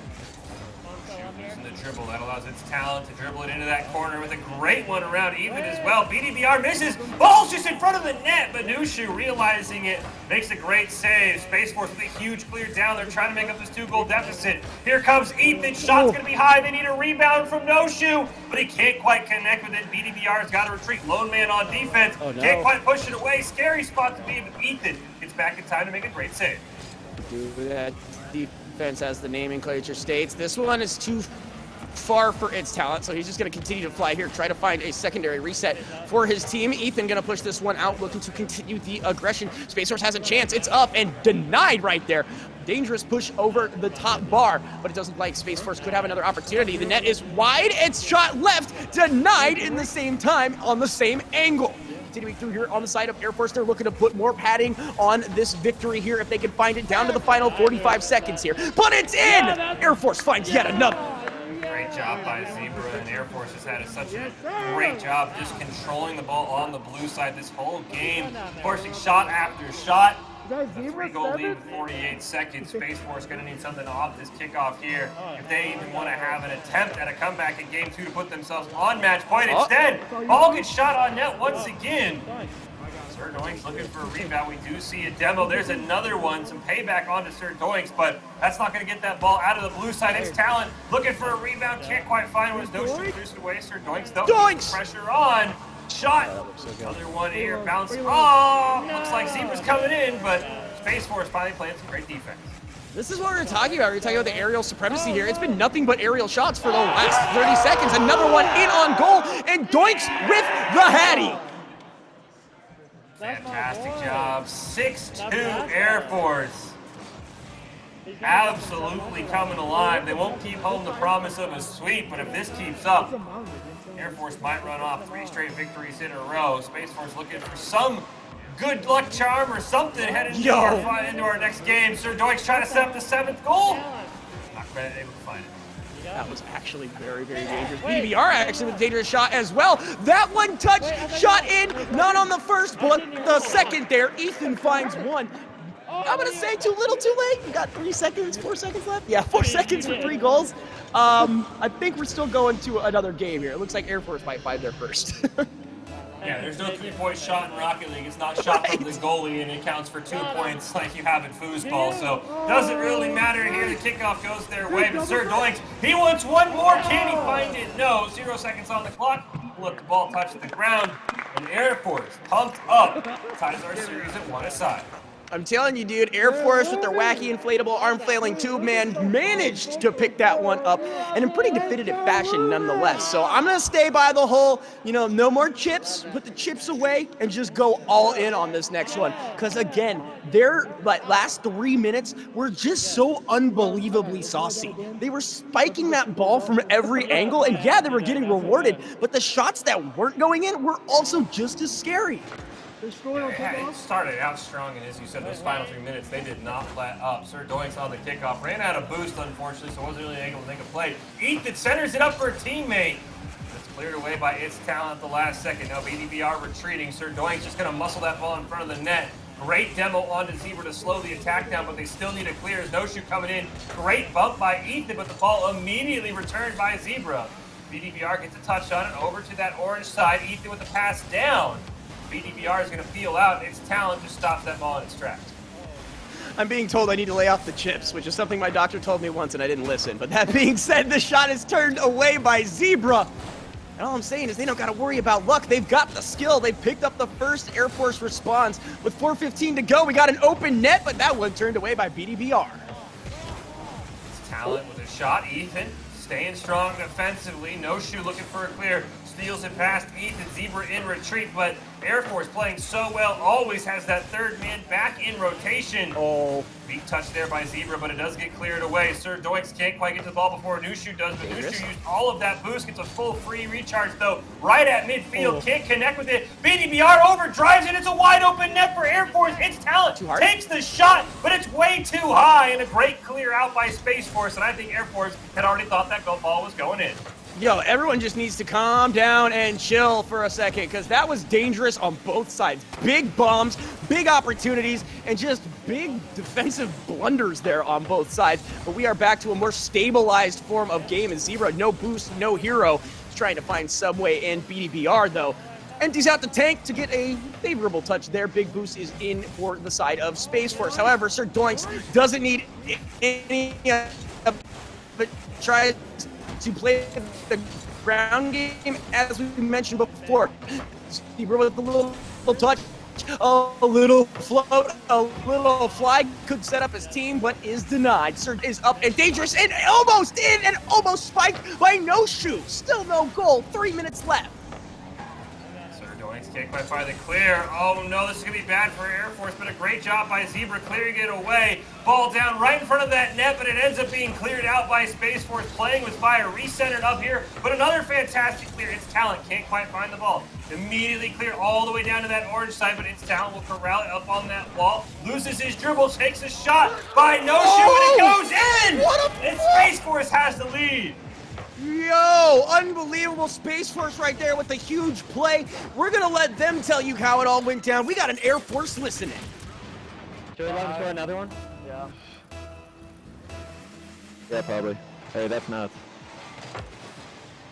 Dribble. That allows It's Talent to dribble it into that corner with a great one around Ethan as well. BDBR misses. Ball's just in front of the net, but Nushu realizing it makes a great save. Space Force with a huge clear down. They're trying to make up this 2-goal deficit. Here comes Ethan. Shot's going to be high. They need a rebound from Nushu, but he can't quite connect with it. BDBR's got to retreat. Lone man on defense. Can't quite push it away. Scary spot to be, but Ethan gets back in time to make a great save. That defense, as the nomenclature states. This one is too far for It's Talent, so he's just going to continue to fly here, try to find a secondary reset for his team. Ethan going to push this one out, looking to continue the aggression. Space Force has a chance. It's up and denied right there. Dangerous push over the top bar, but it doesn't look like Space Force could have another opportunity. The net is wide. It's shot left, denied in the same time on the same angle. Continuing through here on the side of Air Force, they're looking to put more padding on this victory here if they can find it down to the final 45 seconds here. But it's in! Air Force finds yet another. Great job by Zebra, and Air Force has had such a great job just controlling the ball on the blue side this whole game, forcing shot after shot. The 3-goal lead with 48 seconds. Space Force going to need something off this kickoff here if they even want to have an attempt at a comeback in game 2 to put themselves on match point. Instead, ball gets shot on net once again. Sir Doinks looking for a rebound. We do see a demo. There's another one. Some payback onto Sir Doinks, but that's not going to get that ball out of the blue side. It's Talent looking for a rebound. Can't quite find one. No shoot through away. Sir Doinks though. Pressure on. Shot. Another one here. Bounce. Oh, looks like Zebra's coming in, but Space Force finally playing some great defense. This is what we're talking about. We're talking about the aerial supremacy here. It's been nothing but aerial shots for the last 30 seconds. Another one in on goal, and Doinks with the Hattie. Fantastic job. 6-2 Air Force. Absolutely coming alive. They won't keep home the promise of a sweep, but if this keeps up, Air Force might run off 3 straight victories in a row. Space Force looking for some good luck charm or something headed into our next game. Sir Doinks trying to set up the 7th goal. Not quite able to find it. That was actually very, very dangerous. BDBR actually with a dangerous shot as well. That one touch shot in, not on the first, but the second there. Ethan finds one. I'm going to say too little, too late. You got 3 seconds, 4 seconds left. Yeah, 4 seconds for 3 goals. I think we're still going to another game here. It looks like Air Force might find their first. Yeah, there's no 3-point shot in Rocket League. It's not shot from the goalie, and it counts for 2 points like you have in foosball. So doesn't really matter here. The kickoff goes their way, but Sir Doinks, he wants one more. Can he find it? No. 0 seconds on the clock. We'll let the ball touch the ground, and Air Force pumped up ties our series at 1 aside. I'm telling you, dude, Air Force with their wacky inflatable arm flailing tube man managed to pick that one up, and in pretty definitive fashion nonetheless. So I'm going to stay by the whole, no more chips, put the chips away, and just go all in on this next one. Because again, their last 3 minutes were just so unbelievably saucy. They were spiking that ball from every angle, and yeah, they were getting rewarded, but the shots that weren't going in were also just as scary. Yeah, it started out strong, and as you said, those final 3 minutes, they did not let up. Sir Doinks on the kickoff ran out of boost, unfortunately, so wasn't really able to make a play. Ethan centers it up for a teammate. It's cleared away by its talent at the last second. Now BDBR retreating. Sir Doinks just going to muscle that ball in front of the net. Great demo onto Zebra to slow the attack down, but they still need a clear. As No Shoe coming in. Great bump by Ethan, but the ball immediately returned by Zebra. BDBR gets a touch on it over to that orange side. Ethan with the pass down. BDBR is going to feel out. Its talent just stops that ball in its tracks. I'm being told I need to lay off the chips, which is something my doctor told me once and I didn't listen. But that being said, the shot is turned away by Zebra. And all I'm saying is they don't got to worry about luck. They've got the skill. They picked up the first Air Force response. With 4:15 to go, we got an open net, but that one turned away by BDBR. It's talent with a shot. Ethan staying strong defensively. No Shoe looking for a clear. Steals it past Ethan. Zebra in retreat, but Air Force playing so well, always has that third man back in rotation. Oh. Weak touch there by Zebra, but it does get cleared away. Sir Doinks can't quite get to the ball before Nushu does, but Nushu used all of that boost, gets a full free recharge though, right at midfield, can't connect with it. BDBR overdrives it, it's a wide open net for Air Force. It's talent, takes the shot, but it's way too high, and a great clear out by Space Force, and I think Air Force had already thought that ball was going in. Yo, everyone just needs to calm down and chill for a second, because that was dangerous on both sides. Big bombs, big opportunities, and just big defensive blunders there on both sides. But we are back to a more stabilized form of game, and Zebra, no boost, no hero. He's trying to find some way in. BDBR, though, empties out the tank to get a favorable touch there. Big boost is in for the side of Space Force. However, Sir Doinks doesn't need any but tries to play the ground game, as we mentioned before. Zebra with a little touch, a little float, a little fly, could set up his team, but is denied. Sir is up and dangerous and almost in and almost spiked by No Shoe. Still no goal, 3 minutes left. Can't quite find the clear. Oh no, this is going to be bad for Air Force, but a great job by Zebra clearing it away. Ball down right in front of that net, but it ends up being cleared out by Space Force, playing with fire, recentered up here, but another fantastic clear. Its talent can't quite find the ball. Immediately clear all the way down to that orange side, but its talent will corral it up on that wall. Loses his dribble, takes a shot by No Shoe, and it goes in! And Space Force has the lead. Yo, unbelievable Space Force right there with the huge play. We're going to let them tell you how it all went down. We got an Air Force listening. Should we let him score another one? Yeah. Yeah, probably. Hey, that's nuts.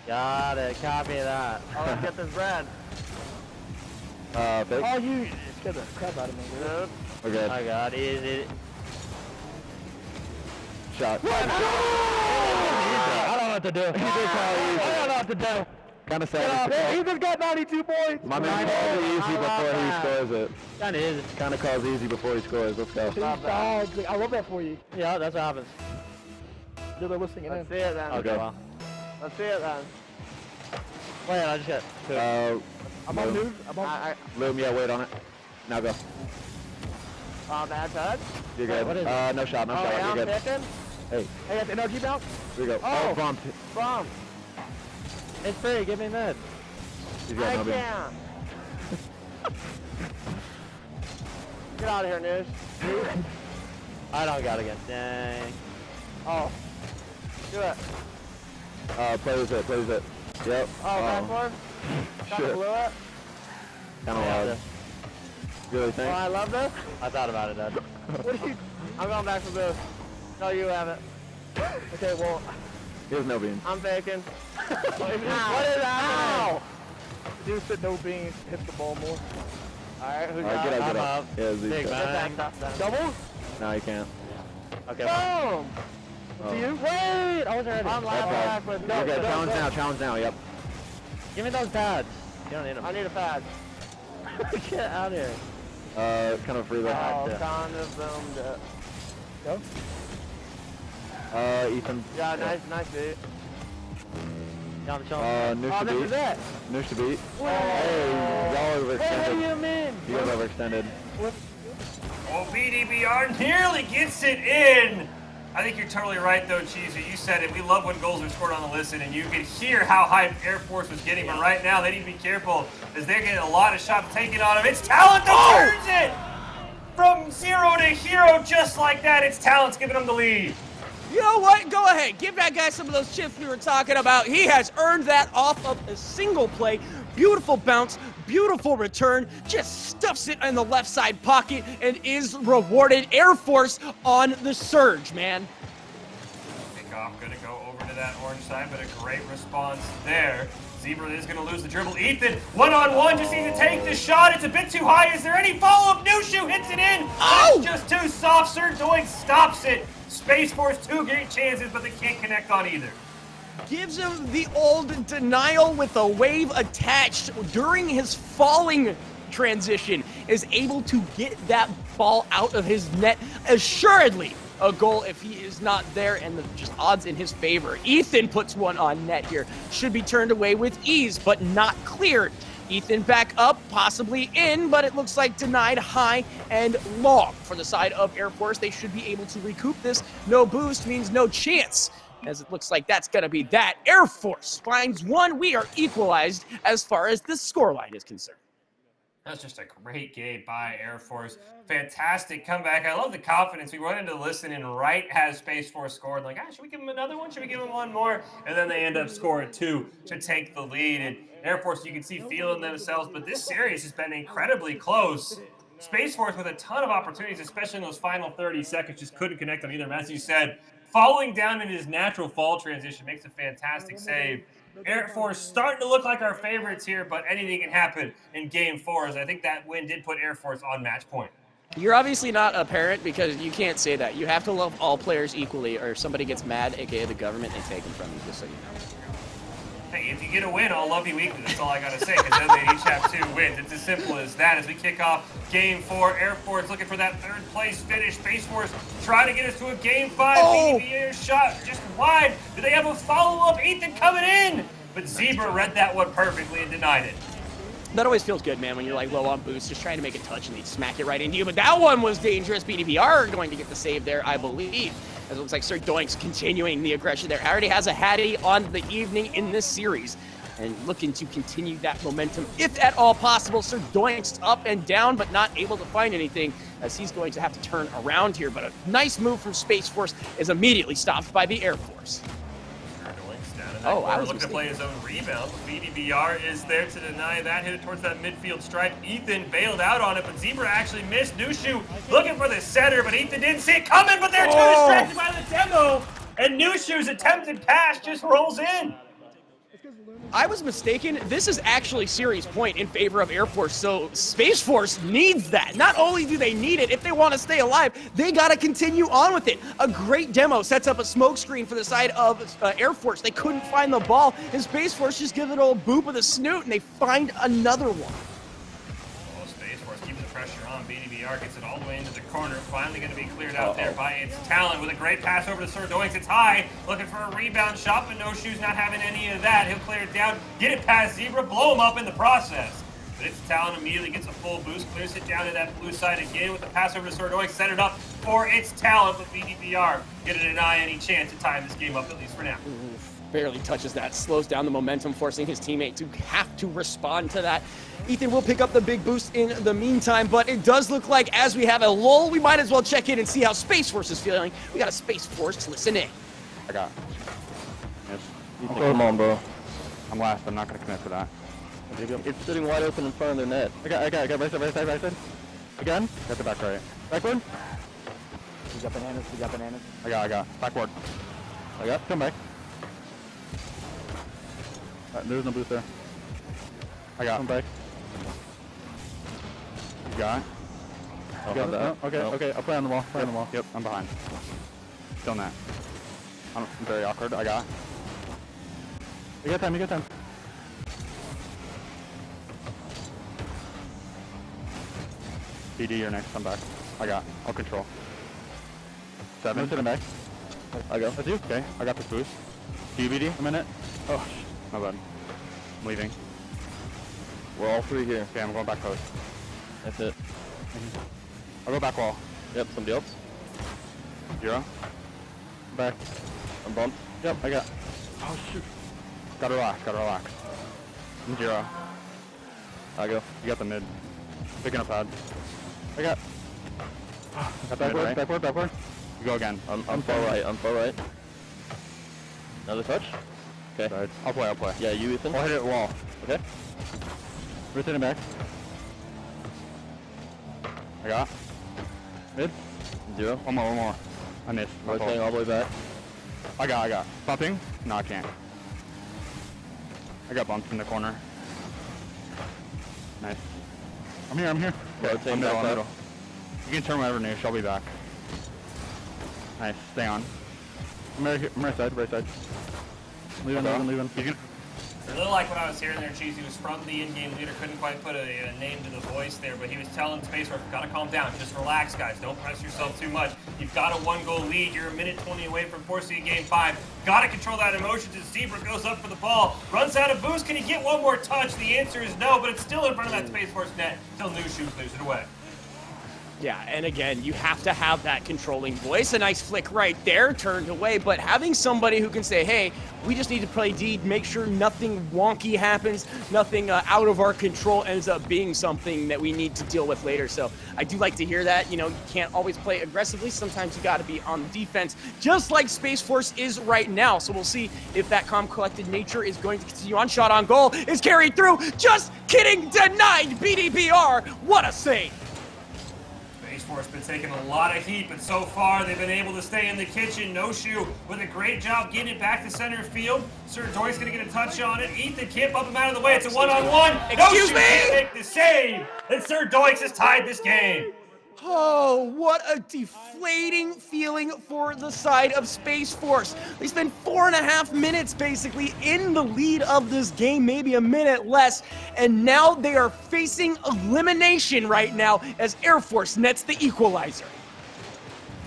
Got it. Copy that. Oh, let's get this bread. Fake? Oh, you scared the crap out of me, dude. We're good. Oh, God. Easy. Shot. I don't know what to do. I don't know what to do. Kind of sad. He just got 92 points. My man calls it easy before he scores it. Kind of is. Kind of calls easy before he scores. Let's go. I love that for you. Yeah, that's what happens. They're listening in. Let's see it then. Okay. Well. Let's see it then. Wait, I just got two. I'm on move. I'm on. Loom, yeah, wait on it. Now go. Bad touch. You're good. What is it? No shot, no shot. Yeah, you're good. Picking. Hey, that's energy bounce? Here we go. Oh, bomb. It's free, give me mid. I can't. Get out of here, News. I don't got it again. Dang. Oh. Do it. Play with it. Yep. Oh, backward? Kind of blew it? Kind of loud. You really think? Oh, I love this? I thought about it, Dad. What are you? I'm going back for this. No, you have it. Okay, well. Here's no beans. I'm faking. What is that? Ow! Dude said no beans. Hit the ball more. Alright, who's got it? I'm up. Yeah, big man. Double? No, you can't. Okay. Boom! To you? Wait! I wasn't ready. I'm back with no. Okay, challenge now, yep. Give me those pads. You don't need them. I need a pad. Get out of here. Kind of free though. Oh, kind of zoomed it. Go. Ethan. Yeah, nice beat. Yeah, I'm chilling. Noosh to beat. Hey, y'all overextended. What do you mean? You guys overextended. Oh, BDBR nearly gets it in. I think you're totally right, though, Cheeser. You said it. We love when goals are scored on the listen, and you could hear how hyped Air Force was getting. But right now, they need to be careful as they're getting a lot of shots taken on them. It's Talent that turns it from 0 to hero just like that. It's Talent's giving them the lead. You know what? Go ahead. Give that guy some of those chips we were talking about. He has earned that off of a single play. Beautiful bounce, beautiful return. Just stuffs it in the left side pocket and is rewarded. Air Force on the surge, man. Kickoff going to go over to that orange side, but a great response there. Zebra is going to lose the dribble. Ethan, one-on-one, just needs to take the shot. It's a bit too high. Is there any follow-up? Nushu hits it in. Oh! It's just too soft. Sir Doink stops it. Space Force, 2 great chances, but they can't connect on either. Gives him the old denial with a wave attached during his falling transition. Is able to get that ball out of his net. Assuredly a goal if he is not there, and the just odds in his favor. Ethan puts one on net here. Should be turned away with ease, but not cleared. Ethan back up, possibly in, but it looks like denied high and long for the side of Air Force. They should be able to recoup this. No boost means no chance, as it looks like that's going to be that. Air Force finds one. We are equalized as far as the scoreline is concerned. That's just a great game by Air Force. Fantastic comeback. I love the confidence. We went into the listening right as Space Force scored. Like, should we give them another one? Should we give them one more? And then they end up scoring 2 to take the lead. And Air Force, you can see feeling themselves. But this series has been incredibly close. Space Force with a ton of opportunities, especially in those final 30 seconds, just couldn't connect on either. And as you said, falling down in his natural fall transition makes a fantastic save. Air Force starting to look like our favorites here, but anything can happen in Game 4. As I think that win did put Air Force on match point. You're obviously not a parent because you can't say that. You have to love all players equally, or if somebody gets mad, aka the government, they take them from you, just so you know. Hey, if you get a win, I'll love you equally. That's all I got to say, because then they each have 2 wins. It's as simple as that. As we kick off Game 4, Air Force looking for that 3rd place finish. Space Force trying to get us to a Game 5. BDB shot just wide. Do they have a follow-up? Ethan coming in. But Zebra read that one perfectly and denied it. That always feels good, man, when you're like low on boost, just trying to make a touch and they smack it right into you. But that one was dangerous. BDPR going to get the save there, I believe. As it looks like Sir Doink's continuing the aggression there. Already has a Hattie on the evening in this series. And looking to continue that momentum, if at all possible. Sir Doink's up and down, but not able to find anything, as he's going to have to turn around here. But a nice move from Space Force is immediately stopped by the Air Force. Doink's down in Oh, I was looking to play his own rebound. BDBR is there to deny that. Hit it towards that midfield stripe. Ethan bailed out on it, but Zebra actually missed. Nushu looking for the center, but Ethan didn't see it coming, but they're too distracted by the demo. And Nushu's attempted pass just rolls in. I was mistaken. This is actually series point in favor of Air Force, so Space Force needs that. Not only do they need it, if they want to stay alive, they got to continue on with it. A great demo sets up a smoke screen for the side of Air Force. They couldn't find the ball, and Space Force just gives it a little boop with a snoot, and they find another one. Space Force keeps the pressure on. BDBR gets it all the way into the corner. Finally going to be cleared out there by its talent with a great pass over to Sir Doinks. It's high, looking for a rebound shot, but No Shoes not having any of that. He'll clear it down, get it past Zebra, blow him up in the process. But its talent immediately gets a full boost, clears it down to that blue side again with the pass over to Sir Doinks. Set it up for its talent, but BDBR going to deny any chance to tie this game up, at least for now. Barely touches that, slows down the momentum, forcing his teammate to have to respond to that. Ethan will pick up the big boost in the meantime, but it does look like as we have a lull, we might as well check in and see how Space Force is feeling. We got a Space Force listening. I got. Yes. Oh, come on, bro. I'm last. I'm not gonna commit for that. It's sitting wide open in front of their net. I got right side. Again. Got the back right. Backward. We got bananas. I got. Backward. I got. Come back. There's no boost there. I got. Come back. You got it? Oh, You got that. it? Oh, okay, No. okay. I'll play on the wall. Yep, I'm behind. Still net. I'm very awkward. I got it. You got time. BD, you're next. I'm back. I got. I'll control. 7. Sitting back. I go. That's you? Okay. I got this boost. Do you BD? A minute? Oh, my bad. I'm leaving. We're all three here. Okay, I'm going back post. That's it. I'll go back wall. Yep, somebody else. 0. Back. I'm bumped. Yep, I got. Oh, shoot. Gotta relax. I'm 0. I go. You got the mid. Picking up pad. I got. Got backward. You go again. I'm far right. Another touch? Okay. Side. I'll play. Yeah, you, Ethan. I'll hit it at wall. Okay. Rotating back. I got. Mid. 0. One more. I missed. My Rotating fault. all the way back. I got. Bumping? No, I can't. I got bumped in the corner. Nice. I'm here. Rotating I'm back middle. up. You can turn whenever new. She'll be back. Nice. Stay on. I'm right side. Leaving. He's gonna... A little like what I was hearing there, Cheese. He was from the in-game leader, couldn't quite put a name to the voice there, but he was telling Space Force, gotta calm down, just relax, guys. Don't press yourself too much. You've got a 1-goal lead. You're a minute 20 away from forcing a game 5. Gotta control that emotion as Zebra goes up for the ball, runs out of boost. Can he get one more touch? The answer is no, but it's still in front of that Space Force net until Nushu clears it away. Yeah, and again, you have to have that controlling voice. A nice flick right there, turned away, but having somebody who can say, hey, we just need to play D, make sure nothing wonky happens, nothing out of our control ends up being something that we need to deal with later. So I do like to hear that. You know, you can't always play aggressively. Sometimes you got to be on defense, just like Space Force is right now. So we'll see if that calm, collected nature is going to continue on. Shot on goal is carried through. Just kidding, denied. BDBR, what a save. Space Force been taking a lot of heat, but so far they've been able to stay in the kitchen. No Shoe with a great job getting it back to center field. Sir Doy's gonna get a touch on it. Ethan can't bump him out of the way. It's a one-on-one. Excuse me? Can't make the save, and Sir Doix has tied this game. Oh, what a deflating feeling for the side of Space Force. They spent 4.5 minutes basically in the lead of this game, maybe a minute less, and now they are facing elimination right now as Air Force nets the equalizer.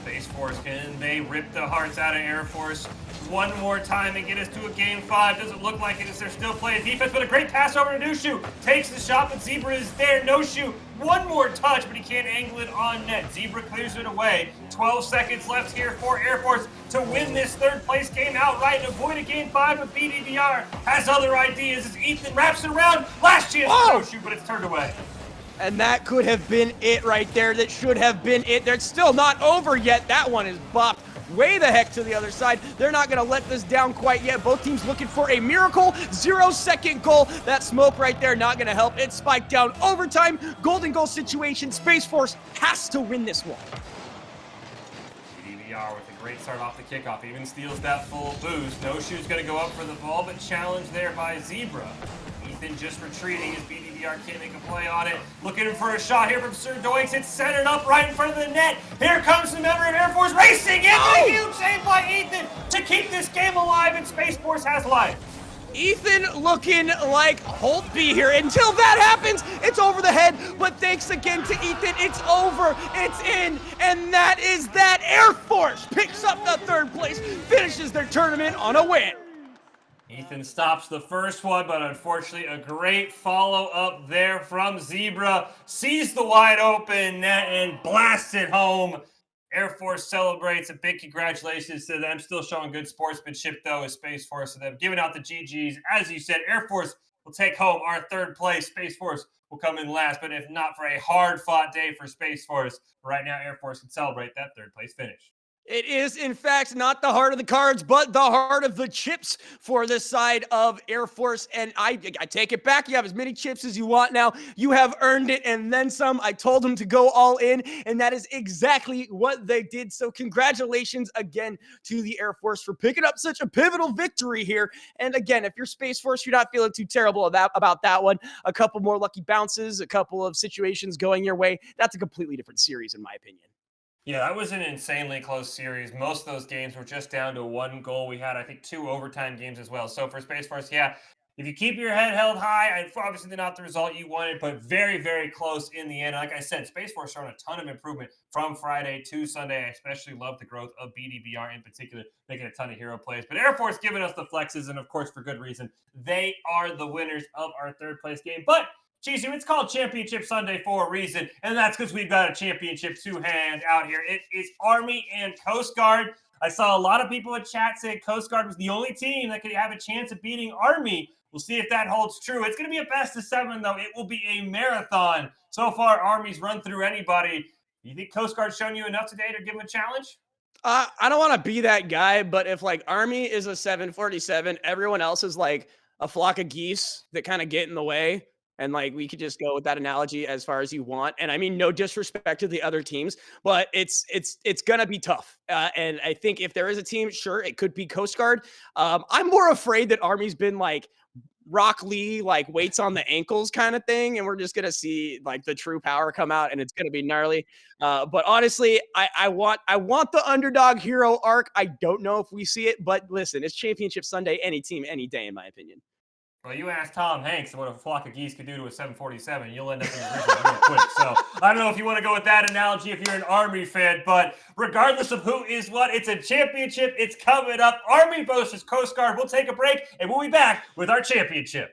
Space Force, can they rip the hearts out of Air Force one more time and get us to a game 5? Doesn't look like it as they're still playing defense, but a great pass over to Nushu. Takes the shot, but Zebra is there. No Shoe, one more touch, but he can't angle it on net. Zebra clears it away. 12 seconds left here for Air Force to win this third place game outright and avoid a game 5, but BDBR has other ideas as Ethan wraps it around. Last chance for No Shoe, but it's turned away. And that could have been it right there. That should have been it. It's still not over yet. That one is bopped way the heck to the other side. They're not going to let this down quite yet. Both teams looking for a miracle. 0-second goal. That smoke right there not going to help. It spiked down overtime. Golden goal situation. Space Force has to win this one. BDBR with a great start off the kickoff. Even steals that full boost. No shoe's going to go up for the ball, but challenged there by Zebra. Ethan just retreating as BDBR can't make a play on it. Looking for a shot here from Sir Doinks. It's centered up right in front of the net. Here comes the member of Air Force racing in. A huge save by Ethan to keep this game alive, and Space Force has life. Ethan looking like Holtby here. Until that happens, it's over the head. But thanks again to Ethan, it's over, it's in, and that is that. Air Force picks up the third place, finishes their tournament on a win. Ethan stops the first one, but unfortunately a great follow-up there from Zebra. Sees the wide open net and blasts it home. Air Force celebrates. A big congratulations to them. Still showing good sportsmanship, though, as Space Force. So they've given out the GGs. As you said, Air Force will take home our third place. Space Force will come in last, but if not for a hard-fought day for Space Force, right now Air Force can celebrate that third-place finish. It is, in fact, not the heart of the cards, but the heart of the chips for this side of Air Force. And I take it back. You have as many chips as you want now. You have earned it and then some. I told them to go all in, and that is exactly what they did. So congratulations again to the Air Force for picking up such a pivotal victory here. And again, if you're Space Force, you're not feeling too terrible about that one. A couple more lucky bounces, a couple of situations going your way. That's a completely different series, in my opinion. Yeah, that was an insanely close series. Most of those games were just down to one goal. We had, I think, 2 overtime games as well. So for Space Force, yeah, if you keep your head held high, and obviously not the result you wanted, but very, very close in the end. Like I said, Space Force showing a ton of improvement from Friday to Sunday. I especially love the growth of BDBR in particular, making a ton of hero plays. But Air Force giving us the flexes, and of course, for good reason. They are the winners of our third place game. But Chizu, it's called Championship Sunday for a reason, and that's because we've got a championship to hand out here. It is Army and Coast Guard. I saw a lot of people in chat say Coast Guard was the only team that could have a chance of beating Army. We'll see if that holds true. It's going to be a best of 7, though. It will be a marathon. So far, Army's run through anybody. Do you think Coast Guard's shown you enough today to give them a challenge? I don't want to be that guy, but if like Army is a 747, everyone else is like a flock of geese that kind of get in the way. And like we could just go with that analogy as far as you want. And I mean, no disrespect to the other teams, but it's gonna be tough. And I think if there is a team, sure, it could be Coast Guard. I'm more afraid that Army's been like Rock Lee, like weights on the ankles kind of thing, and we're just gonna see like the true power come out, and it's gonna be gnarly. But honestly, I want the underdog hero arc. I don't know if we see it, but listen, it's Championship Sunday. Any team, any day, in my opinion. Well, you ask Tom Hanks what a flock of geese could do to a 747, you'll end up in the original real quick. So I don't know if you want to go with that analogy if you're an Army fan, but regardless of who is what, it's a championship. It's coming up. Army versus Coast Guard. We'll take a break, and we'll be back with our championship.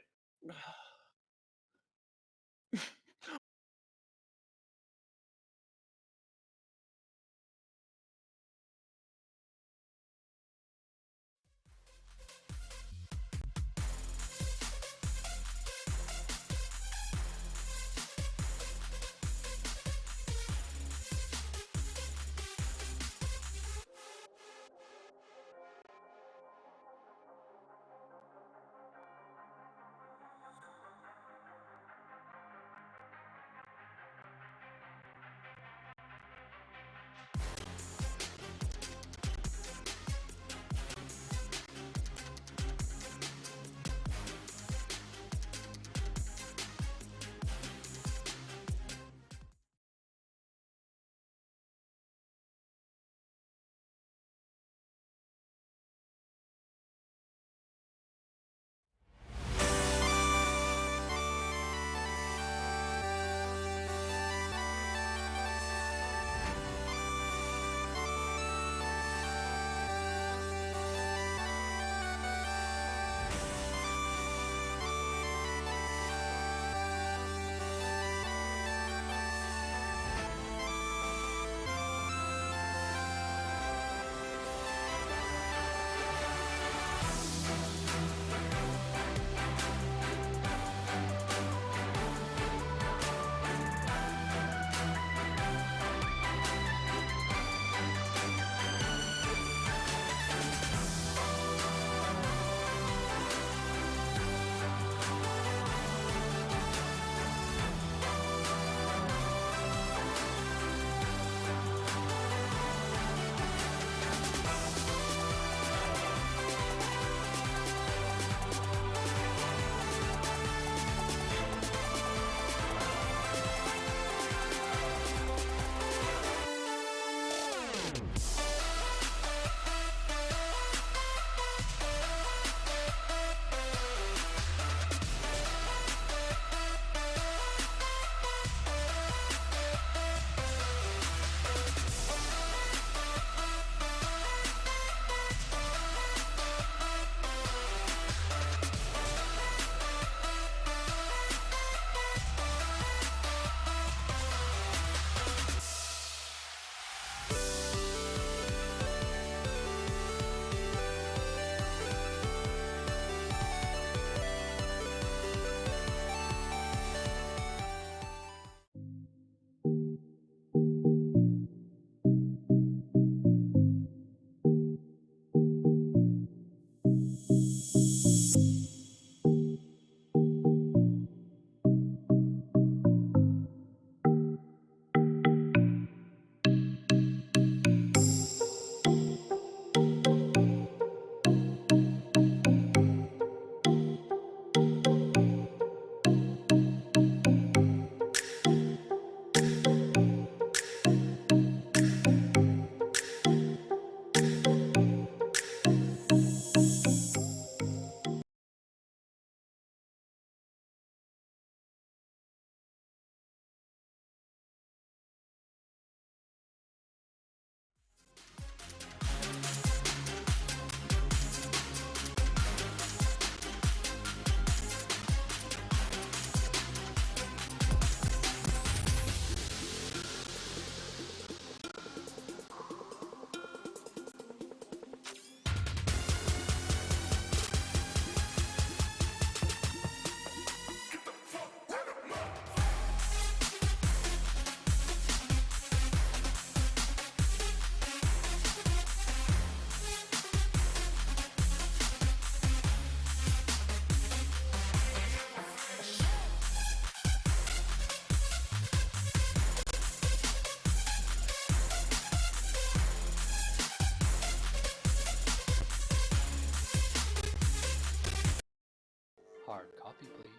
Copy, please.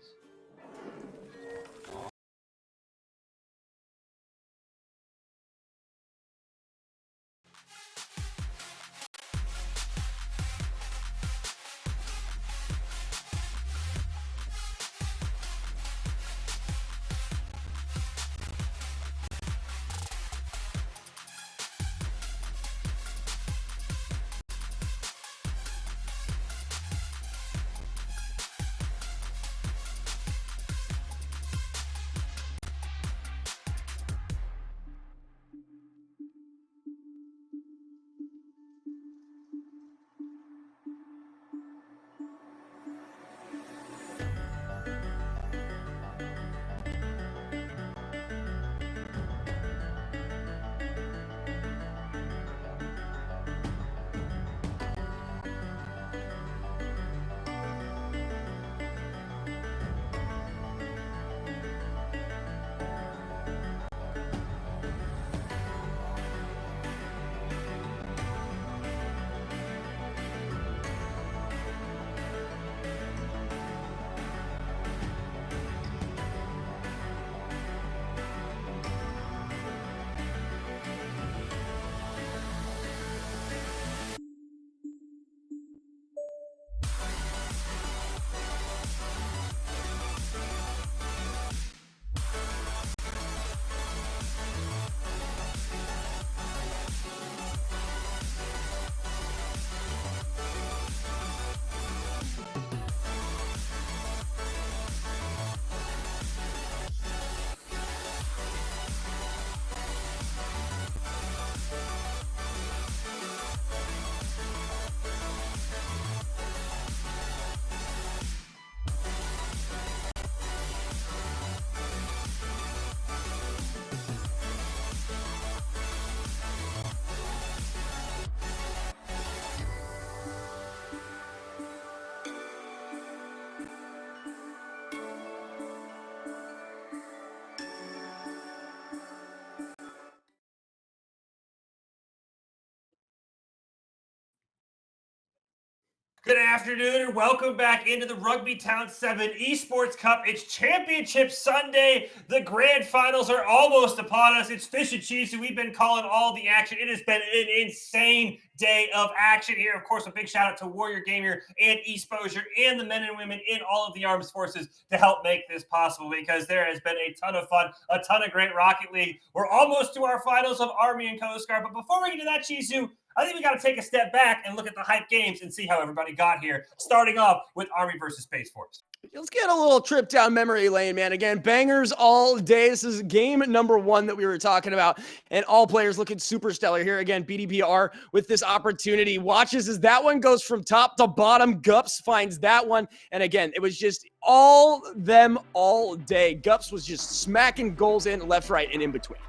Good afternoon and welcome back into the Rugbytown 7 Esports Cup. It's Championship Sunday. The grand finals are almost upon us. It's Fish and Chiefs, and we've been calling all the action. It has been an insane day of action here. Of course, a big shout out to Warrior GMR and Exposure and the men and women in all of the armed forces to help make this possible, because there has been a ton of fun, a ton of great Rocket League. We're almost to our finals of Army and Coast Guard. But before we get to that, Chisu, I think we got to take a step back and look at the hype games and see how everybody got here, starting off with Army versus Space Force. Let's get a little trip down memory lane, man. Again, bangers all day. This is game number 1 that we were talking about, and all players looking super stellar here. Again, BDPR with this opportunity watches as that one goes from top to bottom. Gups finds that one, and again, it was just all them all day. Gups was just smacking goals in left, right, and in between.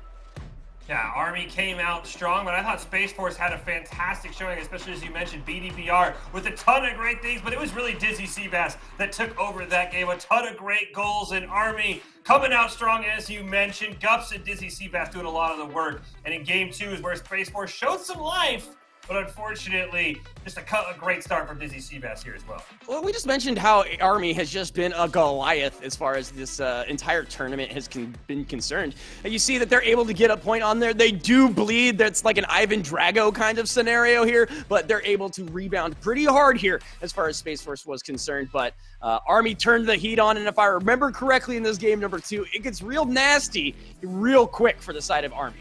Yeah, Army came out strong, but I thought Space Force had a fantastic showing, especially as you mentioned, BDPR with a ton of great things, but it was really Dizzy Seabass that took over that game. A ton of great goals, and Army coming out strong, as you mentioned. Gups and Dizzy Seabass doing a lot of the work, and in game 2 is where Space Force showed some life, but unfortunately, just a great start from Dizzy Seabass here as well. Well, we just mentioned how Army has just been a Goliath as far as this entire tournament has been concerned. And you see that they're able to get a point on there. They do bleed. That's like an Ivan Drago kind of scenario here, but they're able to rebound pretty hard here as far as Space Force was concerned. But Army turned the heat on, and if I remember correctly in this game number 2, it gets real nasty real quick for the side of Army.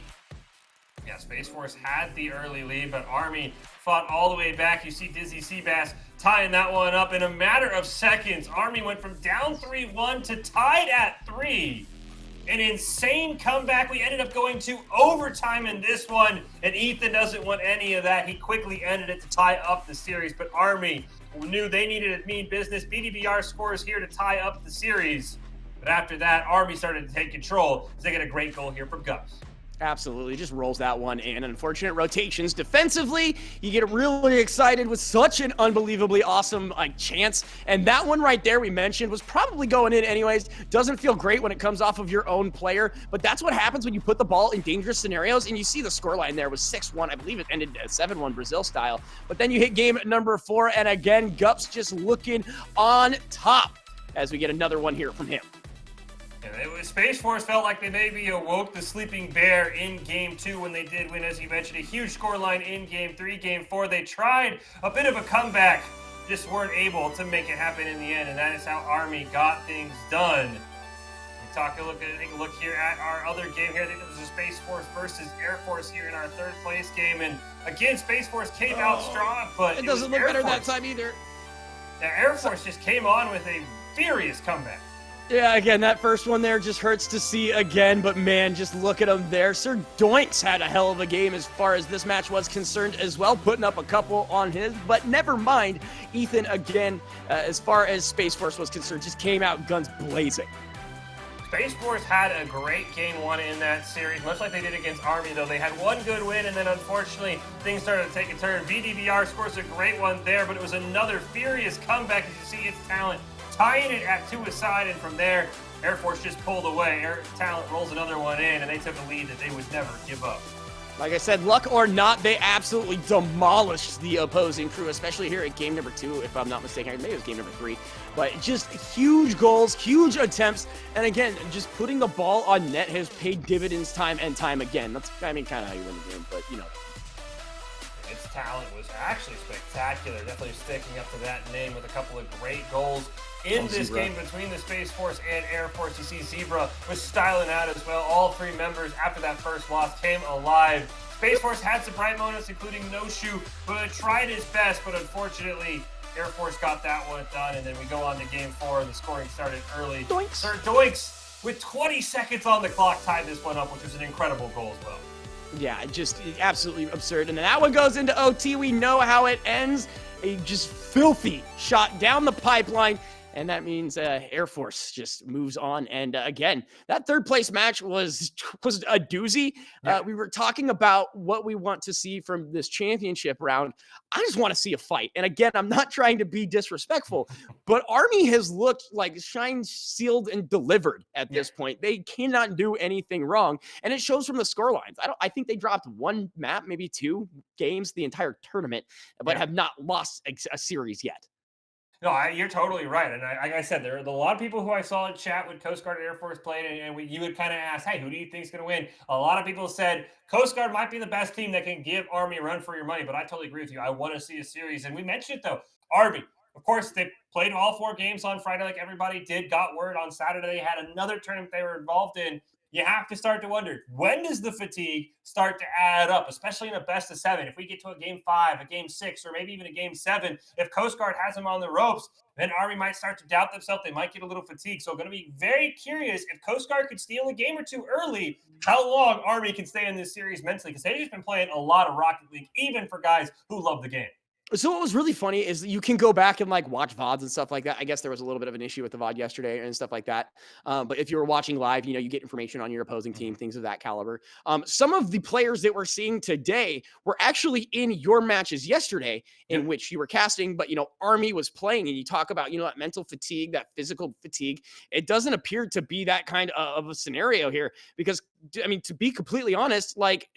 Yeah, Space Force had the early lead, but Army fought all the way back. You see Dizzy Seabass tying that one up in a matter of seconds. Army went from down 3-1 to tied at 3. An insane comeback. We ended up going to overtime in this one, and Ethan doesn't want any of that. He quickly ended it to tie up the series, but Army knew they needed a mean business. BDBR scores here to tie up the series, but after that, Army started to take control as they get a great goal here from Gus. Absolutely, just rolls that one in. Unfortunate rotations defensively. You get really excited with such an unbelievably awesome chance. And that one right there we mentioned was probably going in anyways. Doesn't feel great when it comes off of your own player, but that's what happens when you put the ball in dangerous scenarios. And you see the scoreline there was 6-1. I believe it ended 7-1 Brazil style. But then you hit game number 4, and again, Gups just looking on top. as we get another one here from him. Space Force felt like they maybe awoke the sleeping bear in Game 2 when they did win, as you mentioned, a huge scoreline in Game 3. Game 4, they tried a bit of a comeback, just weren't able to make it happen in the end, and that is how Army got things done. We take a look here at our other game here. I think it was the Space Force versus Air Force here in our third place game, and again, Space Force came out strong, but it doesn't look better that time either. The Air Force just came on with a furious comeback. Yeah, again, that first one there just hurts to see again, but man, just look at him there. Sir Doinks had a hell of a game as far as this match was concerned as well, putting up a couple on his, but never mind. Ethan, again, as far as Space Force was concerned, just came out guns blazing. Space Force had a great game one in that series, much like they did against Army, though. They had one good win, and then unfortunately, things started to take a turn. VDBR scores a great one there, but it was another furious comeback as you see its talent tying it at 2-a-side, and from there, Air Force just pulled away. Air Talent rolls another one in, and they took a lead that they would never give up. Like I said, luck or not, they absolutely demolished the opposing crew, especially here at game number 2, if I'm not mistaken. Maybe it was game number 3. But just huge goals, huge attempts, and again, just putting the ball on net has paid dividends time and time again. That's, I mean, kind of how you win the game, but, you know. Its talent was actually spectacular, definitely sticking up to that name with a couple of great goals in this game between the Space Force and Air Force. You see Zebra was styling out as well. All 3 members after that first loss came alive. Space Force had some bright moments, including No Shoe, but tried his best, but unfortunately, Air Force got that one done, and then we go on to Game 4, and the scoring started early. Doinks. Sir Doinks, with 20 seconds on the clock, tied this one up, which was an incredible goal as well. Yeah, just absolutely absurd. And then that one goes into OT. We know how it ends. A just filthy shot down the pipeline. And that means Air Force just moves on. And again, that third place match was a doozy. Yeah. We were talking about what we want to see from this championship round. I just want to see a fight. And again, I'm not trying to be disrespectful, but Army has looked like shined, sealed, and delivered at this point. They cannot do anything wrong. And it shows from the scorelines. I think they dropped 1 map, maybe 2 games the entire tournament, but have not lost a series yet. No, you're totally right. And like I said, there are a lot of people who I saw in chat when Coast Guard and Air Force played, and you would kind of ask, hey, who do you think is going to win? A lot of people said Coast Guard might be the best team that can give Army a run for your money, but I totally agree with you. I want to see a series. And we mentioned it, though. Army, of course, they played all 4 games on Friday like everybody did, got word on Saturday they had another tournament they were involved in. You have to start to wonder, when does the fatigue start to add up, especially in a best of 7? If we get to a game 5, a game 6, or maybe even a game 7, if Coast Guard has them on the ropes, then Army might start to doubt themselves. They might get a little fatigued. So I'm going to be very curious if Coast Guard could steal a game or 2 early, how long Army can stay in this series mentally, because they've just been playing a lot of Rocket League, even for guys who love the game. So what was really funny is that you can go back and like watch VODs and stuff like that. I guess there was a little bit of an issue with the VOD yesterday and stuff like that. But if you were watching live, you know, you get information on your opposing team, things of that caliber. Some of the players that we're seeing today were actually in your matches yesterday in which you were casting, but, you know, Army was playing, and you talk about, you know, that mental fatigue, that physical fatigue. It doesn't appear to be that kind of a scenario here because, I mean, to be completely honest, like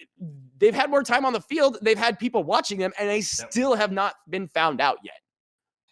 they've had more time on the field. They've had people watching them, and they still have not been found out yet.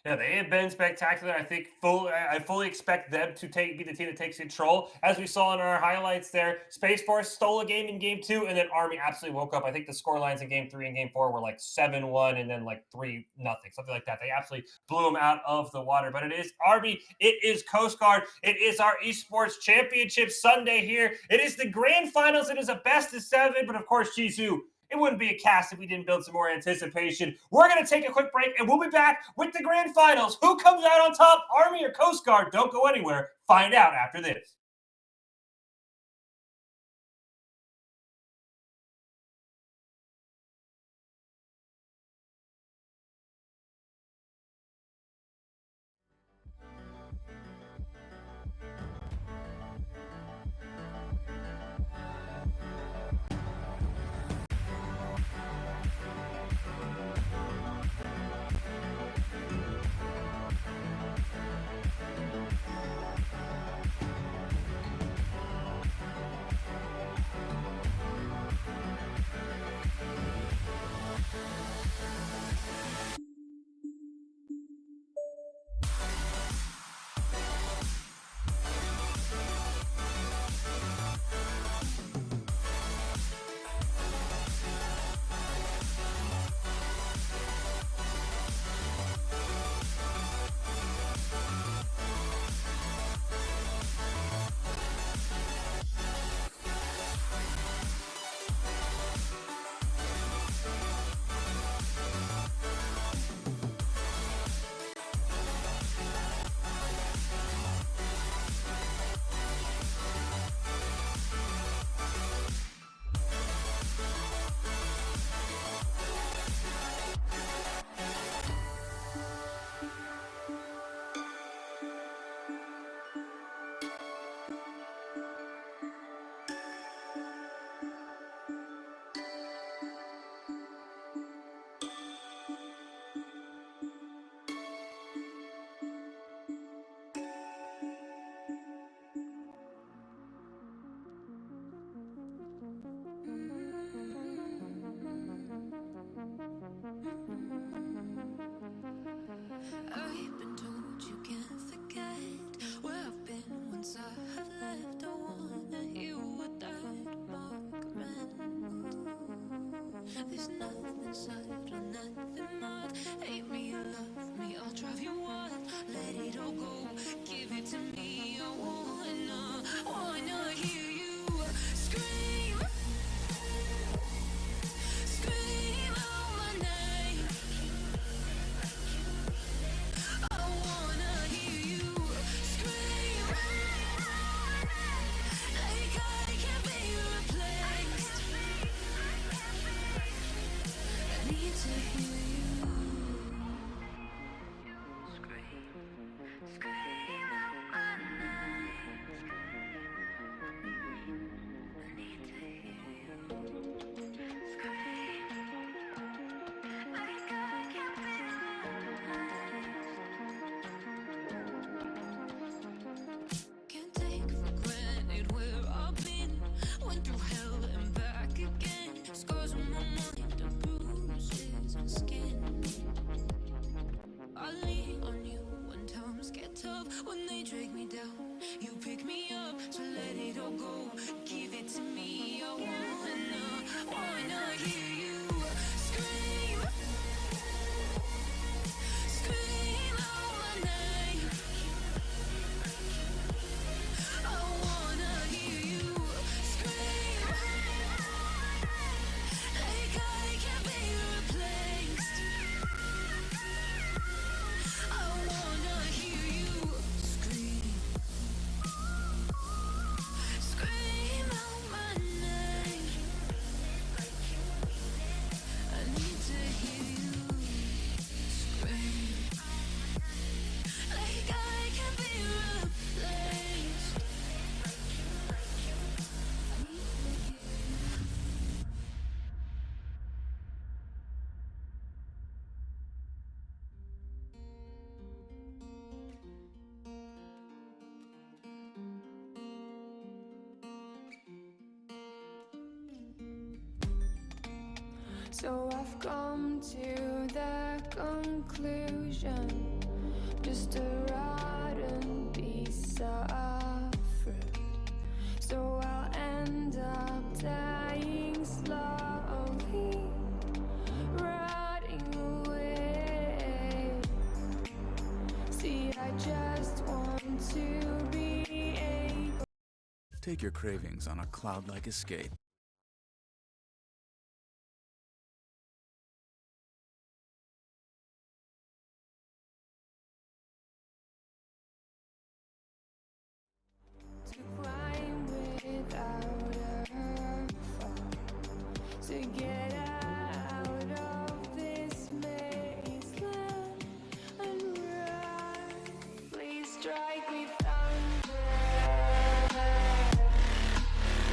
Yeah, they have been spectacular. I think I fully expect them to be the team that takes control. As we saw in our highlights there, Space Force stole a game in game 2, and then Army absolutely woke up. I think the score lines in game 3 and game 4 were like 7-1 and then like 3-0, something like that. They absolutely blew them out of the water. But it is Army. It is Coast Guard. It is our Esports Championship Sunday here. It is the grand finals. It is a best of 7. But of course, Jisoo, it wouldn't be a cast if we didn't build some more anticipation. We're going to take a quick break, and we'll be back with the grand finals. Who comes out on top, Army or Coast Guard? Don't go anywhere. Find out after this. There's nothing sad or nothing mad. Hate me or love me, I'll drive you wild. Let it all go, give it to me. I wanna hear you scream, scream out my name. I wanna hear you scream, like I can't be replaced. I need to hear you scream, scream out my name. I need to hear you scream, like I can't be replaced. Can't take for granted where I've been. Went through hell and back again. Scars on my mind and bruises and skin. I lean on you when times get tough. When they drag me down, you pick me up. So let it all go, give it to me. I wanna hear you scream, scream out my name. I wanna hear you scream, like I can't be replaced. I wanna hear you scream, scream out my name. I need to hear you scream, like I can't be replaced. So I've come to the conclusion, just a rotten piece of fruit. So I'll end up dying slowly, rotting away. See, I just want to be able. Take your cravings on a cloud-like escape. To climb without a fall, to get out of this maze land and run. Please strike me thunder,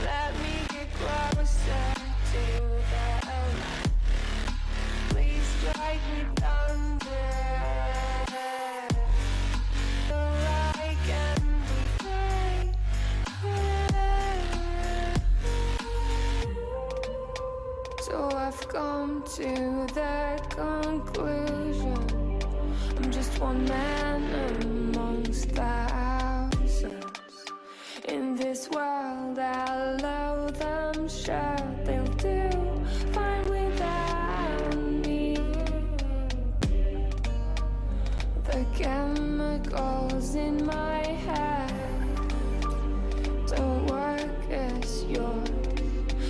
let me get closer to the light. Please strike me thunder, so I can be free. So I've come to the conclusion, I'm just one man amongst thousands. In this world I'll load them, sure they'll do fine without me. The chemicals in my head don't work as yours,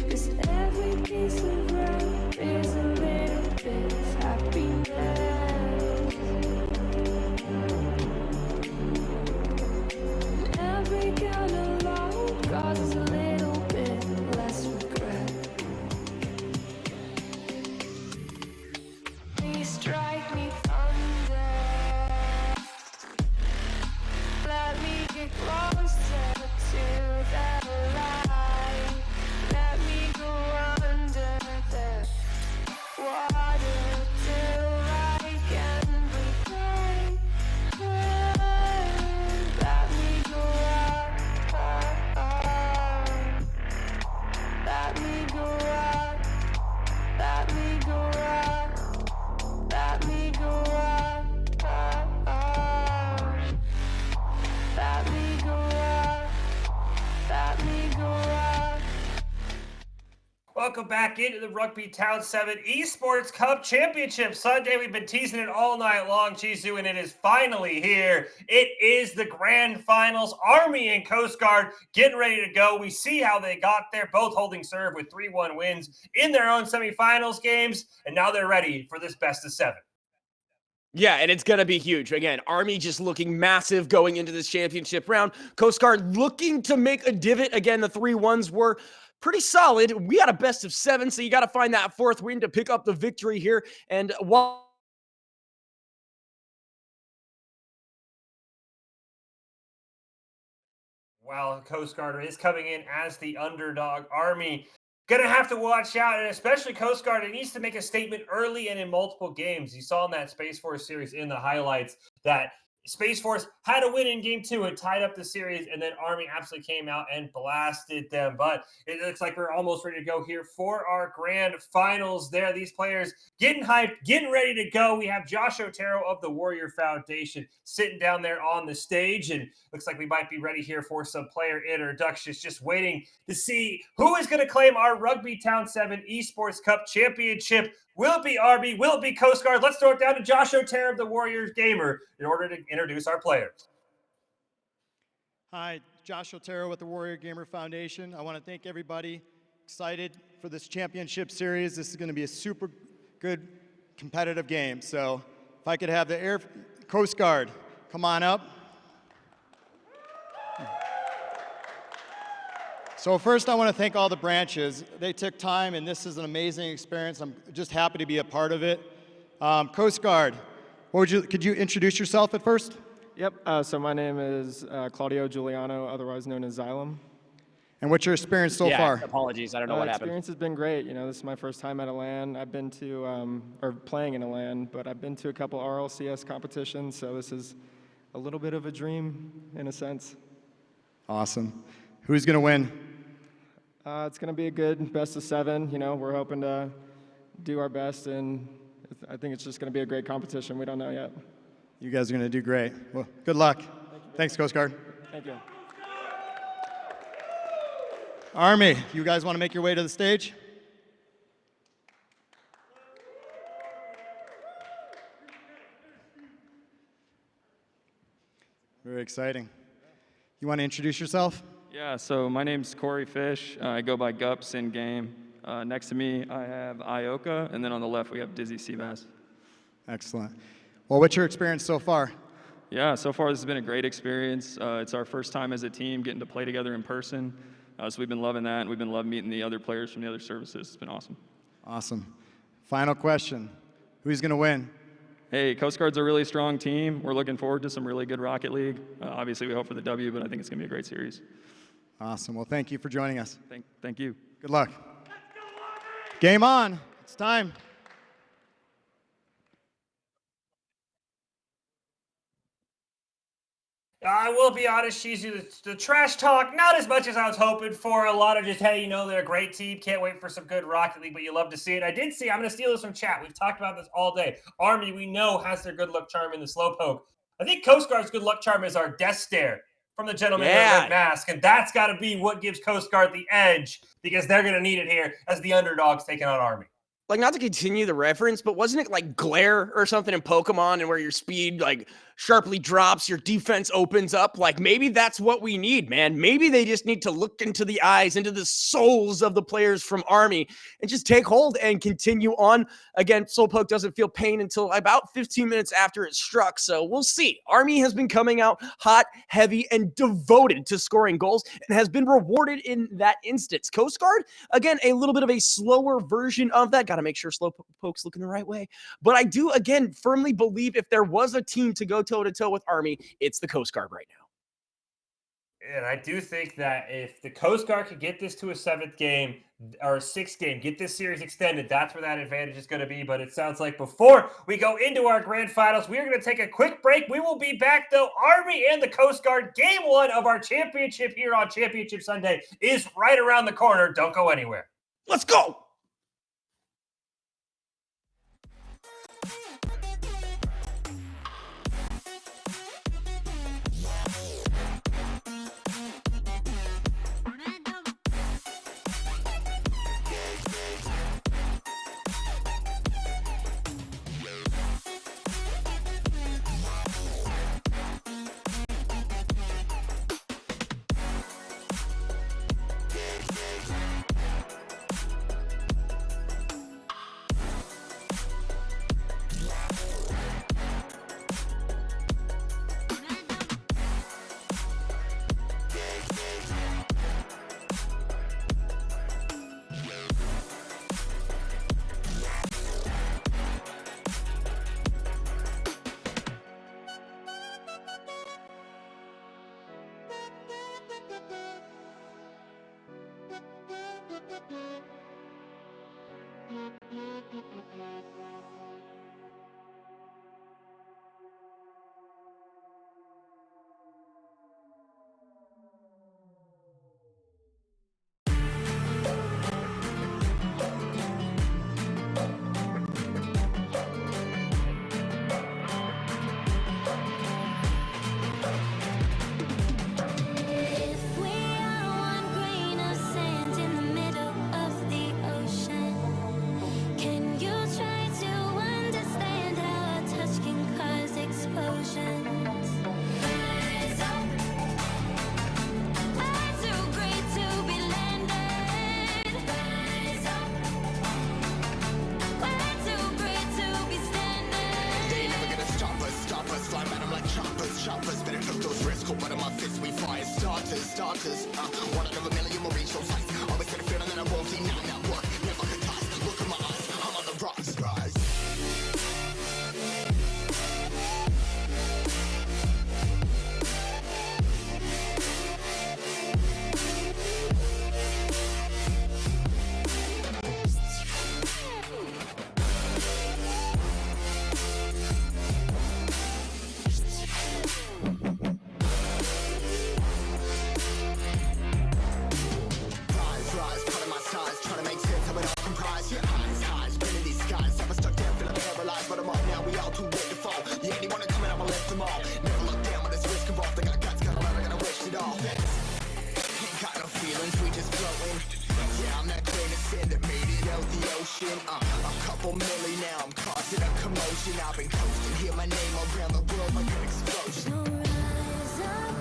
'cause every piece of road is a little bit of happiness. Welcome back into the Rugbytown 7 Esports Cup Championship Sunday. We've been teasing it all night long, Chizu, and it is finally here. It is the grand finals. Army and Coast Guard getting ready to go. We see how they got there, both holding serve with 3-1 wins in their own semifinals games, and now they're ready for this best of 7. Yeah, and it's going to be huge. Again, Army just looking massive going into this championship round. Coast Guard looking to make a divot. Again, the 3-1s were pretty solid. We had a best of 7, so you got to find that 4th win to pick up the victory here. And while Coast Guard is coming in as the underdog, Army gonna have to watch out, and especially Coast Guard, it needs to make a statement early and in multiple games. You saw in that Space Force series in the highlights that Space Force had a win in game 2. It tied up the series, and then Army absolutely came out and blasted them. But it looks like we're almost ready to go here for our grand finals there. These players getting hyped, getting ready to go. We have Josh Otero of the Warrior Foundation sitting down there on the stage, and looks like we might be ready here for some player introductions. Just waiting to see who is going to claim our Rugbytown 7 Esports Cup Championship. Will it be Army? Will it be Coast Guard? Let's throw it down to Josh Otero of the Warriors Gamer in order to introduce our players. Hi, Josh Otero with the Warrior Gamer Foundation. I want to thank everybody excited for this championship series. This is going to be a super good competitive game. So if I could have the Coast Guard come on up. So first, I want to thank all the branches. They took time, and this is an amazing experience. I'm just happy to be a part of it. Coast Guard, could you introduce yourself at first? Yep, so my name is Claudio Giuliano, otherwise known as Xylem. And what's your experience so far? Apologies, I don't know what happened. Experience has been great. You know, this is my first time at a LAN. I've been to, or playing in a LAN, but I've been to a couple RLCS competitions, so this is a little bit of a dream in a sense. Awesome. Who's going to win? It's going to be a good best of 7. You know, we're hoping to do our best, and I think it's just going to be a great competition. We don't know yet. You guys are going to do great. Well, good luck. Thanks, Coast Guard. Thank you. Army, you guys want to make your way to the stage? Very exciting. You want to introduce yourself? Yeah, so my name's Corey Fish. I go by Gups in game. Next to me, I have Ioka, and then on the left, we have Dizzy Seabass. Excellent. Well, what's your experience so far? Yeah, so far this has been a great experience. It's our first time as a team getting to play together in person. So we've been loving that, and we've been loving meeting the other players from the other services. It's been awesome. Awesome. Final question. Who's going to win? Hey, Coast Guard's a really strong team. We're looking forward to some really good Rocket League. Obviously, we hope for the W, but I think it's going to be a great series. Awesome. Well, thank you for joining us. Thank you. Good luck. Game on. It's time. I will be honest, Shizu, the trash talk, not as much as I was hoping for. A lot of just, hey, you know, they're a great team. Can't wait for some good Rocket League, but you love to see it. I did see, I'm going to steal this from chat. We've talked about this all day. Army, we know, has their good luck charm in the slowpoke. I think Coast Guard's good luck charm is our death stare from the gentleman in the red mask, and that's got to be what gives Coast Guard the edge, because they're going to need it here as the underdogs taking on Army. Like, not to continue the reference, but wasn't it like glare or something in Pokemon, and where your speed like sharply drops, your defense opens up? Like, maybe that's what we need, man. Maybe they just need to look into the eyes, into the souls of the players from Army, and just take hold and continue on. Again, Slowpoke doesn't feel pain until about 15 minutes after it struck, so we'll see. Army has been coming out hot, heavy, and devoted to scoring goals, and has been rewarded in that instance. Coast Guard, again, a little bit of a slower version of that. Got to make sure Slowpoke's looking the right way. But I do, again, firmly believe if there was a team to go toe-to-toe with Army, it's the Coast Guard right now. And I do think that if the Coast Guard could get this to a 7th game or a 6th game, get this series extended, that's where that advantage is going to be. But it sounds like before we go into our grand finals, we are going to take a quick break. We will be back, though. Army and the Coast Guard, game 1 of our championship here on Championship Sunday is right around the corner. Don't go anywhere. Let's go! If we are one grain of sand in the middle of the ocean, can you try to understand how a touch can cause explosions? Rise up. I'm too great to be landed. Rise up. We're too great to be standing. They ain't never gonna stop us, fly at 'em like choppers, better took those risks, cold blood in my fists, we fire starters, one out of a million will reach those heights, always get a feeling that I won't deny, not work, never could toss, look in my eyes, I'm on the rocks, rise. Rise, part of my size, trying to make sense of it all comprise. Yeah, highs, been in these skies. I was stuck down, feeling paralyzed, but I'm up now. We all too late to fall. Yeah, anyone coming, I'ma lift them all. Never look down when this risk involved. I got guts, got a lot, I gotta wish it all. Ain't got no feelings, we just floating. Yeah, I'm that grain of sand that made it out the ocean. A couple milli now, I'm causing a commotion. I've been coasting, hear my name around the world like an explosion. So rise up.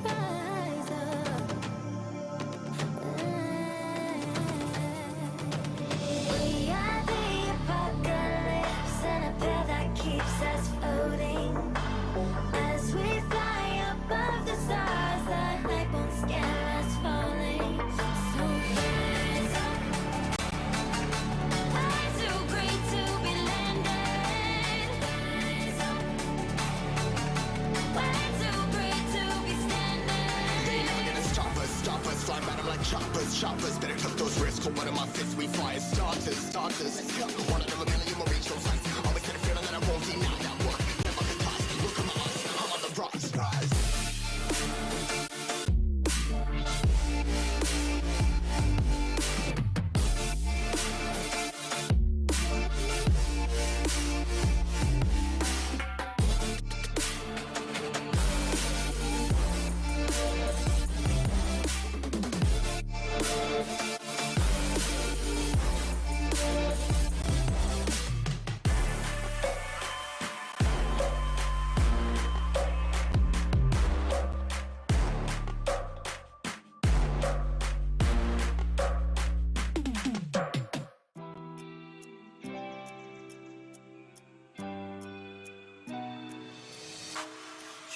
Rise up. We are the apocalypse and a path that keeps us floating. As we fly above the stars, the hype won't scare us falling. So rise up. I'm too great to be landed. Rise up. We're too great to be standing. They ain't never gonna stop us, fly at 'em like choppers, better took those risks, cold blood in my fists, we fire starters, let's go, one out of a million will reach those heights, always get a feeling that I won't deny, not work, never could toss, look in my eyes, I'm on the rocks, rise.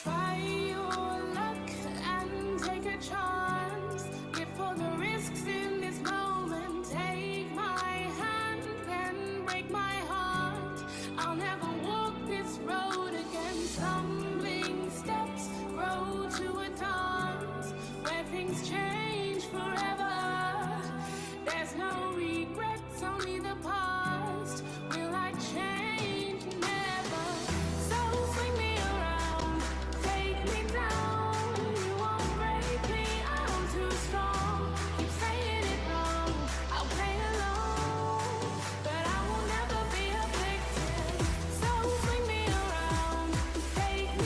Try your luck and take a chance. Before the risks in this moment, take my hand, then break my heart. I'll never walk this road again. Stumbling steps grow to a dance where things change forever. There's no regrets, only the past. Will I change? Never. So swing me around, take me down. You won't break me, I'm too strong. Keep saying it wrong, I'll play along, but I will never be a victim. So swing me around, take me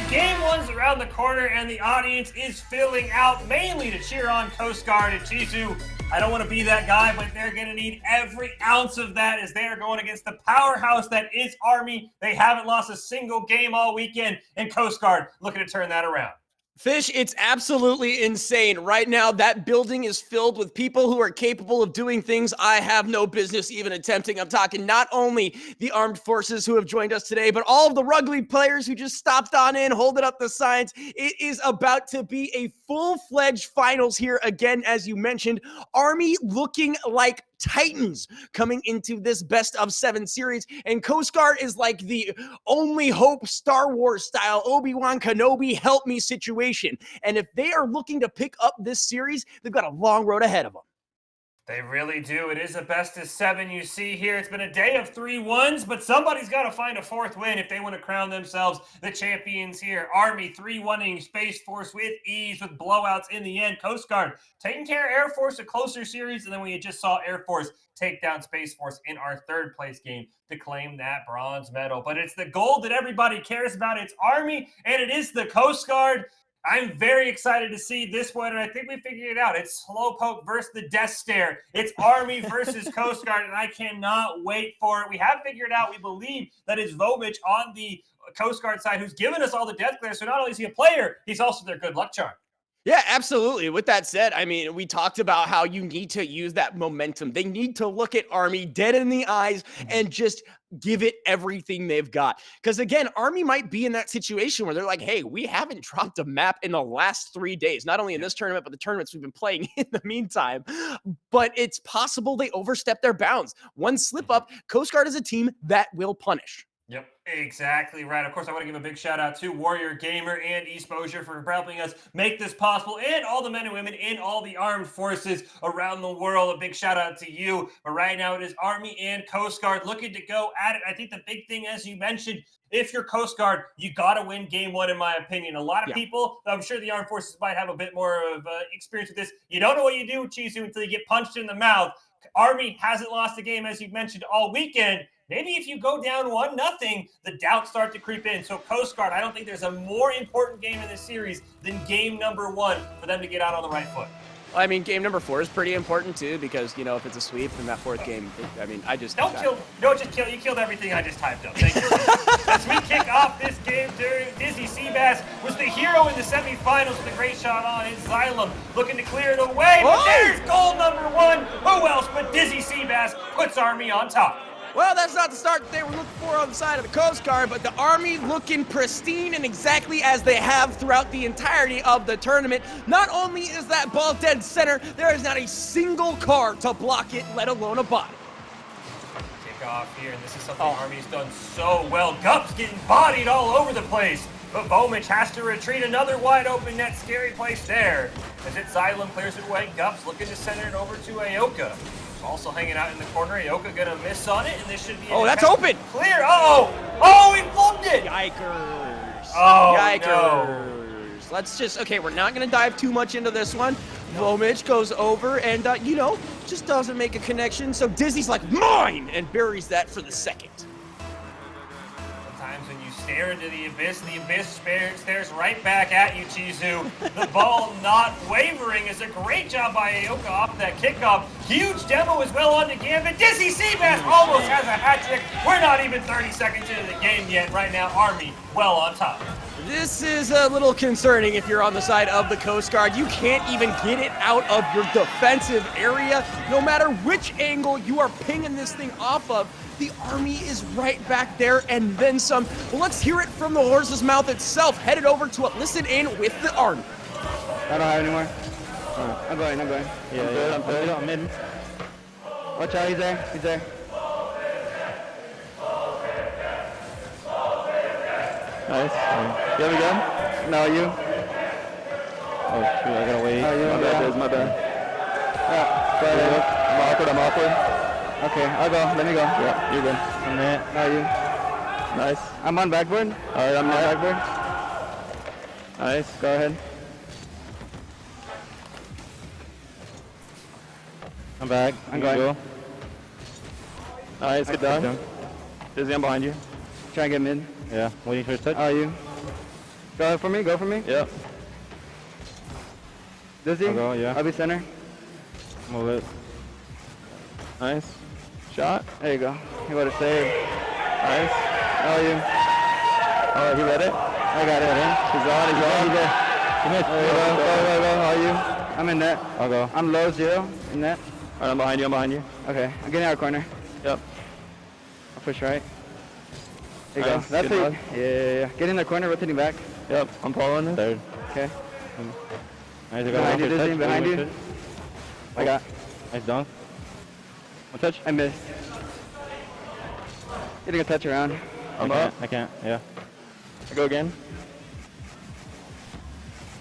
Game one's around the corner, and the audience is filling out mainly to cheer on Coast Guard and Chisu. I don't want to be that guy, but they're going to need every ounce of that as they are going against the powerhouse that is Army. They haven't lost a single game all weekend, and Coast Guard looking to turn that around. Fish, it's absolutely insane. Right now, that building is filled with people who are capable of doing things I have no business even attempting. I'm talking not only the armed forces who have joined us today, but all of the rugby players who just stopped on in, holding up the signs. It is about to be a full-fledged finals here again, as you mentioned. Army looking like Titans coming into this best of 7 series, and Coast Guard is like the only hope Star Wars style Obi-Wan Kenobi help me situation. And if they are looking to pick up this series, they've got a long road ahead of them. They really do. It is a best of 7 you see here. It's been a day of 3-1s, but somebody's got to find a 4th win if they want to crown themselves the champions here. Army 3-1ing Space Force with ease with blowouts in the end. Coast Guard taking care of Air Force, a closer series, and then we just saw Air Force take down Space Force in our 3rd place game to claim that bronze medal. But it's the gold that everybody cares about. It's Army, and it is the Coast Guard. I'm very excited to see this one, and I think we figured it out. It's Slowpoke versus the Death Stare. It's Army versus Coast Guard, and I cannot wait for it. We have figured out, we believe, that it's Vomich on the Coast Guard side who's given us all the death glares. So not only is he a player, he's also their good luck charm. Yeah, absolutely. With that said, I mean, we talked about how you need to use that momentum. They need to look at Army dead in the eyes and just give it everything they've got. Because again, Army might be in that situation where they're like, hey, we haven't dropped a map in the last 3 days, not only in this tournament, but the tournaments we've been playing in the meantime. But it's possible they overstep their bounds. One slip up, Coast Guard is a team that will punish. Yep, exactly right. Of course, I want to give a big shout out to Warrior Gamer and Exposure for helping us make this possible, and all the men and women in all the armed forces around the world. A big shout out to you. But right now it is Army and Coast Guard looking to go at it. I think the big thing, as you mentioned, if you're Coast Guard, you got to win game one, in my opinion. A lot of people, I'm sure the armed forces might have a bit more of experience with this. You don't know what you do, Chisu, until you get punched in the mouth. Army hasn't lost a game, as you mentioned, all weekend. Maybe if you go down 1-0, the doubts start to creep in. So Coast Guard, I don't think there's a more important game in this series than game number 1 for them to get out on the right foot. I mean, game number 4 is pretty important too, because, you know, if it's a sweep, then that 4th game, I mean, I just... Don't just kill. You killed everything I just typed up. Thank you. As we kick off this game, Dizzy Seabass was the hero in the semifinals with a great shot on it. Xylem looking to clear it away, but there's goal number 1. Who else but Dizzy Seabass puts Army on top. Well, that's not the start that they were looking for on the side of the Coast Guard, but the Army looking pristine and exactly as they have throughout the entirety of the tournament. Not only is that ball dead center, there is not a single car to block it, let alone a body. Kick off here, and this is something Army's done so well. Gups getting bodied all over the place, but Vomich has to retreat. Another wide open net, scary place there. As it Xylem clears it away, Gups looking to send it over to Aoka. Also hanging out in the corner. Aoka gonna miss on it, and this should be that's open. Clear. Oh, he flubbed it. Yikers. Oh, Yikers. no. Let's just, okay, we're not gonna dive too much into this one. Vomich goes over and, just doesn't make a connection. So Dizzy's like, mine, and buries that for the second. Sometimes when you stare into the abyss stares right back at you, Chizu. The ball not wavering is a great job by Aoka off that kickoff. Huge demo as well on the Gambit. Dizzy Seabass almost has a hat trick. We're not even 30 seconds into the game yet. Right now, Army well on top. This is a little concerning if you're on the side of the Coast Guard. You can't even get it out of your defensive area. No matter which angle you are pinging this thing off of, the Army is right back there and then some. Well, let's hear it from the horse's mouth itself. Headed over to listen in with the Army. I don't have any more. I'm going. Yeah, I'm good. I'm mid. Watch out, he's there. Nice. You have a gun? No, you. Oh shoot, I gotta wait. Oh, you. My bad, Diz, my bad. Yeah, go ahead. I'm awkward. Okay, I'll go. Let me go. Yeah, you're good. I'm net. No, you. Nice. I'm on backboard. All right, I'm on backboard. Nice. Go ahead. I'm back. I'm going. Go. Nice. Good done. Dizzy, I'm behind you. Try and get mid. Yeah, waiting for his touch. Oh, you. Go ahead for me. Go for me. Yep. Dizzy? I'll go, yeah. I'll be center. Move it. Nice. Shot. There you go. You got to save. Nice. Oh, you. Oh, he let it. I got it. He's on. He's on. He's there. Go. Oh, you. I'm in net. I'll go. I'm low 0 in net. All right, I'm behind you. I'm behind you. Okay. I'm getting out of corner. Yep. I'll push right. There you Nice. go. That's Good it. Yeah. Get in the corner, rotating back. Yep. I'm following this. Third. Okay. Nice. Behind you, Dizzy. Behind you. I got. Nice dunk. One touch. I missed. Getting a touch around. I'm up. I can't. Yeah. I go again.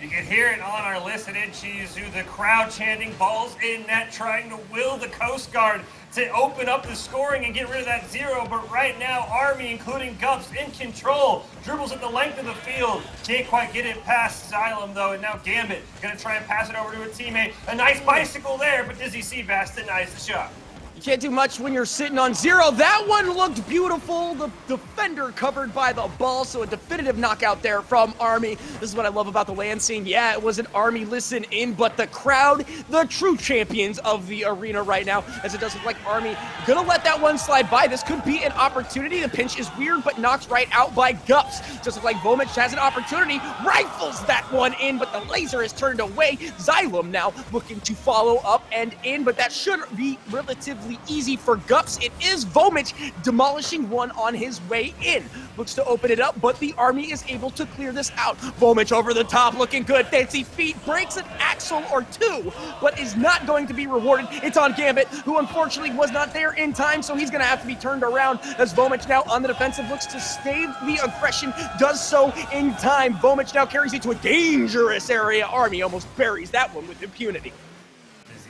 You can hear it on our listen in Chizu, the crowd chanting balls in net, trying to will the Coast Guard to open up the scoring and get rid of that 0. But right now, Army, including Gups, in control. Dribbles at the length of the field. Can't quite get it past Xylem, though. And now Gambit going to try and pass it over to a teammate. A nice bicycle there, but Dizzy Seabass denies the shot. You can't do much when you're sitting on 0. That one looked beautiful. The defender covered by the ball, so a definitive knockout there from Army. This is what I love about the LAN scene. Yeah, it was an Army listen in, but the crowd, the true champions of the arena right now, as it does look like Army gonna let that one slide by. This could be an opportunity. The pinch is weird, but knocked right out by Gups. Just look like Vomic has an opportunity, rifles that one in, but the laser is turned away. Xylem now looking to follow up and in, but that should be relatively easy for Gups. It is Vomic demolishing one on his way in. Looks to open it up, but the Army is able to clear this out. Vomic over the top, looking good. Fancy feet, breaks an axle or two, but is not going to be rewarded. It's on Gambit, who unfortunately was not there in time, so he's going to have to be turned around as Vomic now on the defensive looks to stave the aggression, does so in time. Vomic now carries it to a dangerous area. Army almost buries that one with impunity.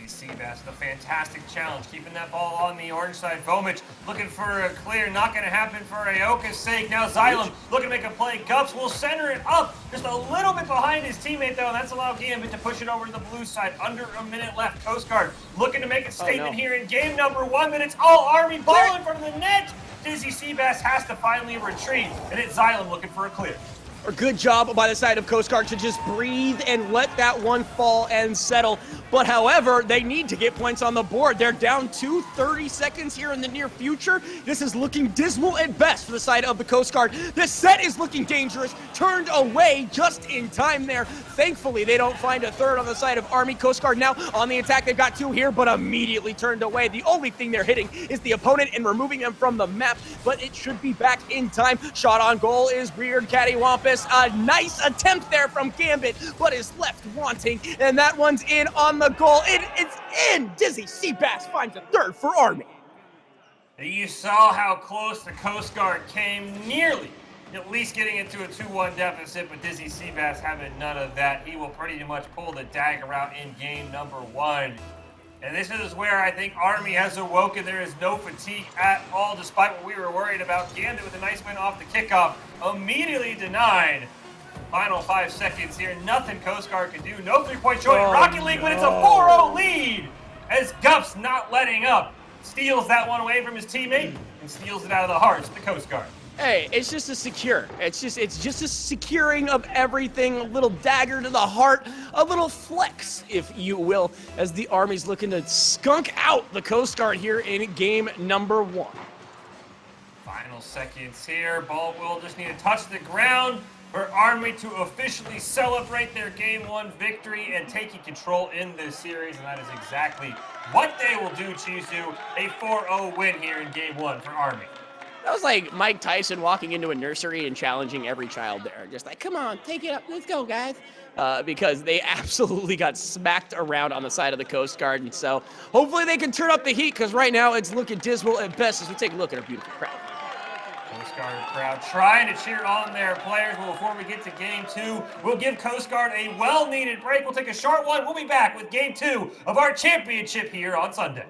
Seabass, the fantastic challenge, keeping that ball on the orange side. Vomic looking for a clear, not going to happen for Aoka's sake. Now Xylem looking to make a play. Gups will center it up just a little bit behind his teammate, though, and that's allowed Gambit to push it over to the blue side. Under a minute left. Coast Guard looking to make a statement here in game number 1, but it's all Army ball in front of the net. Dizzy Seabass has to finally retreat, and it's Xylem looking for a clear. A good job by the side of Coast Guard to just breathe and let that one fall and settle. But however, they need to get points on the board. They're down to 30 seconds here in the near future. This is looking dismal at best for the side of the Coast Guard. This set is looking dangerous. Turned away just in time there. Thankfully, they don't find a third on the side of Army. Coast Guard now on the attack. They've got 2 here, but immediately turned away. The only thing they're hitting is the opponent and removing them from the map, but it should be back in time. Shot on goal is weird. Cattywampus. A nice attempt there from Gambit, but is left wanting, and that one's in on the goal. It's in! Dizzy Seabass finds a third for Army. You saw how close the Coast Guard came, nearly at least getting into a 2-1 deficit, but Dizzy Seabass having none of that. He will pretty much pull the dagger out in game number 1. And this is where I think Army has awoken. There is no fatigue at all, despite what we were worried about. Gambit with a nice win off the kickoff, immediately denied. Final 5 seconds here, nothing Coast Guard can do. No 3-point shot in Rocket League, but it's a 4-0 lead as Gups not letting up. Steals that one away from his teammate and steals it out of the hearts of the Coast Guard. Hey, it's just a secure. It's just a securing of everything, a little dagger to the heart, a little flex, if you will, as the Army's looking to skunk out the Coast Guard here in game number 1. Final seconds here. Ball will just need to touch the ground for Army to officially celebrate their game 1 victory and taking control in this series, and that is exactly what they will do, Chizu. A 4-0 win here in game 1 for Army. That was like Mike Tyson walking into a nursery and challenging every child there. Just like, come on, take it up, let's go, guys. Because they absolutely got smacked around on the side of the Coast Guard. And so hopefully they can turn up the heat, because right now it's looking dismal at best as we take a look at our beautiful crowd. Coast Coast Guard crowd trying to cheer on their players. But before we get to game 2, we'll give Coast Guard a well-needed break. We'll take a short one. We'll be back with game 2 of our championship here on Sunday.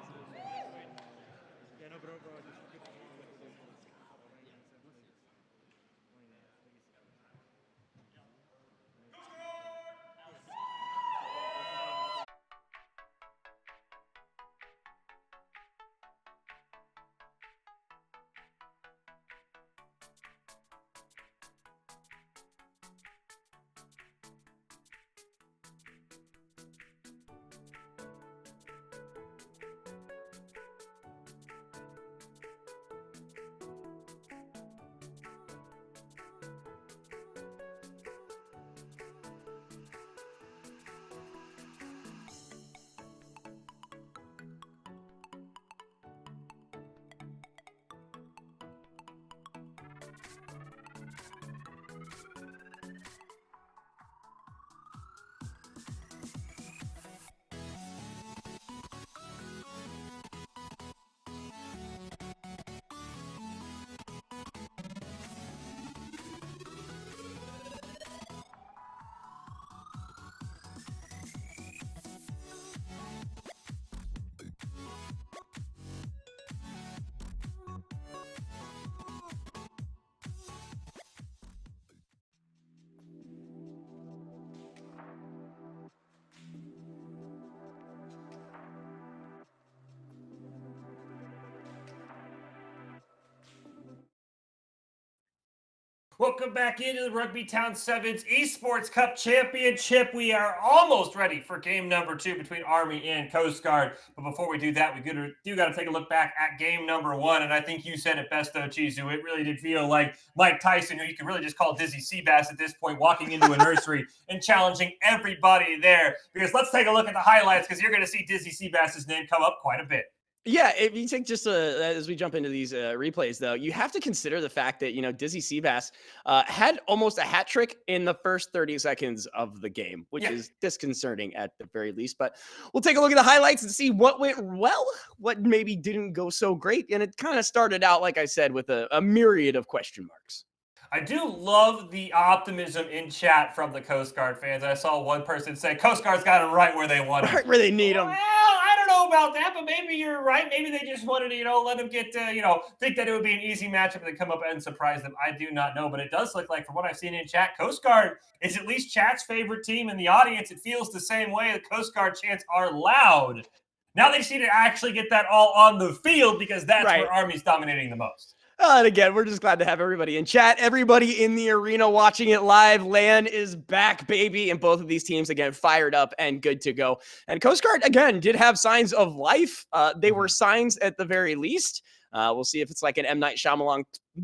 Welcome back into the Rugbytown 7's Esports Cup Championship. We are almost ready for game number 2 between Army and Coast Guard. But before we do that, we do got to take a look back at game number 1. And I think you said it best, though, Chizu. It really did feel like Mike Tyson, who you could really just call Dizzy Seabass at this point, walking into a nursery and challenging everybody there. Because let's take a look at the highlights, because you're going to see Dizzy Seabass's name come up quite a bit. Yeah, if you take just as we jump into these replays, though, you have to consider the fact that, Dizzy Seabass had almost a hat trick in the first 30 seconds of the game, which is disconcerting at the very least. But we'll take a look at the highlights and see what went well, what maybe didn't go so great. And it kind of started out, like I said, with a myriad of question marks. I do love the optimism in chat from the Coast Guard fans. I saw one person say, Coast Guard's got them right where they want them. Right where they need them. Well, I don't know about that, but maybe you're right. Maybe they just wanted to, let them get, think that it would be an easy matchup and come up and surprise them. I do not know, but it does look like, from what I've seen in chat, Coast Guard is at least chat's favorite team in the audience. It feels the same way. The Coast Guard chants are loud. Now they just need to actually get that all on the field, because that's where Army's dominating the most. And again, we're just glad to have everybody in chat, everybody in the arena watching it live. LAN is back, baby. And both of these teams, again, fired up and good to go. And Coast Guard, again, did have signs of life. They were signs at the very least. We'll see if it's like an M. Night Shyamalan,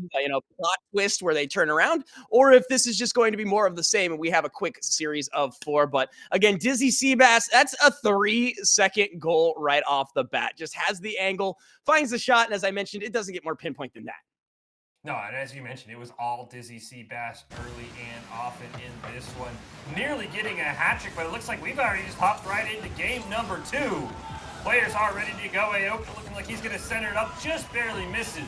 plot twist where they turn around, or if this is just going to be more of the same and we have a quick series of 4. But again, Dizzy Seabass, that's a 3-second goal right off the bat. Just has the angle, finds the shot, and as I mentioned, it doesn't get more pinpoint than that. No, and as you mentioned, it was all Dizzy Seabass early and often in this one. Nearly getting a hat trick, but it looks like we've already just hopped right into game number 2. Players are ready to go. Aoka looking like he's going to center it up, just barely misses.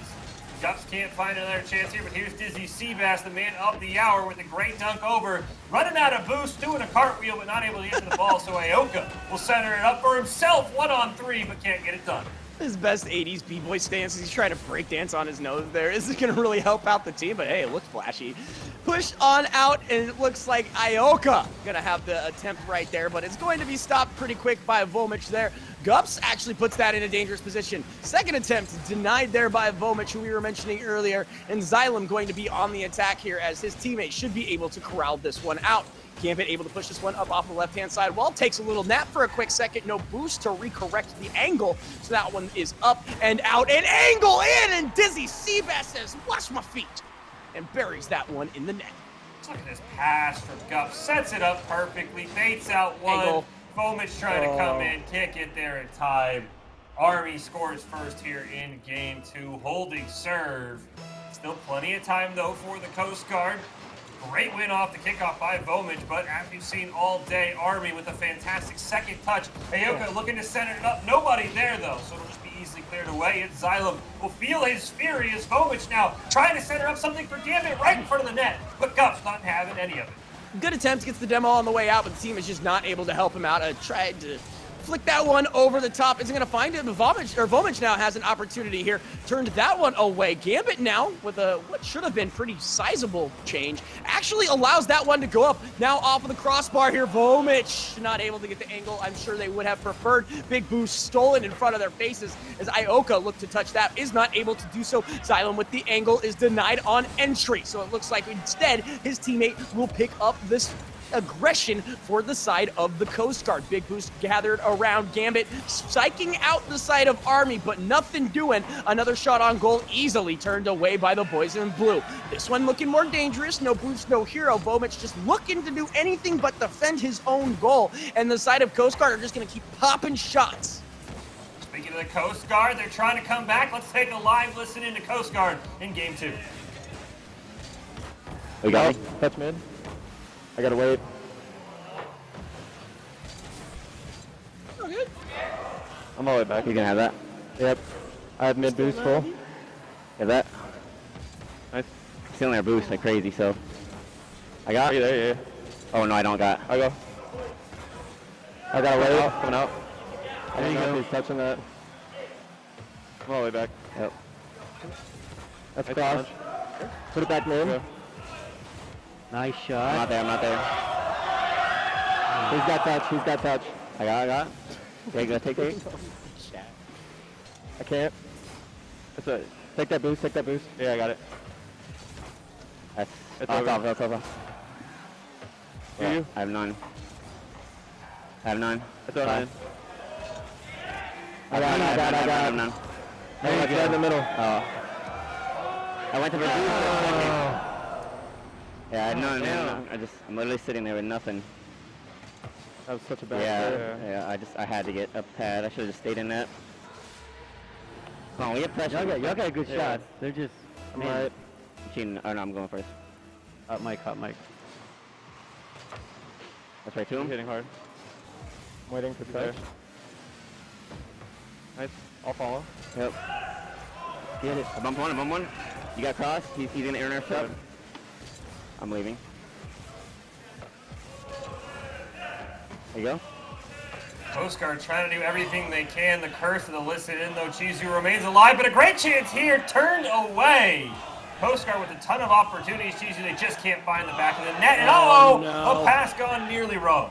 Gups can't find another chance here, but here's Dizzy Seabass, the man of the hour, with a great dunk over. Running out of boost, doing a cartwheel, but not able to get to the ball, so Aoka will center it up for himself, 1-on-3, but can't get it done. His best 80s b-boy stance, he's trying to break dance on his nose there. Isn't going to really help out the team, but hey, it looks flashy. Push on out, and it looks like Aoka going to have the attempt right there, but it's going to be stopped pretty quick by Vomich there. Gups actually puts that in a dangerous position. Second attempt denied there by Vomich, who we were mentioning earlier, and Xylem going to be on the attack here, as his teammates should be able to corral this one out. Gambit able to push this one up off the left-hand side. Wall takes a little nap for a quick second. No boost to recorrect the angle. So that one is up and out and angle in. And Dizzy Seabass says, watch my feet. And buries that one in the net. Look at this pass from Gups. Sets it up perfectly. Baits out one. Angle. Vomich trying to come in. Can't get there in time. Army scores first here in game 2. Holding serve. Still plenty of time, though, for the Coast Guard. Great win off the kickoff by Vomich, but as you've seen all day, Army with a fantastic second touch. Aoka looking to center it up. Nobody there, though, so it'll just be easily cleared away. It's Xylem will feel his fury as Vomich now trying to center up something for Gambit right in front of the net, but Gups not having any of it. Good attempt, gets the demo on the way out, but the team is just not able to help him out. Tried to flick that one over the top. Isn't going to find it. Vomich now has an opportunity here. Turned that one away. Gambit now, with a what should have been pretty sizable change, actually allows that one to go up. Now off of the crossbar here. Vomich not able to get the angle I'm sure they would have preferred. Big boost stolen in front of their faces as Ioka looked to touch that. Is not able to do so. Xylem with the angle is denied on entry. So it looks like instead his teammate will pick up this aggression for the side of the Coast Guard. Big boost gathered around Gambit, psyching out the side of Army, but nothing doing. Another shot on goal easily turned away by the boys in blue. This one looking more dangerous. No boost, no hero. Vomich just looking to do anything but defend his own goal. And the side of Coast Guard are just going to keep popping shots. Speaking of the Coast Guard, they're trying to come back. Let's take a live listen into Coast Guard in game 2. We got touch mid. I gotta wait. Okay. I'm all the way back. You can have that. Yep. I have mid boost full. Have that. Nice. Stealing our boost like crazy, so. I got. Are you there? Yeah. Oh no, I don't got. I go. I gotta wait. Coming out. There you go. He's touching that. I'm all the way back. Yep. That's cross. Put it back mid. Yeah. Nice shot. I'm not there. He's got touch. I got. Okay, go take it. I can't. That's it. Take that boost. Yeah, I got it. That's over. Yeah, I have none. It's all nine. I got none. I got in the middle. Oh. I went to the boost. Yeah, I had none. I'm literally sitting there with nothing. That was such a bad play. Yeah, I had to get a pad. I should have just stayed in that. Come on, we get pressure. Y'all got a good shot. They're just, I'm right. Cheating. Oh no, I'm going first. Hot mic. That's right to him. Hitting hard. I'm waiting for touch. Nice. I'll follow. Yep. Get it. Bump one. You got cross. He's gonna air nerf up. I'm leaving. There you go. Coast Guard trying to do everything they can. The curse of the listed in, though Chizu remains alive, but a great chance here, turned away. Coast Guard with a ton of opportunities. Chizu, they just can't find the back of the net. And a pass gone nearly wrong.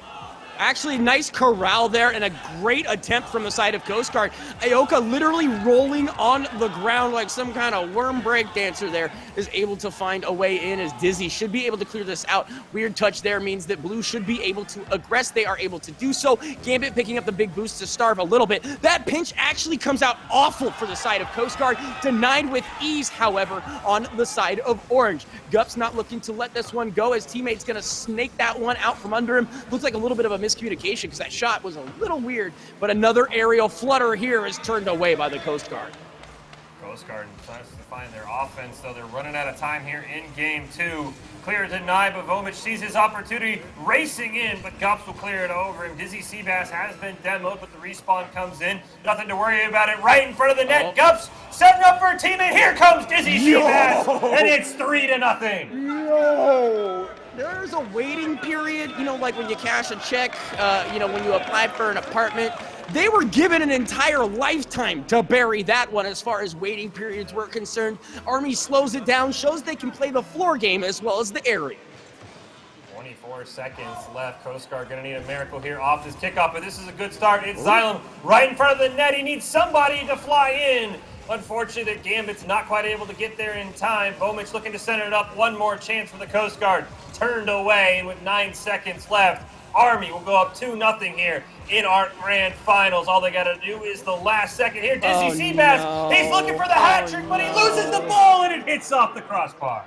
Actually, nice corral there and a great attempt from the side of Coast Guard. Ioka literally rolling on the ground like some kind of worm break dancer there is able to find a way in as Dizzy should be able to clear this out. Weird touch there means that Blue should be able to aggress. They are able to do so. Gambit picking up the big boost to starve a little bit. That pinch actually comes out awful for the side of Coast Guard. Denied with ease, however, on the side of Orange. Gups not looking to let this one go as teammates going to snake that one out from under him. Looks like a little bit of a miscommunication because that shot was a little weird, but another aerial flutter here is turned away by the Coast Guard. Coast Guard tries to find their offense, though they're running out of time here in game 2. Clear denied, but Vomich sees his opportunity, racing in, but Gups will clear it over him. Dizzy Seabass has been demoed, but the respawn comes in. Nothing to worry about it, right in front of the net. Gups setting up for a teammate. Here comes Dizzy Seabass, and it's 3-0. Yo! There's a waiting period, like when you cash a check, when you apply for an apartment. They were given an entire lifetime to bury that one as far as waiting periods were concerned. Army slows it down, shows they can play the floor game as well as the area. 24 seconds left. Coast Guard going to need a miracle here off this kickoff, but this is a good start. It's Xylem right in front of the net. He needs somebody to fly in. Unfortunately, the Gambit's not quite able to get there in time. Vomich looking to center it up. One more chance for the Coast Guard. Turned away, and with 9 seconds left, Army will go up 2-0 here in our grand finals. All they got to do is the last second here. Dizzy Seabass, he's looking for the hat trick, but he loses the ball, and it hits off the crossbar.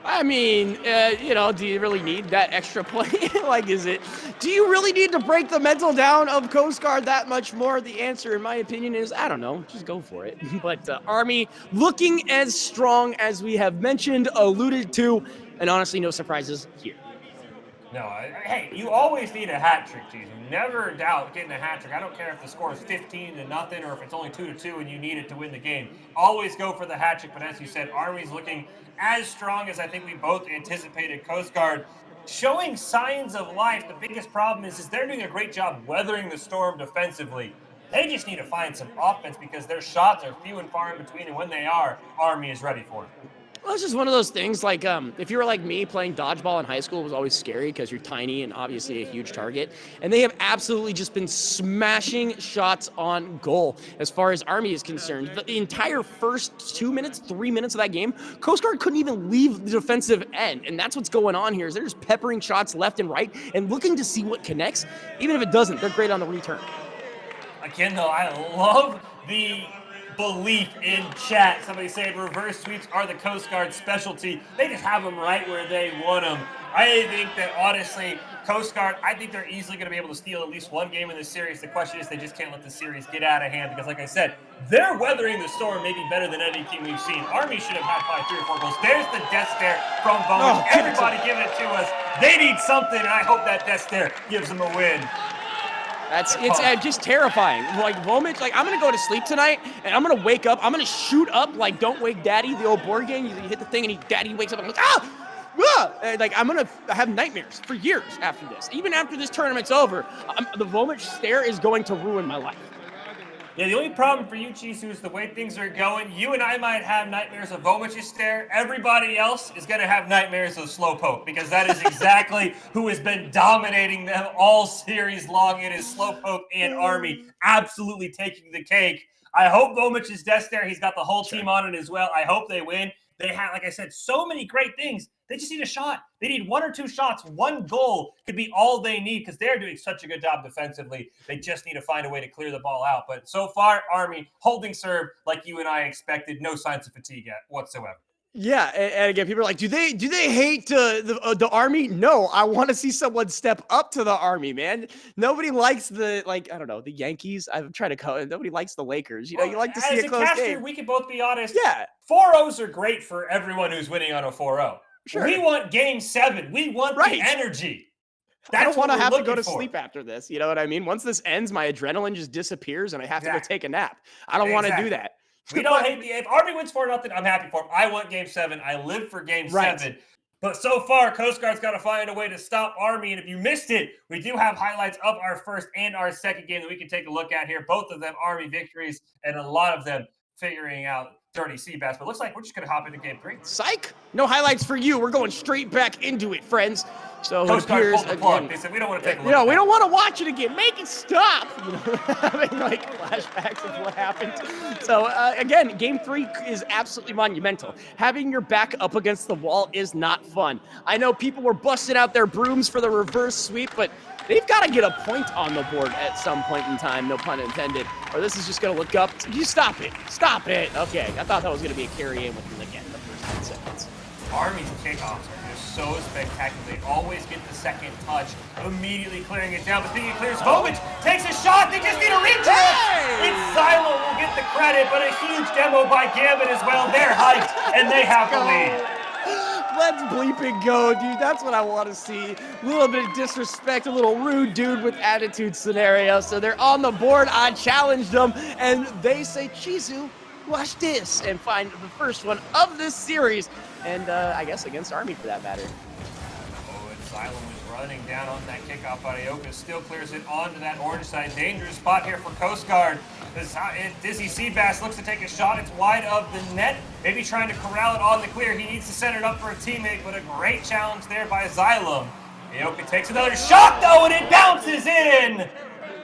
I mean, do you really need that extra play? Do you really need to break the mental down of Coast Guard that much more? The answer, in my opinion, is I don't know. Just go for it. But Army looking as strong as we have mentioned, alluded to, and honestly, no surprises here. No, hey, you always need a hat trick, Jesus. Never doubt getting a hat trick. I don't care if the score is 15-0 or if it's only 2-2 and you need it to win the game. Always go for the hat trick. But as you said, Army's looking as strong as I think we both anticipated. Coast Guard showing signs of life. The biggest problem is they're doing a great job weathering the storm defensively. They just need to find some offense because their shots are few and far in between, and when they are, Army is ready for it. Well, it's just one of those things, like, if you were like me, playing dodgeball in high school was always scary because you're tiny and obviously a huge target. And they have absolutely just been smashing shots on goal as far as Army is concerned. The entire first 2 minutes, 3 minutes of that game, Coast Guard couldn't even leave the defensive end. And that's what's going on here, is they're just peppering shots left and right and looking to see what connects. Even if it doesn't, they're great on the return. Again, though, I love the belief in chat. Somebody said reverse sweeps are the Coast Guard specialty. They just have them right where they want them. I think that, honestly, Coast Guard, I think they're easily going to be able to steal at least one game in this series. The question is they just can't let the series get out of hand because, like I said, they're weathering the storm maybe better than any team we've seen. Army should have had probably 3 or 4 goals. There's the death stare from Bones. Everybody giving it to us. They need something, and I hope that death stare gives them a win. It's just terrifying. Like, Vomich, like, I'm going to go to sleep tonight, and I'm going to wake up. I'm going to shoot up like Don't Wake Daddy, the old board game. You hit the thing, and Daddy wakes up, and I'm like, ah! And, like, I'm going to have nightmares for years after this. Even after this tournament's over, the Vomich stare is going to ruin my life. Yeah, the only problem for you, Chisu, is the way things are going. You and I might have nightmares of Vomich's stare. Everybody else is going to have nightmares of Slowpoke because that is exactly who has been dominating them all series long. It is Slowpoke and Army absolutely taking the cake. I hope Vomich's death stare, he's got the whole team on it as well. I hope they win. They have, like I said, so many great things. They just need a shot. They need 1 or 2 shots. 1 goal could be all they need because they're doing such a good job defensively. They just need to find a way to clear the ball out. But so far, Army holding serve like you and I expected. No signs of fatigue yet whatsoever. Yeah, and again, people are like, do they hate the Army? No, I want to see someone step up to the Army, man. Nobody likes the Yankees. I'm trying to call it. Nobody likes the Lakers. You know, you like to see a close game. We can both be honest. Yeah. 4-0s are great for everyone who's winning on a 4-0. Sure. We want game 7. We want the energy. I don't want to have to go to sleep after this. You know what I mean? Once this ends, my adrenaline just disappears and I have to go take a nap. I don't want to do that. We don't hate if Army wins 4-0, I'm happy for him. I want game 7. I live for game 7. But so far, Coast Guard's got to find a way to stop Army. And if you missed it, we do have highlights of our first and our second game that we can take a look at here. Both of them Army victories and a lot of them figuring out dirty sea bass. But looks like we're just going to hop into game 3. Psych! No highlights for you. We're going straight back into it, friends. So Coast Guard pulled the plug. They said, we don't want to take a look at we don't want to watch it again. Make it stop. You know, having like flashbacks of what happened. So again, game 3 is absolutely monumental. Having your back up against the wall is not fun. I know people were busting out their brooms for the reverse sweep, but they've got to get a point on the board at some point in time, no pun intended, or this is just going to look up. You stop it. Stop it. Okay, I thought that was going to be a carry-in within, again, the first 10 seconds. Army's kickoffs are just so spectacular. They always get the second touch, immediately clearing it down. But thinking it clears, Vomich takes a shot. They just need a reach. It's Silo will get the credit, but a huge demo by Gambit as well. They're hyped, and they have the lead. Let's bleep it go, dude. That's what I want to see. A little bit of disrespect, a little rude dude with attitude scenario. So they're on the board. I challenged them, and they say, Chizu, watch this, and find the first one of this series. And I guess against Army for that matter. Oh, and Xylem was running down on that kickoff by Ioka. Still clears it onto that orange side. Dangerous spot here for Coast Guard. Dizzy Seabass looks to take a shot. It's wide of the net. Maybe trying to corral it on the clear. He needs to set it up for a teammate, but a great challenge there by Xylem. Ioka takes another shot, though, and it bounces in.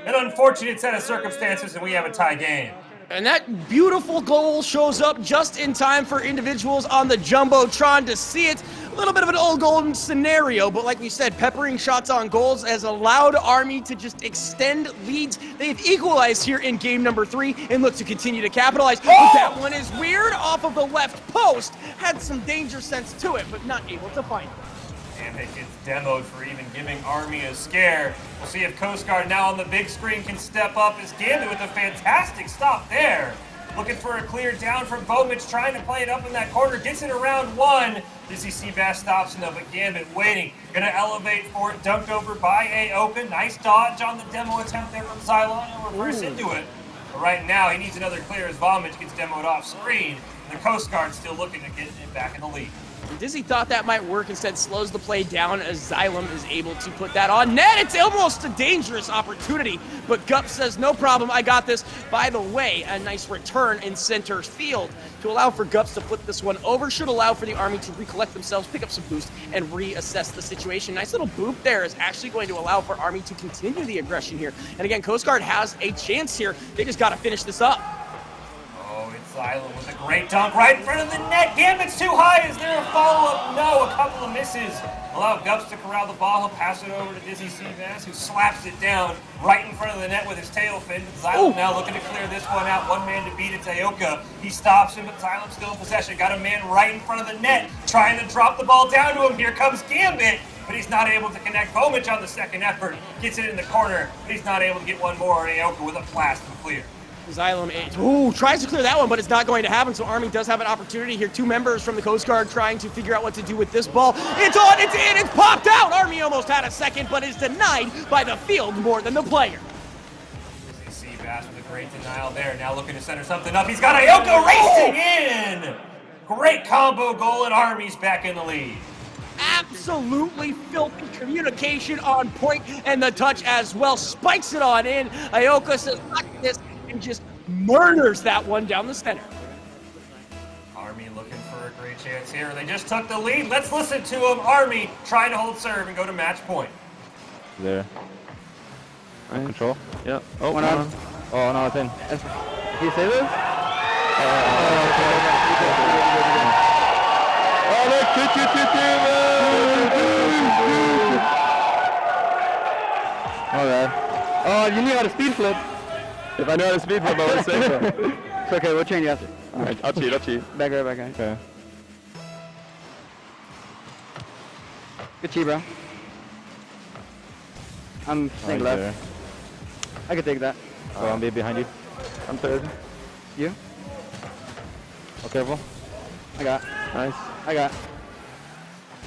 An unfortunate set of circumstances, and we have a tie game. And that beautiful goal shows up just in time for individuals on the Jumbotron to see it. A little bit of an old golden scenario, but like we said, peppering shots on goals has allowed Army to just extend leads. They've equalized here in game number 3 and look to continue to capitalize. But that one is weird off of the left post. Had some danger sense to it, but not able to find it. And it gets demoed for even giving Army a scare. We'll see if Coast Guard now on the big screen can step up as Gambit with a fantastic stop there. looking for a clear down from Bowmich, trying to play it up in that corner, gets it around one. Dizzy Seabass stops him, but Gambit waiting. Gonna elevate for it, dunked over by Aoka. Nice dodge on the demo attempt there from Xylon and reverse into it. But right now, he needs another clear as Vomich gets demoed off screen. The Coast Guard still looking to get it back in the lead. Dizzy thought that might work, instead slows the play down as Xylem is able to put that on net. It's almost a dangerous opportunity, but Gup says, no problem, I got this. By the way, a nice return in center field to allow for Gups to flip this one over. Should allow for the Army to recollect themselves, pick up some boost, and reassess the situation. Nice little boop there is actually going to allow for Army to continue the aggression here. And again, Coast Guard has a chance here. They just got to finish this up. Oh, it's Xylem with a great dunk right in front of the net. Gambit's too high. Is there a follow-up? No, a couple of misses. Allow Gups to corral the ball. He'll pass it over to Dizzy Seabass, who slaps it down right in front of the net with his tail fin. Xylem now looking to clear this one out. One man to beat. It's Aoka. He stops him, but Xylem's still in possession. Got a man right in front of the net, trying to drop the ball down to him. Here comes Gambit, but he's not able to connect. Bowmich on the second effort. Gets it in the corner, but he's not able to get one more. Aoka with a blast and clear. Xylem tries to clear that one, but it's not going to happen, so Army does have an opportunity here. Two members from the Coast Guard trying to figure out what to do with this ball. It's on, it's in, it's popped out! Army almost had a second, but is denied by the field more than the player. Dizzy Seabass with a great denial there. Now looking to center something up. He's got Aoka racing in! Great combo goal, and Army's back in the lead. Absolutely filthy communication on point, and the touch as well. Spikes it on in. Aoka says, fuck this, and just murders that one down the center. Army looking for a great chance here. They just took the lead. Let's listen to them. Army trying to hold serve and go to match point. There. Nice. Control. Yep. Oh, one on. Oh, no, it's in. Can you say this? Oh, look, Oh, man. Oh, you knew how to speed flip. If I know how to speed flip, I would say so. It's okay, we'll train you after. Alright, I'll cheat. Back right. Okay. Good cheat, bro. I'm staying left. There. I can take that. Oh, I'm behind you. I'm third. You? Oh, careful. I got. Nice. I got.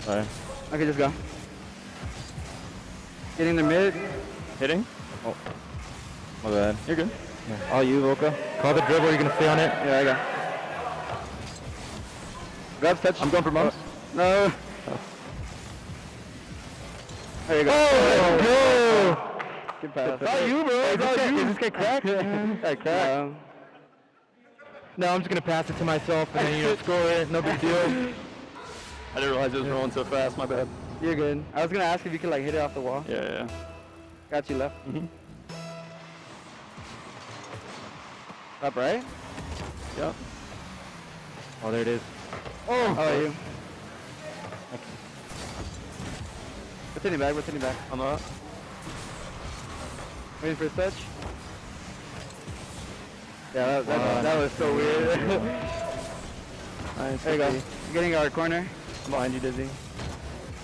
Alright. Okay, just go. Getting the mid. Hitting? Oh. My bad. You're good. Yeah. All you, Voka. Call the dribble, you're gonna stay on it. Yeah, I got. Grab touch. I'm going for mums. No. There you go. Oh, Good pass. It's all you, bro. It's all you. Is this guy cracked? Hey, crack. No, I'm just gonna pass it to myself and then score it. No big deal. I didn't realize it was rolling so fast. My bad. You're good. I was gonna ask if you could like hit it off the wall. Yeah. Got you left. Up right? Yep. Oh, there it is. Oh. How are you? We're sitting back. I'm up. Waiting for a touch. Yeah, that was so weird. Nice. There you go. You're getting our corner. I'm behind you, Dizzy.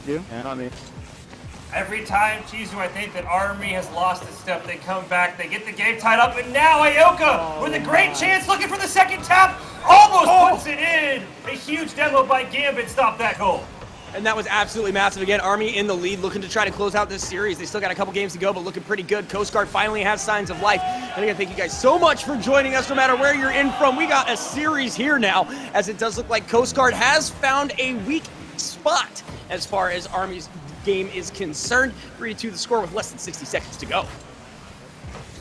You? Yeah, not me. Every time, Chizu, I think that Army has lost a step, they come back, they get the game tied up, and now Aoka with a great chance, looking for the second tap, almost puts it in. A huge demo by Gambit stopped that goal. And that was absolutely massive. Again, Army in the lead, looking to try to close out this series. They still got a couple games to go, but looking pretty good. Coast Guard finally has signs of life. And again, thank you guys so much for joining us, no matter where you're in from. We got a series here now, as it does look like Coast Guard has found a weak spot as far as Army's game is concerned. 3-2 the score with less than 60 seconds to go.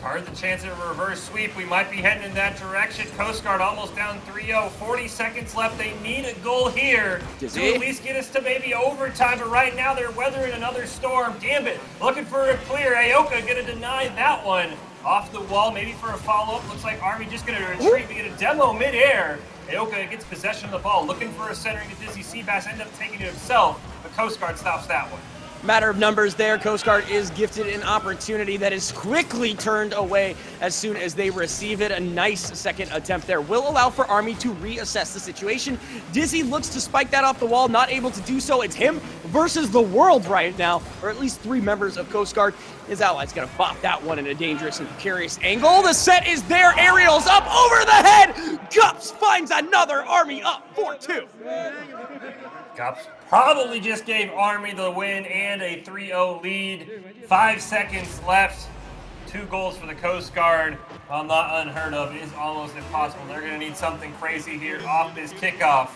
Hard the chance of a reverse sweep. We might be heading in that direction. Coast Guard almost down 3-0. 40 seconds left. They need a goal here to at least get us to maybe overtime. But right now they're weathering another storm. Gambit looking for a clear. Aoka going to deny that one. Off the wall, maybe for a follow-up. Looks like Army just going to retreat. We get a demo midair. Aoka gets possession of the ball. Looking for a centering to Dizzy Seabass. End up taking it himself. But Coast Guard stops that one. Matter of numbers there. Coast Guard is gifted an opportunity that is quickly turned away as soon as they receive it. A nice second attempt there will allow for Army to reassess the situation. Dizzy looks to spike that off the wall, not able to do so. It's him versus the world right now, or at least 3 members of Coast Guard. His ally's gonna bop that one in a dangerous and precarious angle. The set is there. Aerials up over the head. Gups finds another. Army up 4-2. Gups probably just gave Army the win and a 3-0 lead. 5 seconds left. 2 goals for the Coast Guard. While not unheard of, it is almost impossible. They're going to need something crazy here off this kickoff.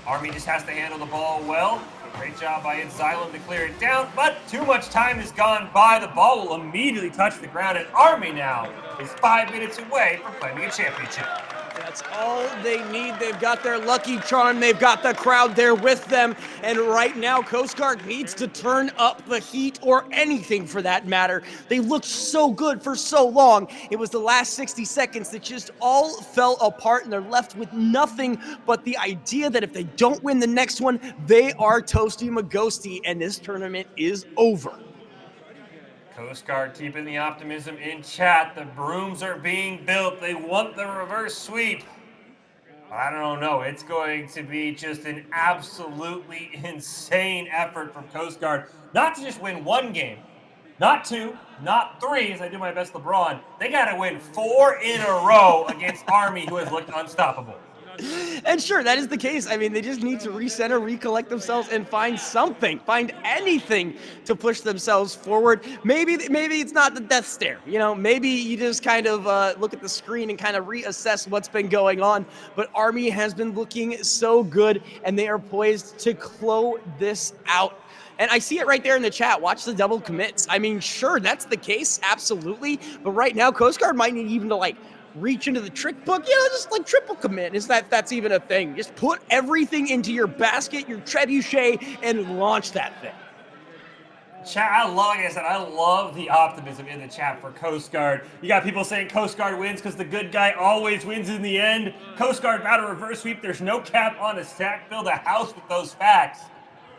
Army just has to handle the ball well. Great job by Xylem to clear it down, but too much time has gone by. The ball will immediately touch the ground, and Army now is 5 minutes away from claiming a championship. That's all they need. They've got their lucky charm. They've got the crowd there with them. And right now, Coast Guard needs to turn up the heat, or anything for that matter. They looked so good for so long. It was the last 60 seconds that just all fell apart, and they're left with nothing but the idea that if they don't win the next one, they are toasty maghosty, and this tournament is over. Coast Guard keeping the optimism in chat. The brooms are being built. They want the reverse sweep. I don't know. It's going to be just an absolutely insane effort from Coast Guard. Not to just win 1 game, not 2, not 3, as I do my best LeBron. They got to win 4 in a row against Army, who has looked unstoppable. And sure, that is the case. I mean, they just need to recenter, recollect themselves, and find something, find anything to push themselves forward. Maybe it's not the death stare, you know, maybe you just kind of look at the screen and kind of reassess what's been going on. But Army has been looking so good, and they are poised to close this out. And I see it right there in the chat. Watch the double commits. I mean, sure, that's the case, absolutely. But right now, Coast Guard might need even to, like, reach into the trick book, you know, just like triple commit. Is that's even a thing? Just put everything into your basket, your trebuchet, and launch that thing. Chat, like I said, I love the optimism in the chat for Coast Guard. You got people saying Coast Guard wins because the good guy always wins in the end. Coast Guard about to reverse sweep. There's no cap on a stack. Build a house with those facts.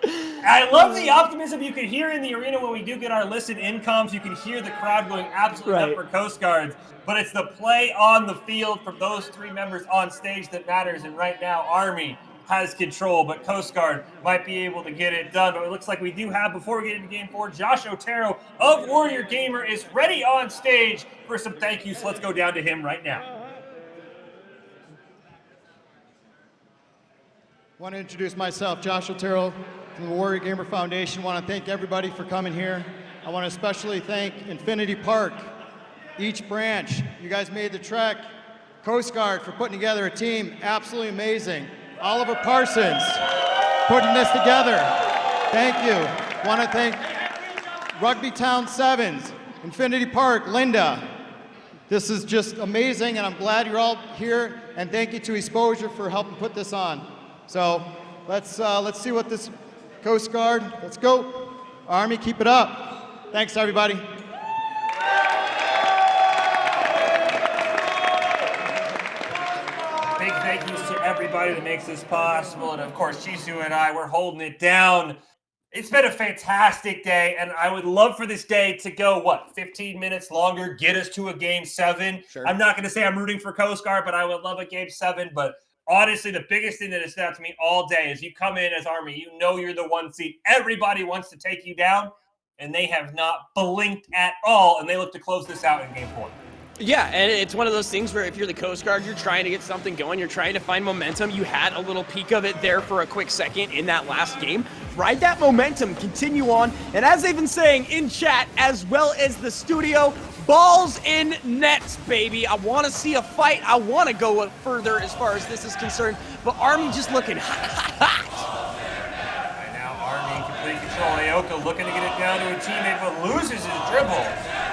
I love the optimism you can hear in the arena when we do get our listen incomes. You can hear the crowd going absolutely up for Coast Guards. But it's the play on the field from those 3 members on stage that matters. And right now, Army has control, but Coast Guard might be able to get it done. But it looks like we do have, before we get into Game 4, Josh Otero of Warrior Gamer is ready on stage for some thank yous. So let's go down to him right now. I want to introduce myself, Josh Otero from the Warrior Gamer Foundation. I want to thank everybody for coming here. I want to especially thank Infinity Park, each branch. You guys made the trek. Coast Guard for putting together a team, absolutely amazing. Oliver Parsons putting this together. Thank you. Want to thank Rugbytown 7's, Infinity Park, Linda. This is just amazing, and I'm glad you're all here. And thank you to Exposure for helping put this on. So let's see what this Coast Guard. Let's go, Army. Keep it up. Thanks, everybody. Big thank yous to everybody that makes this possible. And of course, Jisoo and I, we're holding it down. It's been a fantastic day, and I would love for this day to go, 15 minutes longer, get us to a Game 7. Sure. I'm not going to say I'm rooting for Coast Guard, but I would love a Game 7. But honestly, the biggest thing that has stood out to me all day is you come in as Army, you know you're the 1 seed. Everybody wants to take you down, and they have not blinked at all, and they look to close this out in Game 4. Yeah, and it's one of those things where if you're the Coast Guard, you're trying to get something going, you're trying to find momentum. You had a little peek of it there for a quick second in that last game. Ride that momentum, continue on, and as they've been saying in chat as well as the studio, balls in nets, baby. I want to see a fight. I want to go further as far as this is concerned, but Army just looking hot. Right now, Army in complete control. Aoka looking to get it down to a teammate, but loses his dribble.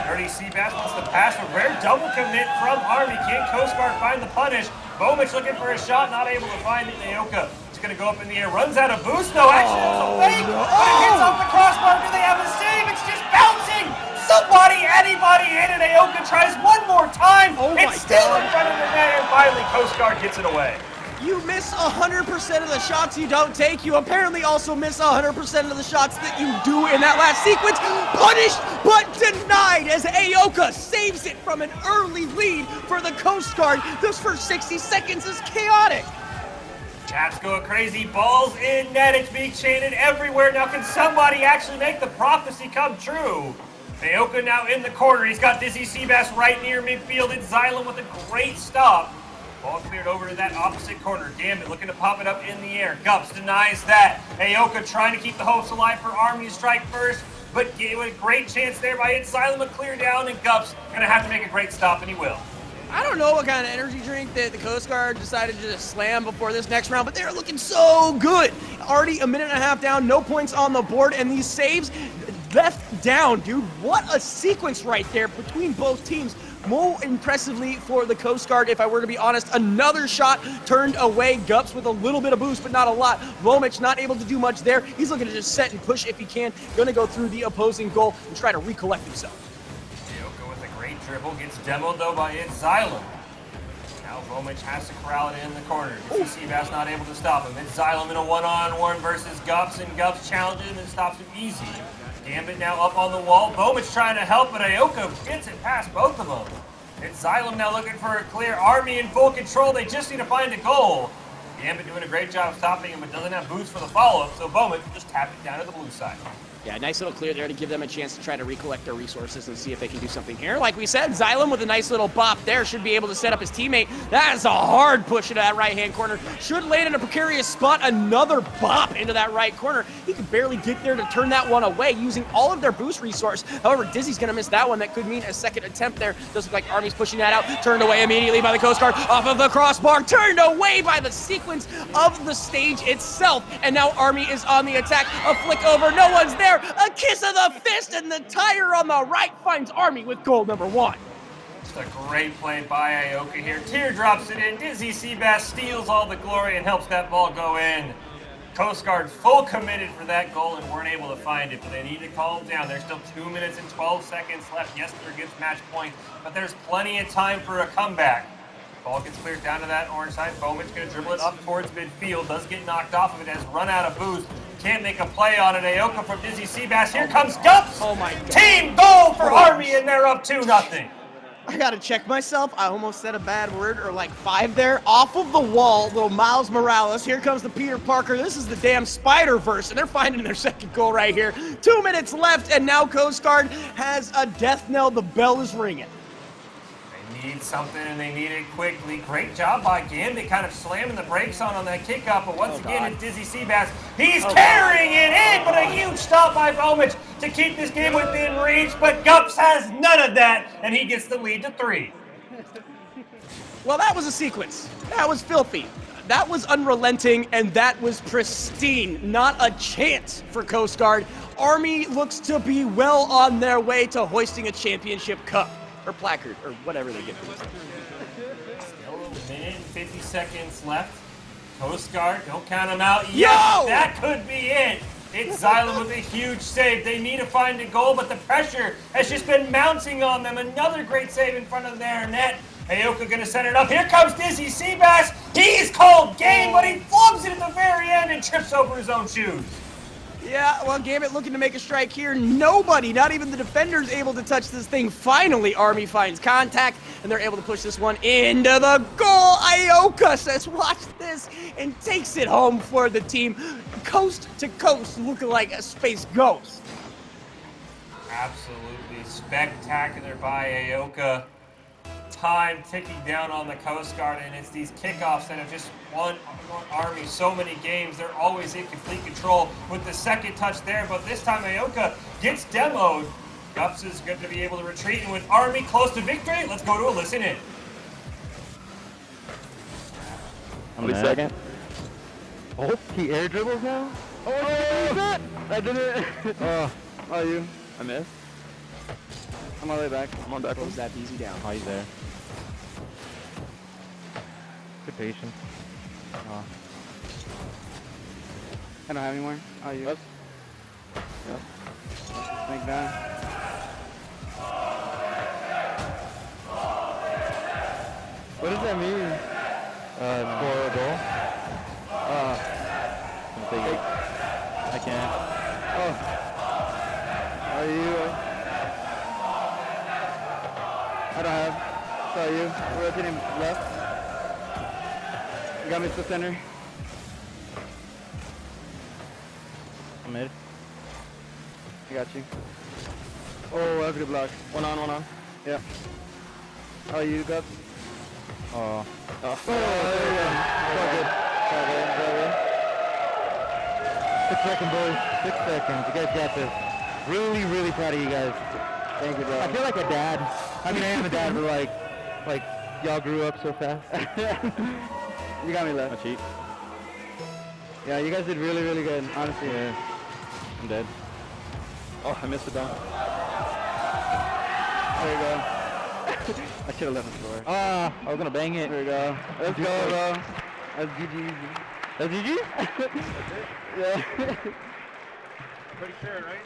Dirty Seabass wants the pass, a rare double commit from Army. Can Coast Guard find the punish? Bomich looking for a shot, not able to find it. Aoka is going to go up in the air, runs out of boost. No, actually, it was a fake, but it hits off the crossbar. Do they have a save? It's just bouncing. Somebody, anybody hit it. Aoka tries one more time. It's still in front of the net, and finally Coast Guard gets it away. You miss 100% of the shots you don't take. You apparently also miss 100% of the shots that you do in that last sequence. Punished, but denied as Aoka saves it from an early lead for the Coast Guard. Those first 60 seconds is chaotic. Chat's going crazy. Balls in net. It's being chanted everywhere. Now, can somebody actually make the prophecy come true? Aoka now in the corner. He's got Dizzy Seabass right near midfield. It's Xylem with a great stop. Ball cleared over to that opposite corner. Gambit looking to pop it up in the air. Gups denies that. Aoka trying to keep the hopes alive for Army to strike first, but gave a great chance there by it. Xylem a clear down, and Gups gonna have to make a great stop, and he will. I don't know what kind of energy drink that the Coast Guard decided to just slam before this next round, but they're looking so good. Already a minute and a half down, no points on the board, and these saves left down, dude. What a sequence right there between both teams. More impressively for the Coast Guard, if I were to be honest, another shot turned away. Gups with a little bit of boost, but not a lot. Vomich not able to do much there. He's looking to just set and push if he can. Gonna go through the opposing goal and try to recollect himself. Aoka with a great dribble, gets demoed though by it. Xylem. Now Vomich has to corral it in the corner. Seabass not able to stop him. It's Xylem in a one-on-one versus Gups, and Gups challenges him and stops him easy. Gambit now up on the wall. Vomich trying to help, but Aoka gets it past both of them. It's Xylem now looking for a clear. Army in full control. They just need to find a goal. Gambit doing a great job stopping him, but doesn't have boost for the follow-up, so Vomich will just tap it down to the blue side. Yeah, nice little clear there to give them a chance to try to recollect their resources and see if they can do something here. Like we said, Xylem with a nice little bop there should be able to set up his teammate. That is a hard push into that right-hand corner. Should land in a precarious spot. Another bop into that right corner. He could barely get there to turn that one away using all of their boost resource. However, Dizzy's going to miss that one. That could mean a second attempt there. Does look like Army's pushing that out. Turned away immediately by the Coast Guard. Off of the crossbar. Turned away by the sequence of the stage itself. And now Army is on the attack. A flick over. No one's there. A kiss of the fist, and the tire on the right finds Army with goal number 1. Just a great play by Aoka here. Teardrops it in. Dizzy Seabass steals all the glory and helps that ball go in. Coast Guard full committed for that goal and weren't able to find it, but they need to calm down. There's still 2 minutes and 12 seconds left. Yes, there gets match point, but there's plenty of time for a comeback. Ball gets cleared down to that orange side. Bowman's going to dribble it up towards midfield. Does get knocked off of it. Has run out of boost. Can't make a play on it. Aoka from Dizzy Seabass. Here comes Gups. Oh my God. Team goal for Army, and they're up 2-0. I gotta check myself. I almost said a bad word, or like 5 there. Off of the wall, little Miles Morales. Here comes the Peter Parker. This is the damn Spider-Verse, and they're finding their second goal right here. 2 minutes left, and now Coast Guard has a death knell. The bell is ringing. They need something, and they need it quickly. Great job by Gambit, kind of slamming the brakes on that kick-up, but once again, it's Dizzy Seabass. He's carrying it in, but a huge stop by Vomich to keep this game within reach, but Gups has none of that, and he gets the lead to 3. Well, that was a sequence. That was filthy. That was unrelenting, and that was pristine. Not a chance for Coast Guard. Army looks to be well on their way to hoisting a championship cup. Or placard, or whatever they get for this. Still a minute and 50 seconds left. Coast Guard, don't count them out yet. Yo! That could be it. It's Xylem with a huge save. They need to find a goal, but the pressure has just been mounting on them. Another great save in front of their net. Aoka gonna send it up. Here comes Dizzy Seabass. He's called game, but he flubs it at the very end and trips over his own shoes. Yeah, well, Gambit looking to make a strike here. Nobody, not even the defenders, able to touch this thing. Finally, Army finds contact, and they're able to push this one into the goal. Aoka says, watch this, and takes it home for the team. Coast to coast, looking like a space ghost. Absolutely spectacular by Aoka. Time ticking down on the Coast Guard, and it's these kickoffs that have just won Army so many games. They're always in complete control with the second touch there, but this time Aoka gets demoed. Gups is good to be able to retreat, and with Army close to victory, let's go to a listen in. 22nd. Oh, he air dribbles now? Oh, I did it! Oh, you? I missed. I'm on the way back. I'm on back. Close that easy down. Oh, he's there. Good patient. Oh. I don't have any more. Oh, you? Yep. Thank God. What does that mean? Score a goal. I can't. Are you? I don't have. So you rotating left. You got me to the center. I'm mid. I got you. Oh, that's a good block. One on. Yeah. How are you, Guts? Oh. There you go. All good. 6 seconds, boys. 6 seconds. You guys got this. Really, really proud of you guys. Thank you, bro. I feel like a dad. I mean, I am a dad, but like y'all grew up so fast. You got me left. I cheat. Yeah, you guys did really, really good, honestly. Yeah. I'm dead. Oh, I missed the dunk. There you go. I should have left the floor. I was gonna bang it. There you go. Let's go, bro. That's GG. That's GG? Yeah. Pretty sure, right?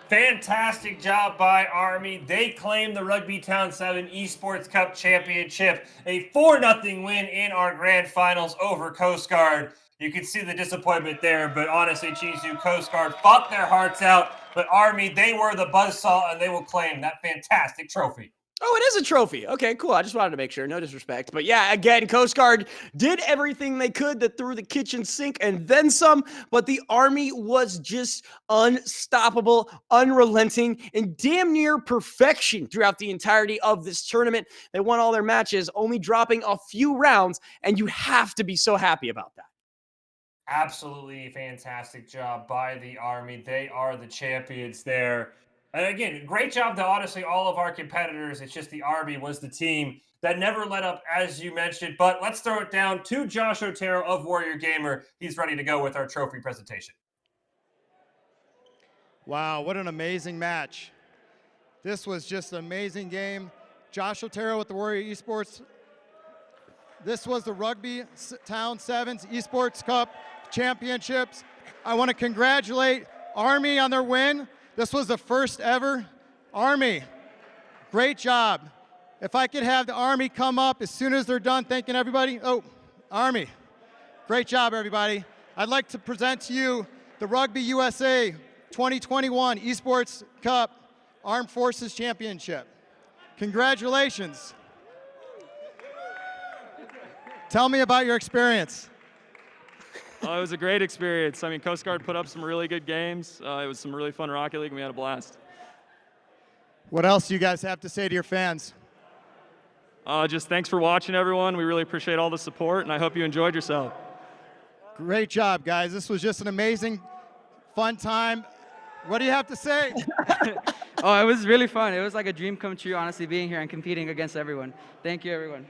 Fantastic job by Army. They claim the Rugbytown 7 Esports Cup Championship. A 4-0 win in our grand finals over Coast Guard. You can see the disappointment there, but honestly, Chizu, Coast Guard fought their hearts out, but Army, they were the buzzsaw, and they will claim that fantastic trophy. Oh, it is a trophy. Okay, cool. I just wanted to make sure. No disrespect. But yeah, again, Coast Guard did everything they could to through the kitchen sink and then some, but the Army was just unstoppable, unrelenting, and damn near perfection throughout the entirety of this tournament. They won all their matches, only dropping a few rounds, and you have to be so happy about that. Absolutely fantastic job by the Army. They are the champions there. And again, great job to honestly all of our competitors. It's just the Army was the team that never let up, as you mentioned. But let's throw it down to Josh Otero of Warrior Gamer. He's ready to go with our trophy presentation. Wow, what an amazing match. This was just an amazing game. Josh Otero with the Warrior Esports. This was the Rugbytown 7's Esports Cup Championships. I want to congratulate Army on their win. This was the first ever. Army, great job. If I could have the Army come up as soon as they're done thanking everybody. Oh, Army, great job, everybody. I'd like to present to you the Rugby USA 2021 Esports Cup Armed Forces Championship. Congratulations. Tell me about your experience. It was a great experience. I mean, Coast Guard put up some really good games. It was some really fun Rocket League, and we had a blast. What else do you guys have to say to your fans? Just thanks for watching, everyone. We really appreciate all the support, and I hope you enjoyed yourself. Great job, guys. This was just an amazing, fun time. What do you have to say? Oh, it was really fun. It was like a dream come true, honestly, being here and competing against everyone. Thank you, everyone.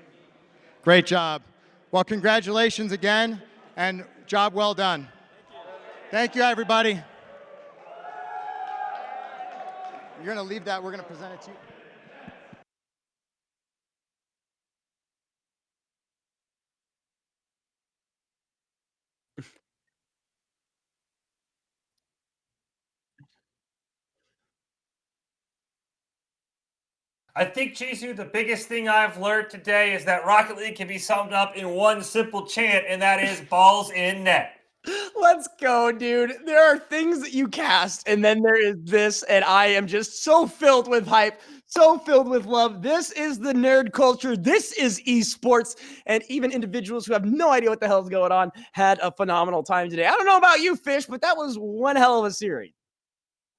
Great job. Well, congratulations again, and job well done. Thank you, everybody. You're going to leave that. We're going to present it to you. I think, Chizu, the biggest thing I've learned today is that Rocket League can be summed up in one simple chant, and that is balls in net. Let's go, dude. There are things that you cast, and then there is this, and I am just so filled with hype, so filled with love. This is the nerd culture. This is esports, and even individuals who have no idea what the hell is going on had a phenomenal time today. I don't know about you, Fish, but that was one hell of a series.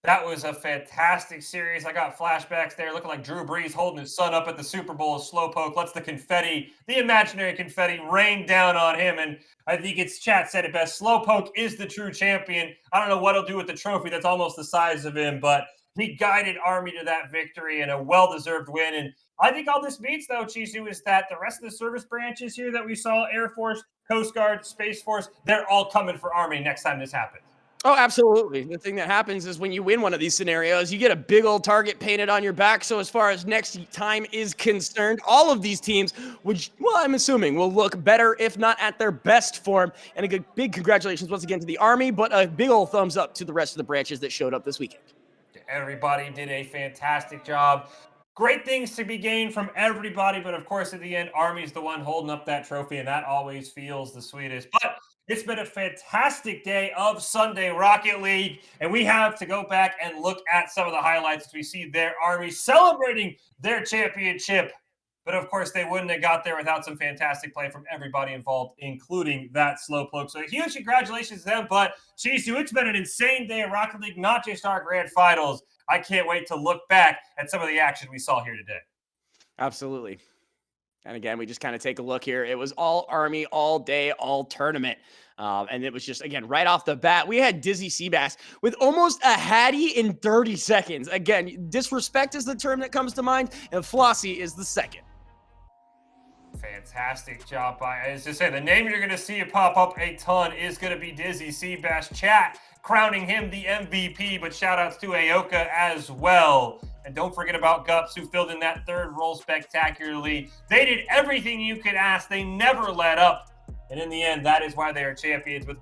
That was a fantastic series. I got flashbacks there looking like Drew Brees holding his son up at the Super Bowl as Slowpoke lets the confetti, the imaginary confetti, rain down on him. And I think it's chat said it best. Slowpoke is the true champion. I don't know what he'll do with the trophy that's almost the size of him, but he guided Army to that victory and a well-deserved win. And I think all this means, though, Chizu, is that the rest of the service branches here that we saw, Air Force, Coast Guard, Space Force, they're all coming for Army next time this happens. Oh, absolutely. The thing that happens is when you win one of these scenarios, you get a big old target painted on your back. So as far as next time is concerned, all of these teams, which, well, I'm assuming will look better, if not at their best form. And a big congratulations once again to the Army, but a big old thumbs up to the rest of the branches that showed up this weekend. Everybody did a fantastic job. Great things to be gained from everybody, but of course, at the end, Army's the one holding up that trophy, and that always feels the sweetest. But it's been a fantastic day of Sunday Rocket League, and we have to go back and look at some of the highlights as we see their Army celebrating their championship. But of course, they wouldn't have got there without some fantastic play from everybody involved, including that Slowpoke. So a huge congratulations to them. But Chizu, it's been an insane day of Rocket League, not just our grand finals. I can't wait to look back at some of the action we saw here today. Absolutely. And again, we just kind of take a look here. It was all Army, all day, all tournament. And it was just, again, right off the bat, we had Dizzy Seabass with almost a Hattie in 30 seconds. Again, disrespect is the term that comes to mind, and Flossie is the second. Fantastic job by, as I say, the name you're going to see it pop up a ton is going to be Dizzy Seabass. Chat crowning him the MVP, but shout outs to Aoka as well. And don't forget about Gups, who filled in that third role spectacularly. They did everything you could ask. They never let up. And in the end, that is why they are champions with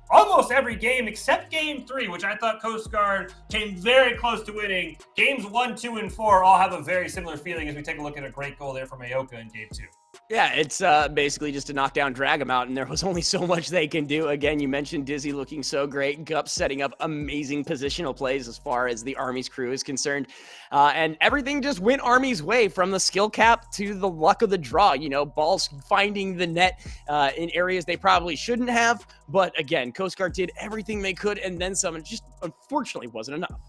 almost every game except game 3, which I thought Coast Guard came very close to winning. Games 1, 2, and 4 all have a very similar feeling as we take a look at a great goal there from Aoka in game 2. Yeah, it's basically just a knockdown, drag them out, and there was only so much they can do. Again, you mentioned Dizzy looking so great. Gups setting up amazing positional plays as far as the Army's crew is concerned. And everything just went Army's way, from the skill cap to the luck of the draw. You know, balls finding the net in areas they probably shouldn't have. But again, Coast Guard did everything they could and then some. It just unfortunately wasn't enough.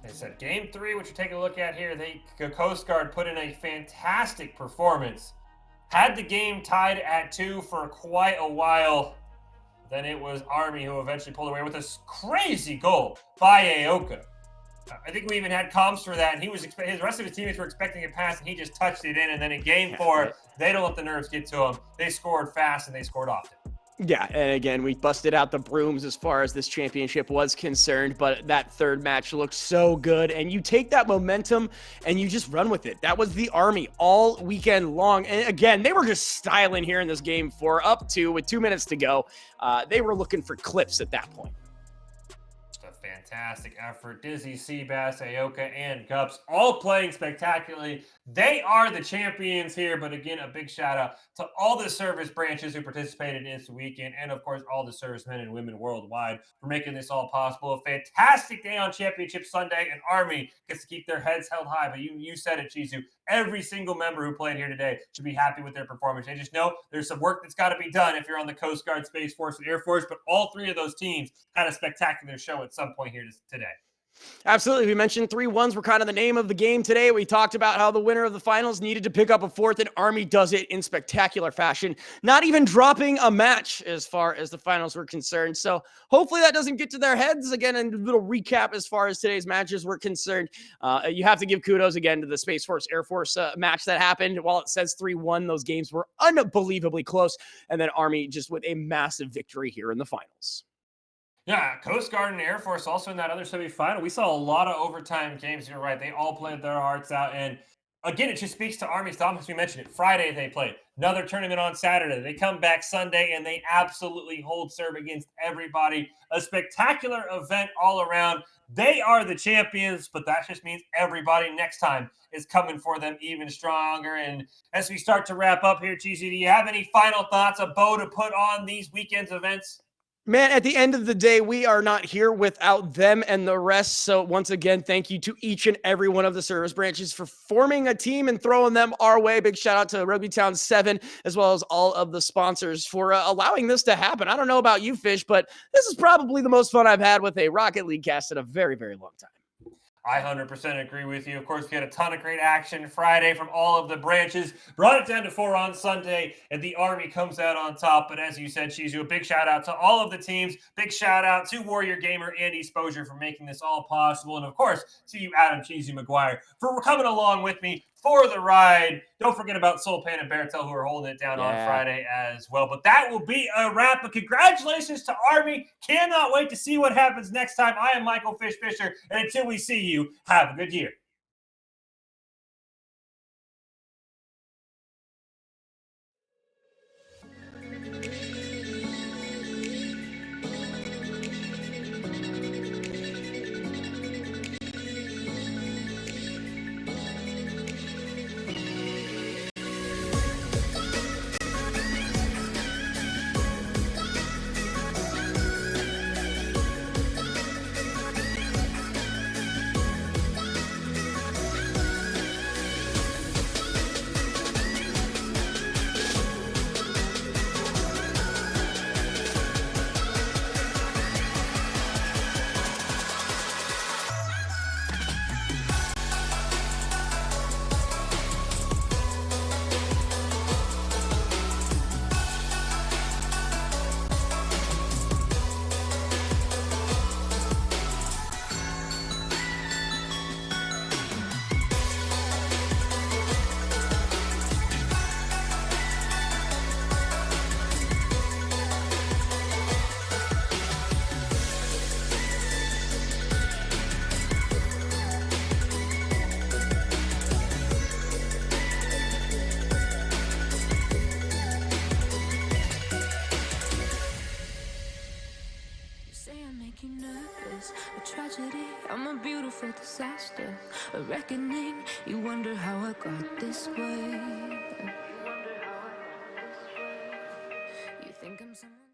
I said game 3, which you're taking a look at here, the Coast Guard put in a fantastic performance. Had the game tied at 2 for quite a while. Then it was Army who eventually pulled away with this crazy goal by Aoka. I think we even had comms for that, and his rest of his teammates were expecting a pass, and he just touched it in. And then in game 4, they don't let the nerves get to him. They scored fast, and they scored often. Yeah, and again, we busted out the brooms as far as this championship was concerned, but that third match looked so good, and you take that momentum and you just run with it. That was the Army all weekend long, and again, they were just styling here in this game 4, up 2 with 2 minutes to go. They were looking for clips at that point. Fantastic effort. Dizzy, Seabass, Aoka, and Gups all playing spectacularly. They are the champions here, but again, a big shout out to all the service branches who participated in this weekend, and of course, all the servicemen and women worldwide for making this all possible. A fantastic day on Championship Sunday, and Army gets to keep their heads held high, but you said it, Chizu. Every single member who played here today should be happy with their performance. They just know there's some work that's got to be done if you're on the Coast Guard, Space Force, and Air Force, but all 3 of those teams had a spectacular show at some point here today. Absolutely. We mentioned 3-1s were kind of the name of the game today. We talked about how the winner of the finals needed to pick up a 4th, and Army does it in spectacular fashion, not even dropping a match as far as the finals were concerned. So hopefully that doesn't get to their heads. Again, and a little recap as far as today's matches were concerned. You have to give kudos again to the Space Force Air Force match that happened. While it says 3-1, those games were unbelievably close. And then Army just with a massive victory here in the finals. Yeah, Coast Guard and Air Force also in that other semifinal. We saw a lot of overtime games. You're right. They all played their hearts out. And again, it just speaks to Army's dominance. We mentioned it. Friday they played. Another tournament on Saturday. They come back Sunday, and they absolutely hold serve against everybody. A spectacular event all around. They are the champions, but that just means everybody next time is coming for them even stronger. And as we start to wrap up here, Cheesy, do you have any final thoughts, a bow to put on these weekend's events? Man, at the end of the day, we are not here without them and the rest. So once again, thank you to each and every one of the service branches for forming a team and throwing them our way. Big shout out to Rugbytown 7, as well as all of the sponsors for allowing this to happen. I don't know about you, Fish, but this is probably the most fun I've had with a Rocket League cast in a very, very long time. I 100% agree with you. Of course, we had a ton of great action Friday from all of the branches. Brought it down to 4 on Sunday, and the Army comes out on top. But as you said, Chizu, a big shout out to all of the teams. Big shout out to Warrior Gamer and Exposure for making this all possible. And of course, to you, Adam Cheesy McGuire, for coming along with me for the ride. Don't forget about Soul Pan and Beartail, who are holding it down on Friday as well. But that will be a wrap. But congratulations to Army. Cannot wait to see what happens next time. I am Michael Fish Fisher, and until we see you, have a good year. is a tragedy. I'm a beautiful disaster, a reckoning. You wonder how I got this way. You think I'm someone